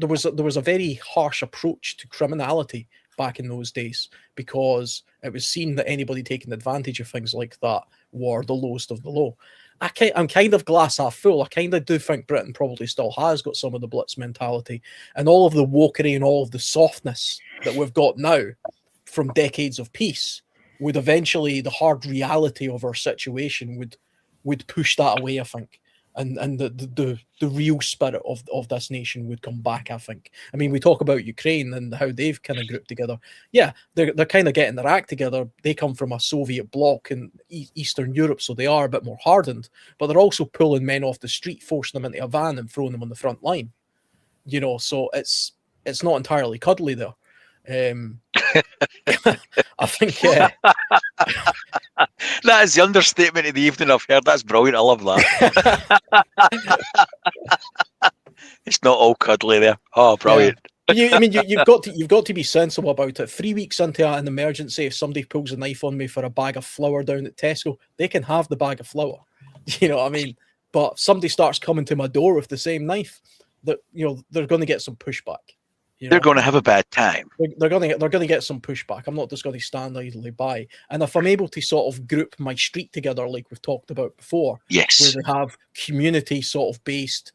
was a very harsh approach to criminality back in those days, because it was seen that anybody taking advantage of things like that were the lowest of the low. I'm kind of glass half full. I kind of do think Britain probably still has got some of the Blitz mentality, and all of the wokery and all of the softness that we've got now from decades of peace would eventually, the hard reality of our situation would push that away, I think. And the real spirit of this nation would come back, I think. I mean, we talk about Ukraine and how they've kind of grouped together. Yeah, they're kind of getting their act together. They come from a Soviet bloc in Eastern Europe, so they are a bit more hardened, but they're also pulling men off the street, forcing them into a van and throwing them on the front line. You know, so it's not entirely cuddly there. I think That is the understatement of the evening I've heard. That's brilliant. I love that. It's not all cuddly there. Oh, brilliant. Yeah. You've got to be sensible about it. 3 weeks into an emergency, if somebody pulls a knife on me for a bag of flour down at Tesco, they can have the bag of flour. You know what I mean? But if somebody starts coming to my door with the same knife, that they're going to get some pushback. They're going to have a bad time. They're going to get some pushback. I'm not just going to stand idly by. And if I'm able to sort of group my street together, like we've talked about before, yes, where we have community sort of based,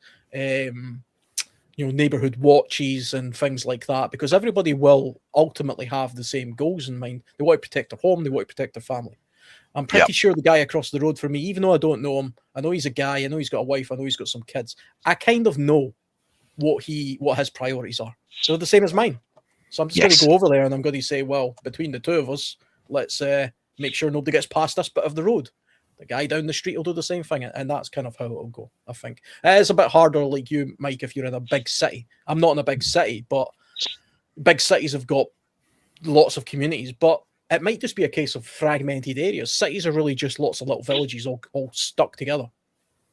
neighborhood watches and things like that, because everybody will ultimately have the same goals in mind. They want to protect their home. They want to protect their family. I'm pretty sure the guy across the road from me, even though I don't know him, I know he's a guy. I know he's got a wife. I know he's got some kids. I kind of know what his priorities are. So the same as mine. So I'm just going to go over there and I'm going to say, well, between the two of us, let's make sure nobody gets past this bit of the road. The guy down the street will do the same thing, and that's kind of how it'll go, I think. It's a bit harder, like you, Mike, if you're in a big city. I'm not in a big city, but big cities have got lots of communities, but it might just be a case of fragmented areas. Cities are really just lots of little villages all stuck together,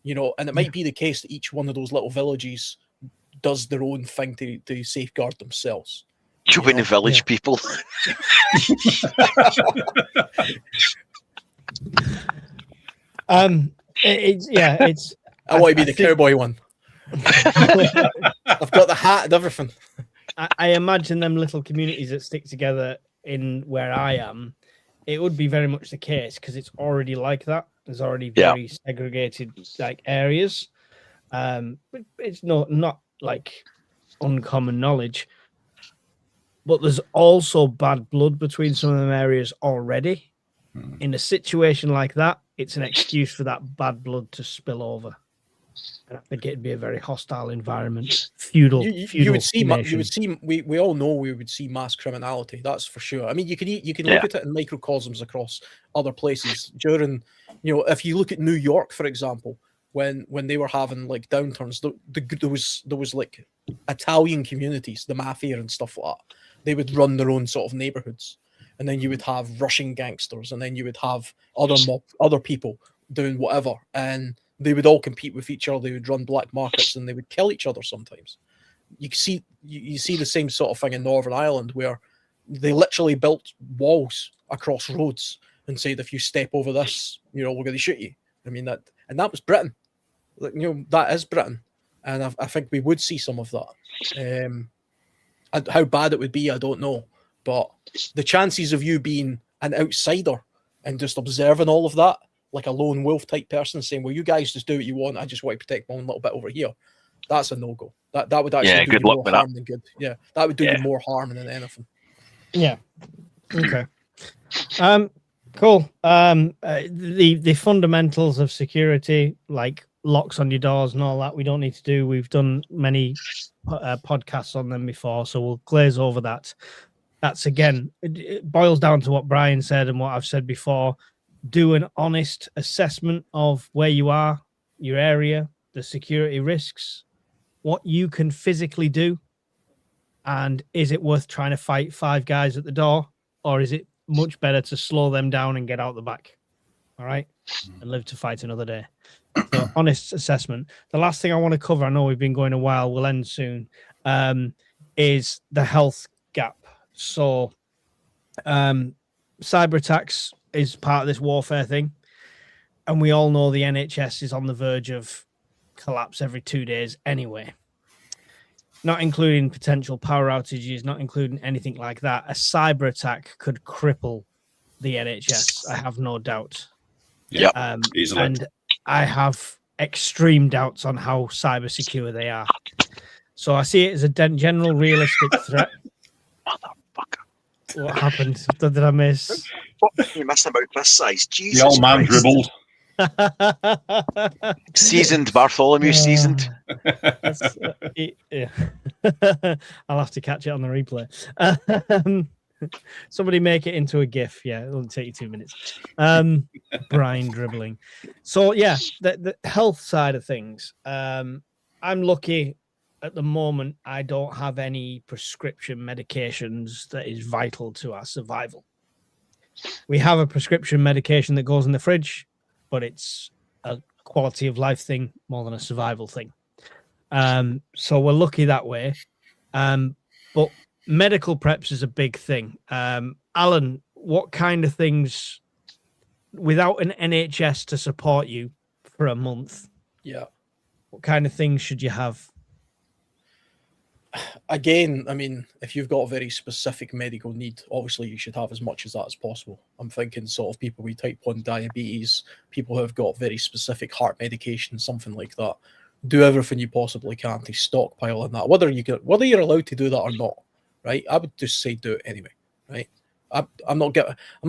and it might be the case that each one of those little villages does their own thing to safeguard themselves. You win the village people. It's. I want to be the cowboy one. I've got the hat and everything. I imagine them little communities that stick together in where I am, it would be very much the case because it's already like that. There's already very segregated like areas. But it's not like uncommon knowledge. But there's also bad blood between some of them areas already. In a situation like that, it's an excuse for that bad blood to spill over. And I think it'd be a very hostile environment. Feudal. You would see. We all know we would see mass criminality. That's for sure. I mean, you can look at it in microcosms across other places. During, if you look at New York, for example, when they were having like downturns, there was like Italian communities, the mafia and stuff like that. They would run their own sort of neighborhoods, and then you would have Russian gangsters, and then you would have other people doing whatever, and they would all compete with each other. They would run black markets, and they would kill each other sometimes. You see the same sort of thing in Northern Ireland, where they literally built walls across roads and said, if you step over this, we're going to shoot you. I mean, that was Britain. That is Britain, and I think we would see some of that. How bad it would be, I don't know, but the chances of you being an outsider and just observing all of that, like a lone wolf type person saying, well, you guys just do what you want, I just want to protect my own little bit over here, that's a no-go. That would actually do you more harm than good. Yeah, that would do you more harm than anything. Yeah. Okay. Cool. The fundamentals of security, like locks on your doors and all that, we don't need to do. We've done many podcasts on them before, so we'll glaze over that. That's, again, it boils down to what Brian said and what I've said before. Do an honest assessment of where you are, your area, the security risks, what you can physically do, and is it worth trying to fight 5 guys at the door, or is it much better to slow them down and get out the back? All right, and live to fight another day. So, honest assessment. The last thing I want to cover, I know we've been going a while, we'll end soon, is the health gap. So cyber attacks is part of this warfare thing, and we all know the NHS is on the verge of collapse every 2 days anyway, not including potential power outages, not including anything like that. A cyber attack could cripple the NHS, I have no doubt. Easily. And I have extreme doubts on how cyber secure they are. So I see it as a general realistic threat. What happened? What did I miss? What you missed about this size? Jesus The old man Christ. dribbled. Seasoned, Bartholomew seasoned. Yeah. I'll have to catch it on the replay. Somebody make it into a GIF. Yeah, it'll take you 2 minutes. Brian dribbling. So yeah, the health side of things. I'm lucky at the moment. I don't have any prescription medications that is vital to our survival. We have a prescription medication that goes in the fridge, but it's a quality of life thing more than a survival thing. So we're lucky that way. But medical preps is a big thing. Alan, what kind of things, without an NHS to support you for a month, what kind of things should you have? Again, I mean, if you've got a very specific medical need, obviously you should have as much as that as possible. I'm thinking sort of people with type 1 diabetes, people who have got very specific heart medication, something like that. Do everything you possibly can to stockpile in that, whether you're allowed to do that or not, right? I would just say do it anyway, right? I'm not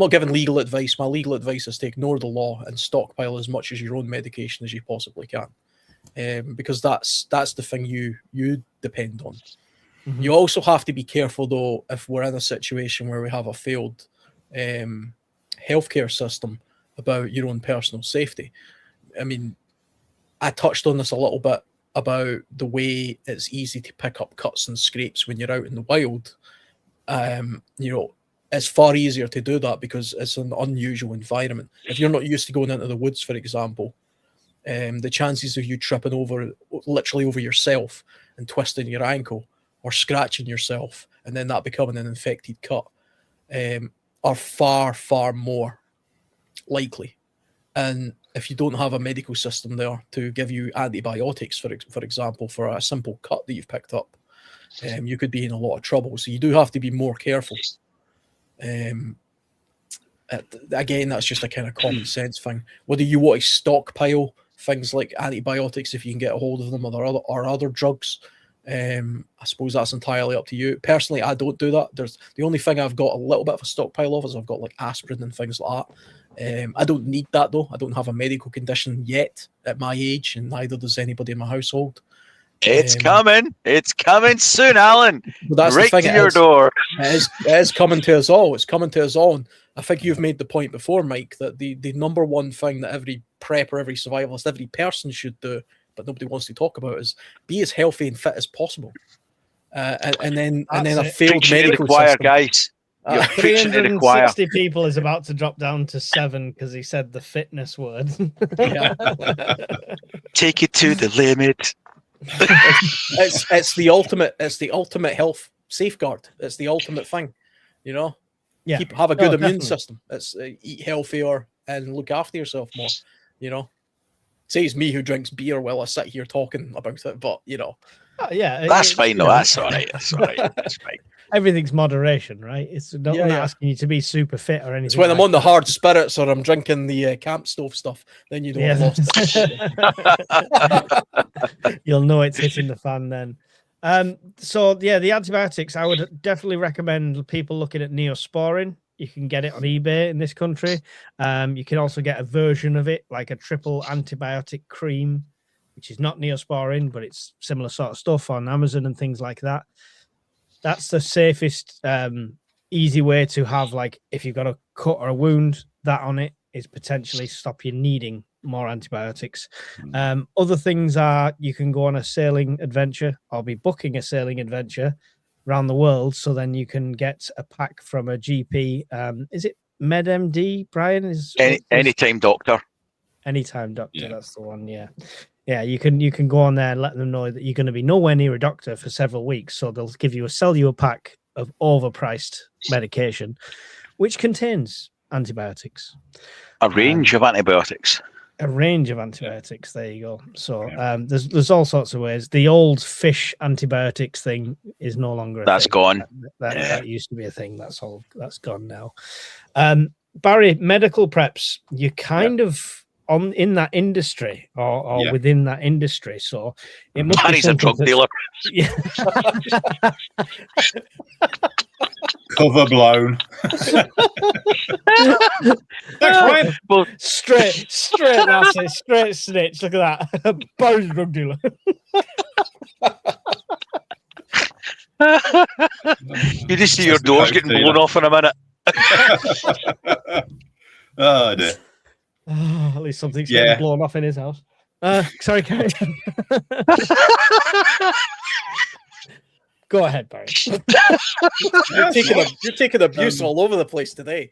giving legal advice. My legal advice is to ignore the law and stockpile as much as your own medication as you possibly can. Because that's the thing you depend on. Mm-hmm. You also have to be careful, though, if we're in a situation where we have a failed healthcare system, about your own personal safety. I mean, I touched on this a little bit about the way it's easy to pick up cuts and scrapes when you're out in the wild. It's far easier to do that because it's an unusual environment. If you're not used to going into the woods, for example, the chances of you tripping literally over yourself and twisting your ankle or scratching yourself and then that becoming an infected cut are far, far more likely. And if you don't have a medical system there to give you antibiotics, for example, for a simple cut that you've picked up, you could be in a lot of trouble. So you do have to be more careful. Again, that's just a kind of common sense thing. Whether you want to stockpile things like antibiotics if you can get a hold of them or other drugs, I suppose that's entirely up to you. Personally, I don't do that. The only thing I've got a little bit of a stockpile of is I've got like aspirin and things like that. I don't need that though. I don't have a medical condition yet at my age, and neither does anybody in my household. It's coming. It's coming soon, Alan. That's right the thing, to your door. It is coming to us all. It's coming to us all. And I think you've made the point before, Mike, that the number one thing that every prepper, every survivalist, every person should do, but nobody wants to talk about, is be as healthy and fit as possible. And then a failed medical choir, system. Guys. 360 people is about to drop down to 7 because he said the fitness word. Take it to the limit. It's the ultimate health safeguard. It's the ultimate thing, Yeah. Have a good immune system. It's eat healthier and look after yourself more. Says me who drinks beer while I sit here talking about it, but that's fine. No, that's all right. That's all right. That's fine. Everything's moderation, right? It's not asking you to be super fit or anything. It's when I'm on the hard spirits or I'm drinking the camp stove stuff, then you know I've lost it. You'll know it's hitting the fan then. The antibiotics, I would definitely recommend people looking at Neosporin. You can get it on eBay in this country. You can also get a version of it, like a triple antibiotic cream, which is not Neosporin, but it's similar sort of stuff on Amazon and things like that. That's the safest, easy way to have, like, if you've got a cut or a wound, that on it is potentially stop you needing more antibiotics. Other things are you can go on a sailing adventure or be booking a sailing adventure around the world. So then you can get a pack from a GP. Is it MedMD, Brian? Anytime doctor. Anytime doctor, that's the one, yeah. Yeah, you can go on there and let them know that you're going to be nowhere near a doctor for several weeks. So they'll sell you a pack of overpriced medication, which contains antibiotics. A range of antibiotics. A range of antibiotics. There you go. So there's all sorts of ways. The old fish antibiotics thing is no longer. That's gone. That used to be a thing. That's gone now. Barry, medical preps. You kind of in that industry or within that industry. So it must Barry's be a drug dealer. Yeah. Cover blown. Thanks, Ryan. Well, Straight, that's it. Straight snitch. Look at that. Bones drug dealer. you just see your doors getting blown off in a minute. Oh dear. Oh, at least something's Yeah. getting blown off in his house. Sorry, Karen. Go ahead, Barry. You're taking abuse all over the place today.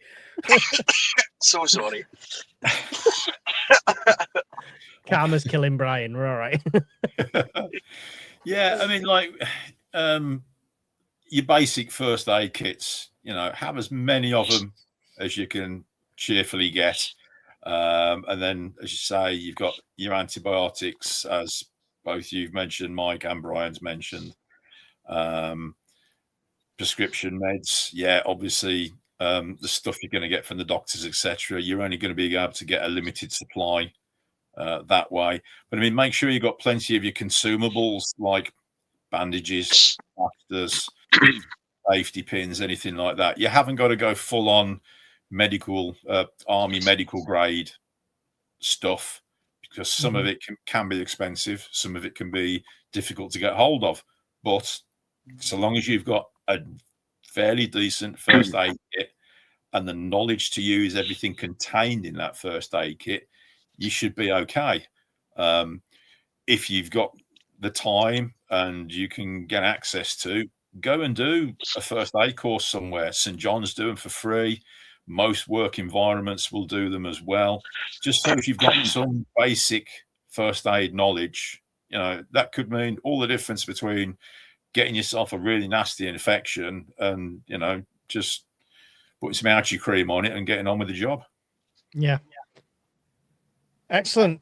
So sorry. Karma's killing Brian. We're all right. Yeah, I mean, like your basic first aid kits, have as many of them as you can cheerfully get. And then, as you say, you've got your antibiotics, as both you've mentioned, Mike and Brian's mentioned. Prescription meds, yeah, obviously, the stuff you're going to get from the doctors, etc. You're only going to be able to get a limited supply that way. But I mean, make sure you've got plenty of your consumables like bandages, plasters, safety pins, anything like that. You haven't got to go full on medical, army medical grade stuff, because some of it can be expensive, some of it can be difficult to get hold of. But so long as you've got a fairly decent first aid kit and the knowledge to use everything contained in that first aid kit, you should be okay. If you've got the time and you can get access to, go and do a first aid course somewhere. St. John's do them for free. Most work environments will do them as well. Just so if you've got some basic first aid knowledge, that could mean all the difference between getting yourself a really nasty infection and, just putting some ouchie cream on it and getting on with the job. Yeah. Excellent.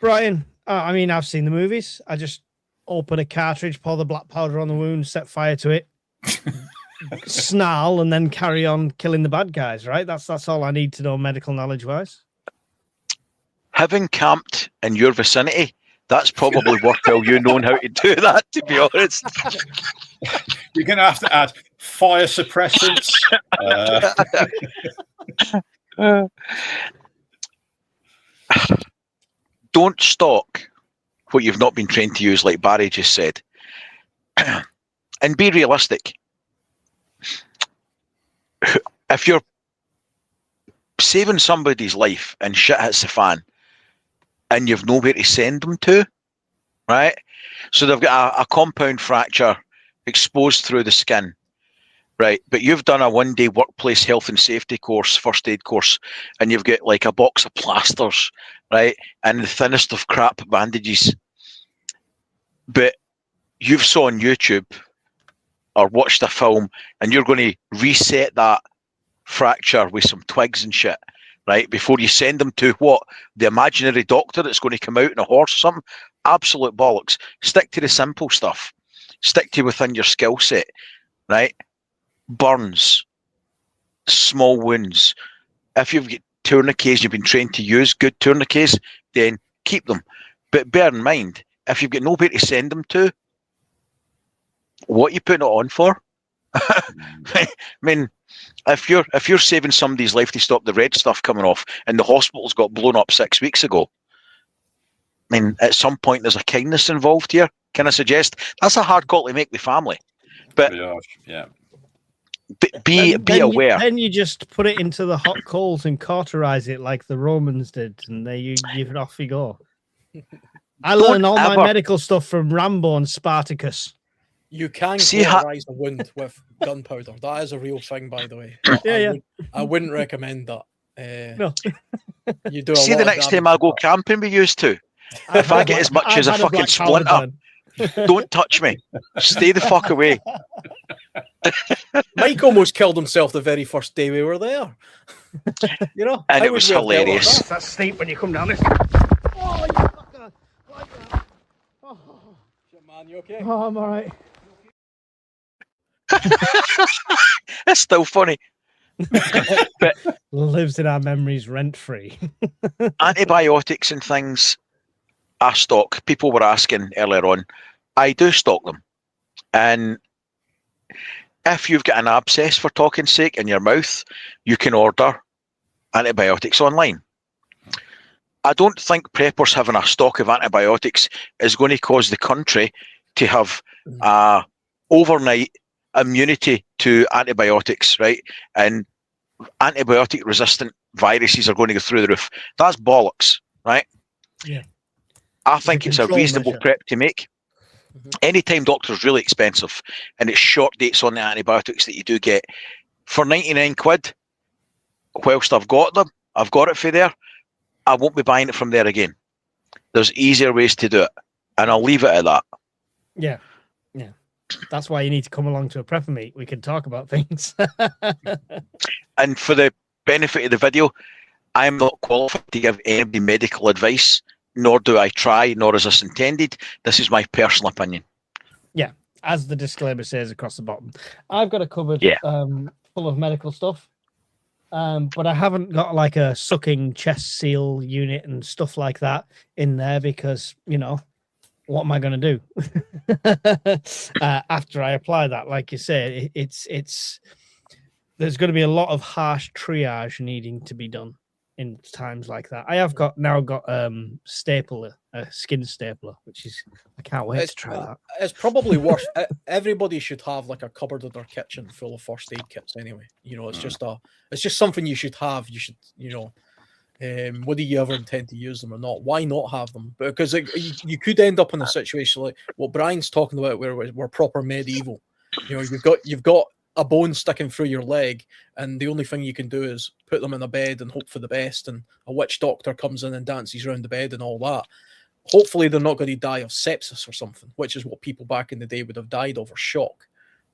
Brian, I mean, I've seen the movies. I just open a cartridge, pour the black powder on the wound, set fire to it, snarl, and then carry on killing the bad guys, right? That's all I need to know medical knowledge-wise. Having camped in your vicinity, that's probably worthwhile you knowing how to do that, to be honest. You're going to have to add fire suppressants. Don't stock what you've not been trained to use, like Barry just said. And be realistic. If you're saving somebody's life and shit hits the fan and you've nowhere to send them to, right? So they've got a compound fracture exposed through the skin, right? But you've done a one-day workplace health and safety course, first aid course, and you've got like a box of plasters, right? And the thinnest of crap bandages. But you've saw on YouTube or watched a film and you're going to reset that fracture with some twigs and shit, right? Before you send them to what? The imaginary doctor that's going to come out in a horse or something? Absolute bollocks. Stick to the simple stuff. Stick to within your skill set, right? Burns, small wounds. If you've got tourniquets you've been trained to use, good tourniquets, then keep them. But bear in mind, if you've got nobody to send them to, what are you putting it on for? I mean, if you're saving somebody's life to stop the red stuff coming off and the hospital's got blown up 6 weeks ago, I mean, at some point there's a kindness involved here. Can I suggest? That's a hard call to make with family. But yeah. Be aware. Then you just put it into the hot coals and cauterize it like the Romans did, and there you off you go. I learned all my medical stuff from Rambo and Spartacus. You can cauterize a wound with gunpowder. That is a real thing, by the way. I wouldn't recommend that. No. You do. See, the next time I go camping, we used to. If I get as much as a fucking splinter, don't touch me. Stay the fuck away. Mike almost killed himself the very first day we were there. And it was hilarious. That's steep when you come down this. Oh, you fucker! Like that. Oh. Shit, man, you okay? Oh, I'm all right. It's still funny. But lives in our memories rent free. Antibiotics and things, I stock. People were asking earlier on. I do stock them, and If you've got an abscess, for talking's sake, in your mouth, you can order antibiotics online. I don't think preppers having a stock of antibiotics is going to cause the country to have overnight immunity to antibiotics, right? And antibiotic resistant viruses are going to go through the roof. That's bollocks, right? Yeah. I think it's a reasonable prep to make. Anytime doctor's really expensive and it's short dates on the antibiotics that you do get, for 99 quid, whilst I've got them, I've got it for there, I won't be buying it from there again. There's easier ways to do it, and I'll leave it at that. Yeah. That's why you need to come along to a prepper meet. We can talk about things. And for the benefit of the video, I'm not qualified to give anybody medical advice, nor do I try, nor is this intended. This is my personal opinion. Yeah, as the disclaimer says across the bottom. I've got a cupboard full of medical stuff, but I haven't got like a sucking chest seal unit and stuff like that in there because, you know, what am I going to do after I apply that? Like you say, it's there's going to be a lot of harsh triage needing to be done in times like that. I have got stapler, a skin stapler, which is, I can't wait to try that. It's probably worth. Everybody should have like a cupboard in their kitchen full of first aid kits anyway. You know, it's just something you should have. You should, you know, whether you ever intend to use them or not, why not have them? Because you could end up in a situation like what Brian's talking about, where we're proper medieval. You know, you've got a bone sticking through your leg, and the only thing you can do is put them in a bed and hope for the best, and a witch doctor comes in and dances around the bed and all that. Hopefully they're not going to die of sepsis or something, which is what people back in the day would have died of, or shock.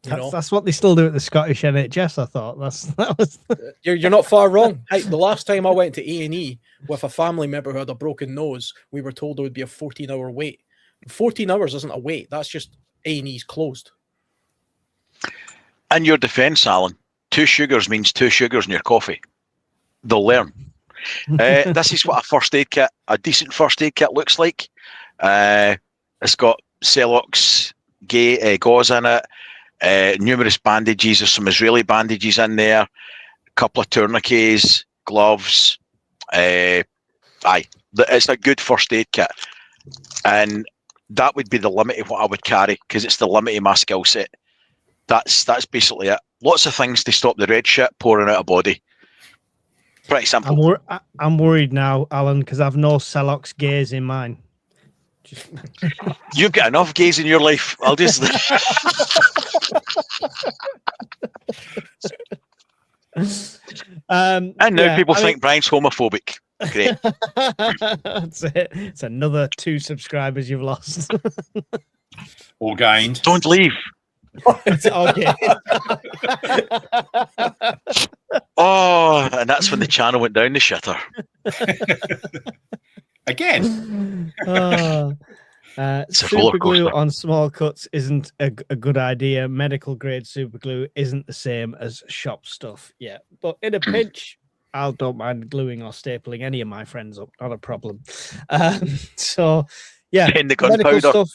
That's what they still do at the Scottish NHS. I thought that was you're not far wrong. Hey, the last time I went to A&E with a family member who had a broken nose, we were told there would be a 14-hour wait. 14 hours isn't a wait. That's just A&E's closed. In your defence, Alan, 2 sugars means 2 sugars in your coffee. They'll learn. This is what a decent first aid kit looks like. It's got Celox gauze in it, numerous bandages. There's some Israeli bandages in there, a couple of tourniquets, gloves. It's a good first aid kit. And that would be the limit of what I would carry, because it's the limit of my skill set. That's basically it. Lots of things to stop the red shit pouring out of body. Pretty simple. I'm worried now, Alan, because I've no Celox gaze in mine. You've got enough gaze in your life. I'll just. And now people think Brian's homophobic. Great. That's it. It's another 2 subscribers you've lost. Or gained. Don't leave. It's okay. Oh, and that's when the channel went down the shitter. Again. Super glue on small cuts isn't a good idea. Medical grade super glue isn't the same as shop stuff. Yeah, but in a pinch, I don't mind gluing or stapling any of my friends up. Not a problem. So, yeah, in the gunpowder stuff.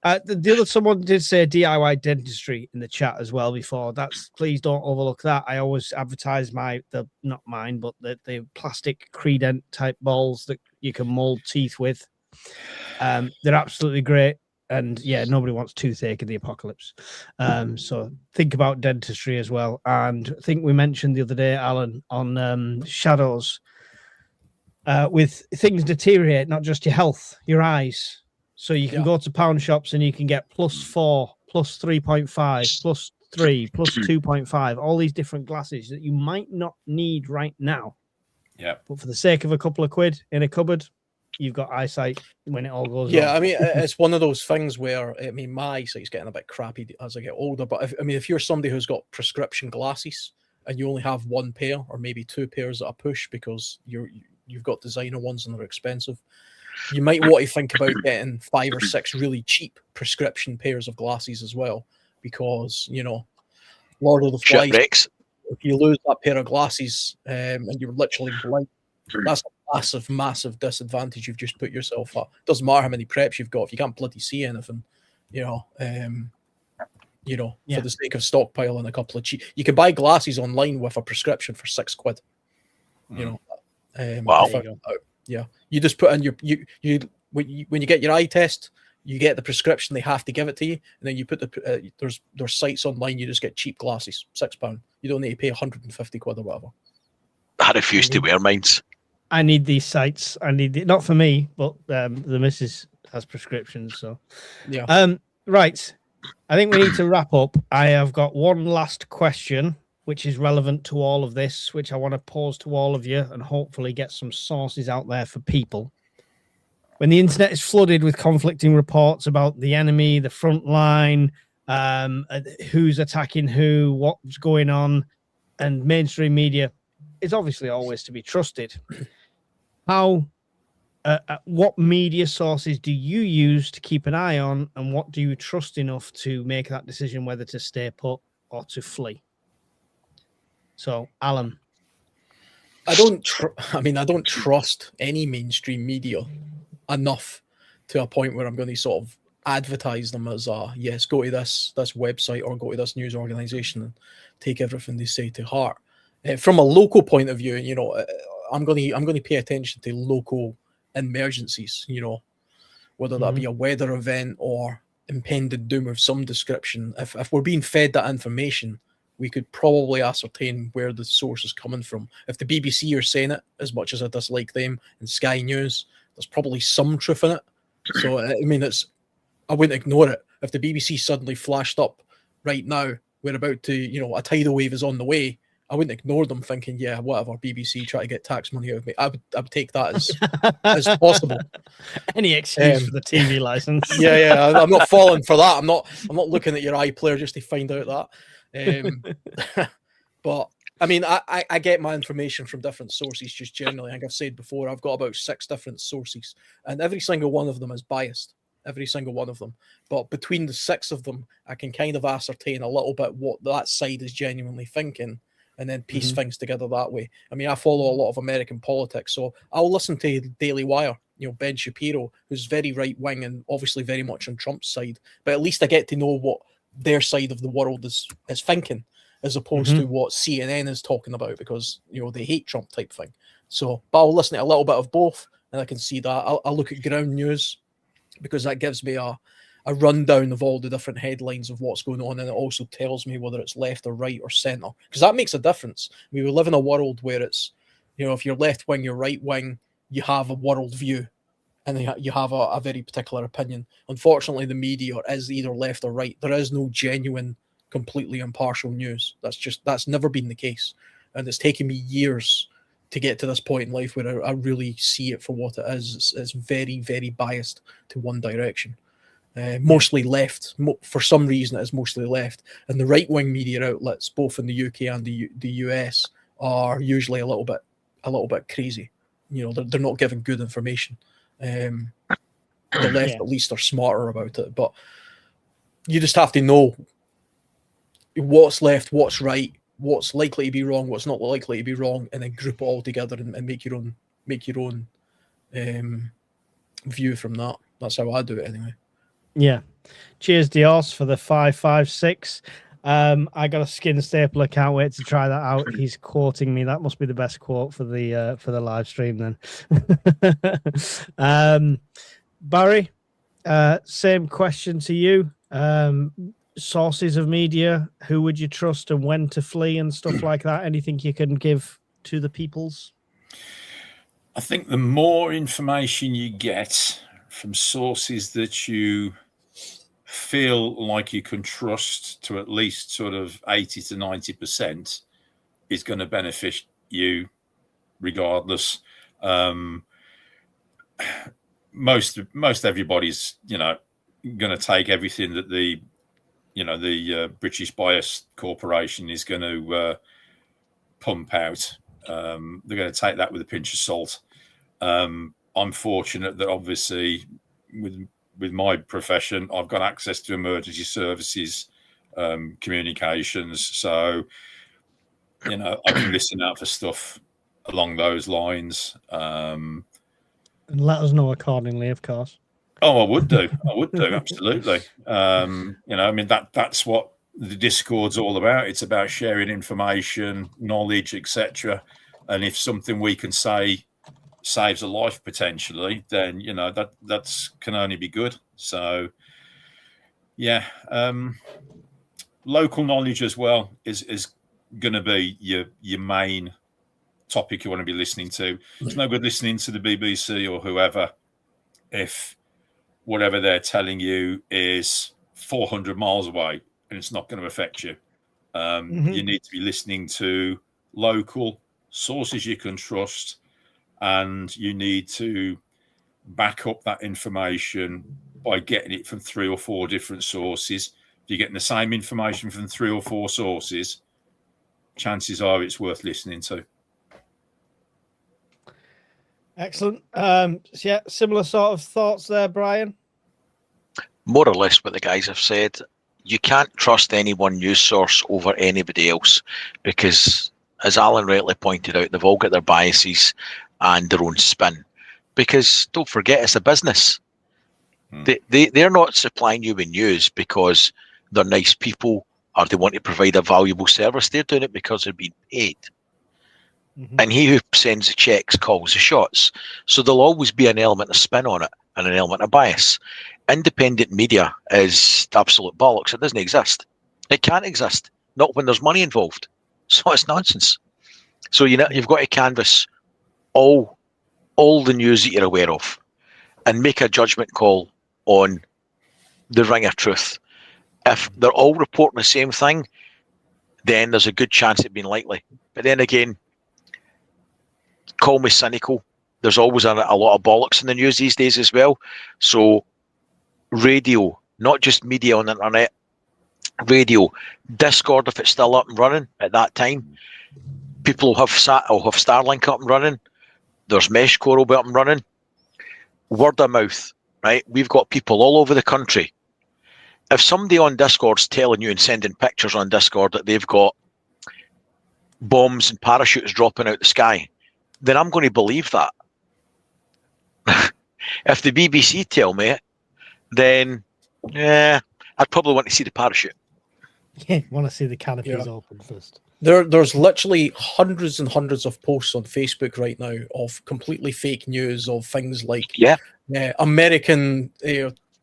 The other someone did say DIY dentistry in the chat as well before. Please don't overlook that. I always advertise not mine, but the plastic Credent type balls that you can mold teeth with. They're absolutely great, and yeah, nobody wants toothache in the apocalypse. So think about dentistry as well. And I think we mentioned the other day, Alan, on shadows. With things deteriorate, not just your health, your eyes. So you can go to pound shops and you can get +4, +3.5, +3, +2.5, all these different glasses that you might not need right now. Yeah. But for the sake of a couple of quid in a cupboard, you've got eyesight when it all goes wrong. I mean, it's one of those things where, I mean, my eyesight's getting a bit crappy as I get older. But if you're somebody who's got prescription glasses and you only have 1 pair or maybe 2 pairs at a push because you've got designer ones and they're expensive, you might want to think about getting 5 or 6 really cheap prescription pairs of glasses as well, because, you know, Lord of the Flies, if you lose that pair of glasses and you're literally blind, that's a massive, massive disadvantage you've just put yourself at. Doesn't matter how many preps you've got if you can't bloody see anything, you know. you know, Yeah. for the sake of stockpiling a couple of cheap. You can buy glasses online with a prescription for £6. You know, Wow. There you go. yeah. You just put in your when you get your eye test, you get the prescription. They have to give it to you, and then you put the there's sites online. You just get cheap glasses, £6. You don't need to pay 150 quid or whatever. I refuse to wear mines. I need these sites. I need not for me, but the missus has prescriptions. So Yeah. right. I think we need to wrap up. I have got one last question, which is relevant to all of this, which I want to pose to all of you and hopefully get some sources out there for people. When the internet is flooded with conflicting reports about the enemy, the front line, who's attacking who, what's going on, and mainstream media is obviously always to be trusted. What media sources do you use to keep an eye on, and what do you trust enough to make that decision whether to stay put or to flee? So, Alan. I don't trust any mainstream media enough to a point where I'm going to sort of advertise them as yes, go to this website or go to this news organization and take everything they say to heart. From a local point of view, you know, I'm going to pay attention to local emergencies, you know, whether that be a weather event or impending doom of some description. If we're being fed that information, we could probably ascertain where the source is coming from. If the BBC are saying it, as much as I dislike them, and Sky News, there's probably some truth in it. So, I mean, I wouldn't ignore it. If the BBC suddenly flashed up right now, we're about to, you know, a tidal wave is on the way, I wouldn't ignore them thinking, yeah, whatever, BBC, try to get tax money out of me. I would take that as possible. Any excuse for the TV license. Yeah, I'm not falling for that. I'm not looking at your iPlayer just to find out that. But I mean, I get my information from different sources just generally. I think I've said before, I've got about 6 different sources, and every single one of them is biased. Every single one of them. But between the 6 of them, I can kind of ascertain a little bit what that side is genuinely thinking, and then piece things together that way. I mean, I follow a lot of American politics, so I'll listen to Daily Wire, you know, Ben Shapiro, who's very right-wing and obviously very much on Trump's side, but at least I get to know what their side of the world is thinking, as opposed to what CNN is talking about, because, you know, they hate Trump type thing. So, but I'll listen to a little bit of both, and I can see that. I'll look at ground news, because that gives me a rundown of all the different headlines of what's going on, and it also tells me whether it's left or right or centre, because that makes a difference. We live in a world where it's, you know, if you're left wing, you're right wing, you have a world view, and you have a very particular opinion. Unfortunately, the media is either left or right. There is no genuine, completely impartial news. That's never been the case, and it's taken me years to get to this point in life where I really see it for what it is. It's very, very biased to one direction. Mostly left. For some reason, it is mostly left. And the right-wing media outlets, both in the UK and the US, are usually a little bit crazy. You know, they're not giving good information. The left, at least, are smarter about it. But you just have to know what's left, what's right, what's likely to be wrong, what's not likely to be wrong, and then group it all together and make your own view from that. That's how I do it anyway. Yeah. Cheers, Dios, for the 556. I got a skin stapler. Can't wait to try that out. He's quoting me. That must be the best quote for the live stream then. Barry, same question to you. Sources of media, who would you trust and when to flee and stuff like that? Anything you can give to the peoples? I think the more information you get from sources that you feel like you can trust to at least sort of 80 to 90% is going to benefit you regardless. Most everybody's, you know, going to take everything that the British Bias Corporation is going to pump out. They're going to take that with a pinch of salt. I'm fortunate that obviously with my profession, I've got access to emergency services, communications. So, you know, I can listen out for stuff along those lines. And let us know accordingly, of course. Oh, I would do. Absolutely. I mean, that's what the Discord's all about. It's about sharing information, knowledge, etc. And if something we can say saves a life potentially, then that's can only be good. So yeah, local knowledge as well is going to be your main topic you want to be listening to. It's no good listening to the BBC or whoever if whatever they're telling you is 400 miles away and it's not going to affect you. You need to be listening to local sources you can trust, and you need to back up that information by getting it from 3 or 4 different sources. If you're getting the same information from 3 or 4 sources, chances are it's worth listening to. Excellent. Yeah, similar sort of thoughts there, Brian. More or less what the guys have said. You can't trust any one news source over anybody else because, as Alan rightly pointed out, they've all got their biases and their own spin. Because don't forget, it's a business. They're not supplying you with news because they're nice people or they want to provide a valuable service. They're doing it because they're being paid. And he who sends the checks calls the shots. So there'll always be an element of spin on it and an element of bias. Independent media is absolute bollocks. It doesn't exist. It can't exist. Not when there's money involved. So it's nonsense. So you've got to canvass all the news that you're aware of and make a judgment call on the ring of truth. If they're all reporting the same thing, then there's a good chance of being likely. But then again, call me cynical. There's always a lot of bollocks in the news these days as well. So radio, not just media on the internet, radio, Discord, if it's still up and running at that time, people will have Starlink up and running. There's Meshcore will be up and running. Word of mouth, right? We've got people all over the country. If somebody on Discord's telling you and sending pictures on Discord that they've got bombs and parachutes dropping out the sky, then I'm going to believe that. If the BBC tell me it, then I'd probably want to see the parachute. Yeah, want to see the canopies open first. There's literally hundreds and hundreds of posts on Facebook right now of completely fake news of things like American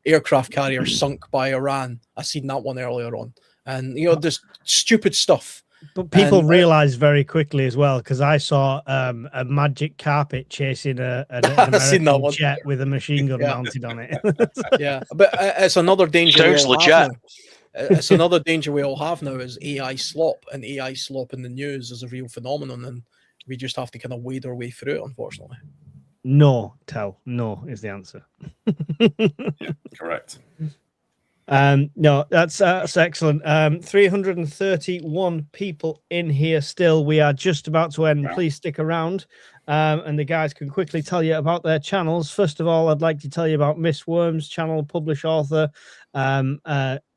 aircraft carrier sunk by Iran. I seen that one earlier on, and just stupid stuff. But people realize very quickly as well, because I saw a magic carpet chasing an American jet with a machine gun mounted on it. Yeah, but it's another danger. Sounds legit. It's another danger we all have now is AI slop, and AI slop in the news is a real phenomenon, and we just have to kind of wade our way through it, unfortunately. No is the answer. Yeah, correct. No, that's excellent. 331 people in here still. We are just about to end. Please stick around, and the guys can quickly tell you about their channels. First of all, I'd like to tell you about Miss Worm's channel, publish author,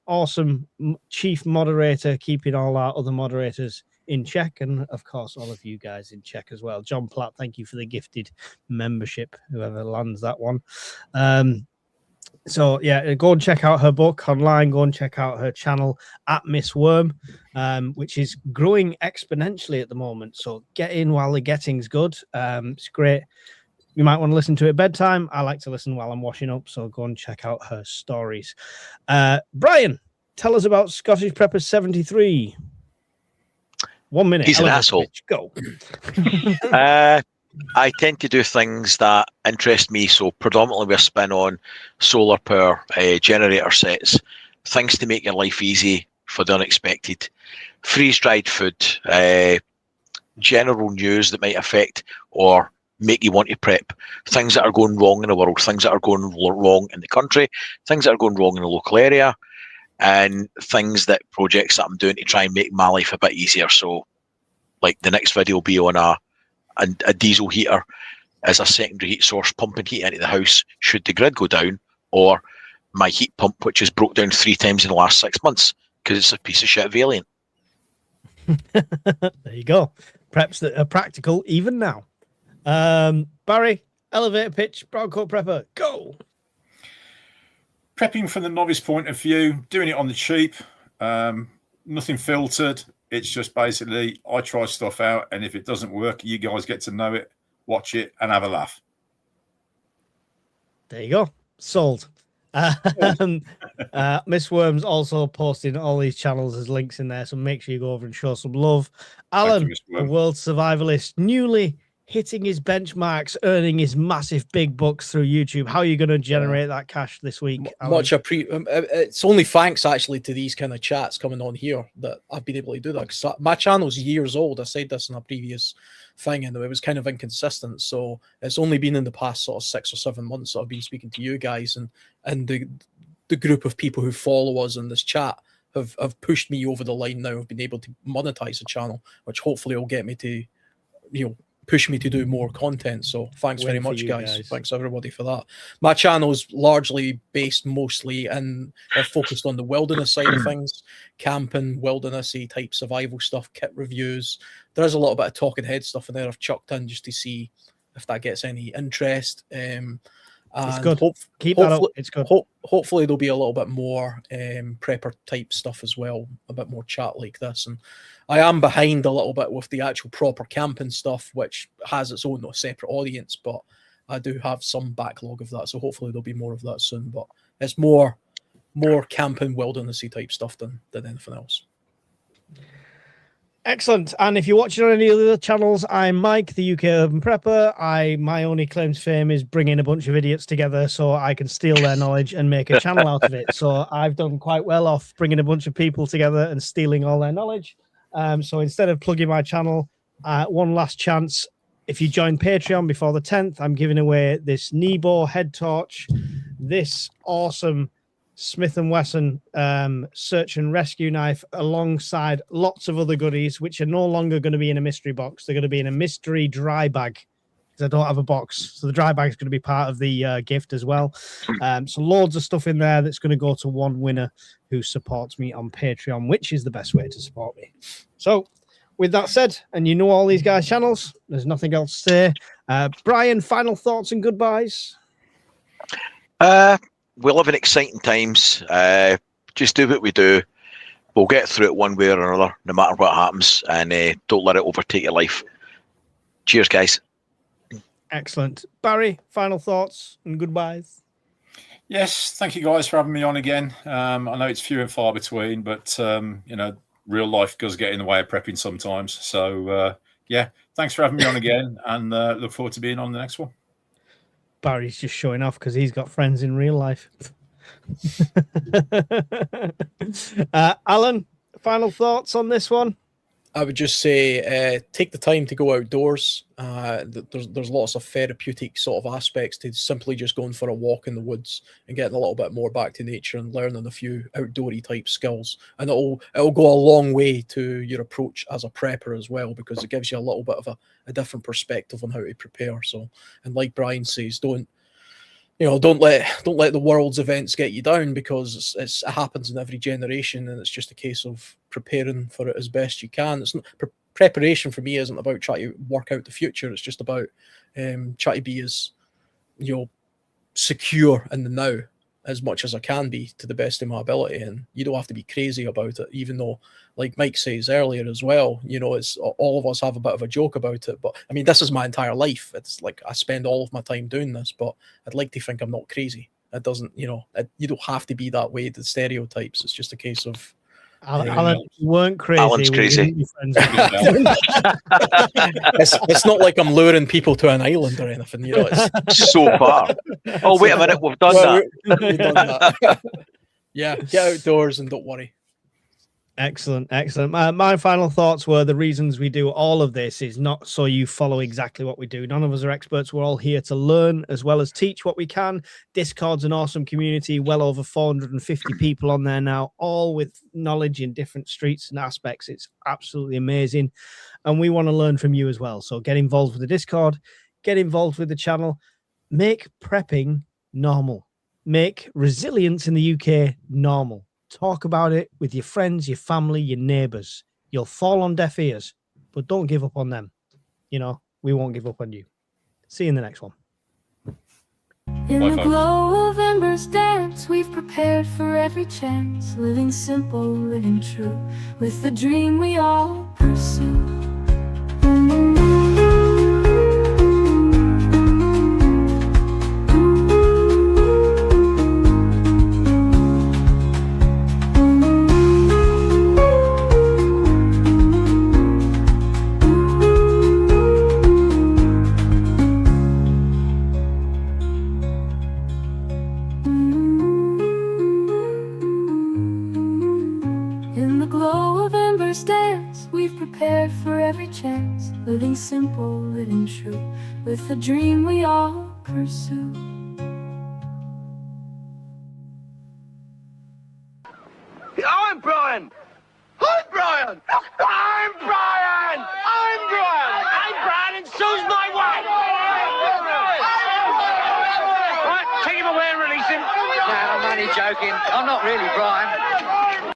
awesome chief moderator, keeping all our other moderators in check, and of course all of you guys in check as well. John Platt, thank you for the gifted membership, whoever lands that one. So yeah, go and check out her book online. Go and check out her channel at Miss Worm, which is growing exponentially at the moment. So get in while the getting's good. It's great. You might want to listen to it at bedtime. I like to listen while I'm washing up, so go and check out her stories. Brian, tell us about Scottish Prepper 73. 1 minute. He's an asshole. Go. I tend to do things that interest me, so predominantly with a spin on solar power, generator sets, things to make your life easy for the unexpected, freeze-dried food, general news that might affect or make you want to prep, things that are going wrong in the world, things that are going wrong in the country, things that are going wrong in the local area, and projects that I'm doing to try and make my life a bit easier. So, like the next video will be on a diesel heater as a secondary heat source, pumping heat into the house should the grid go down, or my heat pump, which has broke down 3 times in the last 6 months because it's a piece of shit Valiant. There you go. Preps that are practical even now. Barry, elevator pitch, Browncoat Prepper, go. prepping from the novice point of view, doing it on the cheap, nothing filtered. It's just basically I try stuff out, and if it doesn't work, you guys get to know it, watch it, and have a laugh. There you go. Sold. Miss Worms also posting all these channels as links in there, so make sure you go over and show some love. Alan, the world survivalist, newly hitting his benchmarks, earning his massive big bucks through YouTube. How are you going to generate that cash this week, Alan? It's only thanks actually to these kind of chats coming on here that I've been able to do that, because my channel's years old. I said this in a previous thing, and it was kind of inconsistent, so it's only been in the past sort of 6 or 7 months that I've been speaking to you guys, and the group of people who follow us in this chat have pushed me over the line. Now I've been able to monetize the channel, which hopefully will get me to, push me to do more content. So thanks very much, guys. Thanks everybody for that. My channel is largely based mostly and focused on the wilderness side of things, camping, wildernessy type survival stuff, kit reviews. There's a little bit of talking head stuff in there I've chucked in just to see if that gets any interest. It's good. Keep that up. It's good. Hopefully there'll be a little bit more prepper type stuff as well, a bit more chat like this. And I am behind a little bit with the actual proper camping stuff, which has its own separate audience, but I do have some backlog of that. So hopefully there'll be more of that soon. But it's more camping, wildernessy type stuff than anything else. Excellent. And if you're watching on any other channels, I'm Mike, the UK Urban Prepper. My only claim to fame is bringing a bunch of idiots together so I can steal their knowledge and make a channel out of it. So I've done quite well off bringing a bunch of people together and stealing all their knowledge. So instead of plugging my channel, one last chance. If you join Patreon before the 10th, I'm giving away this Nebo head torch, this awesome Smith & Wesson search and rescue knife, alongside lots of other goodies, which are no longer going to be in a mystery box. They're going to be in a mystery dry bag, because I don't have a box. So the dry bag is going to be part of the gift as well. So loads of stuff in there that's going to go to one winner who supports me on Patreon, which is the best way to support me. So with that said, and you know all these guys' channels, there's nothing else to say. Brian, final thoughts and goodbyes? We live in exciting times. Just do what we do. We'll get through it one way or another, no matter what happens, and don't let it overtake your life. Cheers, guys. Excellent. Barry, final thoughts and goodbyes? Yes, thank you guys for having me on again. I know it's few and far between, but real life does get in the way of prepping sometimes. So yeah, thanks for having me on again, and look forward to being on the next one. Barry's just showing off because he's got friends in real life. Alan, final thoughts on this one? I would just say take the time to go outdoors. There's lots of therapeutic sort of aspects to simply just going for a walk in the woods and getting a little bit more back to nature and learning a few outdoorsy type skills. And it'll go a long way to your approach as a prepper as well, because it gives you a little bit of a different perspective on how to prepare. So, and like Brian says, don't let the world's events get you down, because it happens in every generation, and it's just a case of preparing for it as best you can. It's not preparation for me isn't about trying to work out the future. It's just about trying to be as secure in the now as much as I can be to the best of my ability. And you don't have to be crazy about it, even though, like Mike says earlier as well, it's all of us have a bit of a joke about it. But I mean, this is my entire life. It's like I spend all of my time doing this, but I'd like to think I'm not crazy. It doesn't, you don't have to be that way. The stereotypes. It's just a case of Alan, you weren't crazy. Alan's crazy. It's not like I'm luring people to an island or anything. It's So far. Oh, wait a minute. We've done that. We've done that. Yeah, get outdoors and don't worry. Excellent. My final thoughts were the reasons we do all of this is not so you follow exactly what we do. None of us are experts. We're all here to learn as well as teach what we can. Discord's an awesome community, well over 450 people on there now, all with knowledge in different streets and aspects. It's absolutely amazing. And we want to learn from you as well. So get involved with the Discord, get involved with the channel, make prepping normal, make resilience in the UK normal. Talk about it with your friends, your family, your neighbors. You'll fall on deaf ears, but don't give up on them. We won't give up on you. See you in the next one. In Bye, the folks. glow of embers dance, we've prepared for every chance, living simple, living true, with the dream we all pursue. In the glow of embers dance, we've prepared for every chance, living simple, living true, with the dream we all pursue. I'm Brian! I'm Brian! I'm Brian! I'm Brian! I'm Brian and so's my wife! Right, take him away and release him. No, I'm only joking. I'm not really Brian.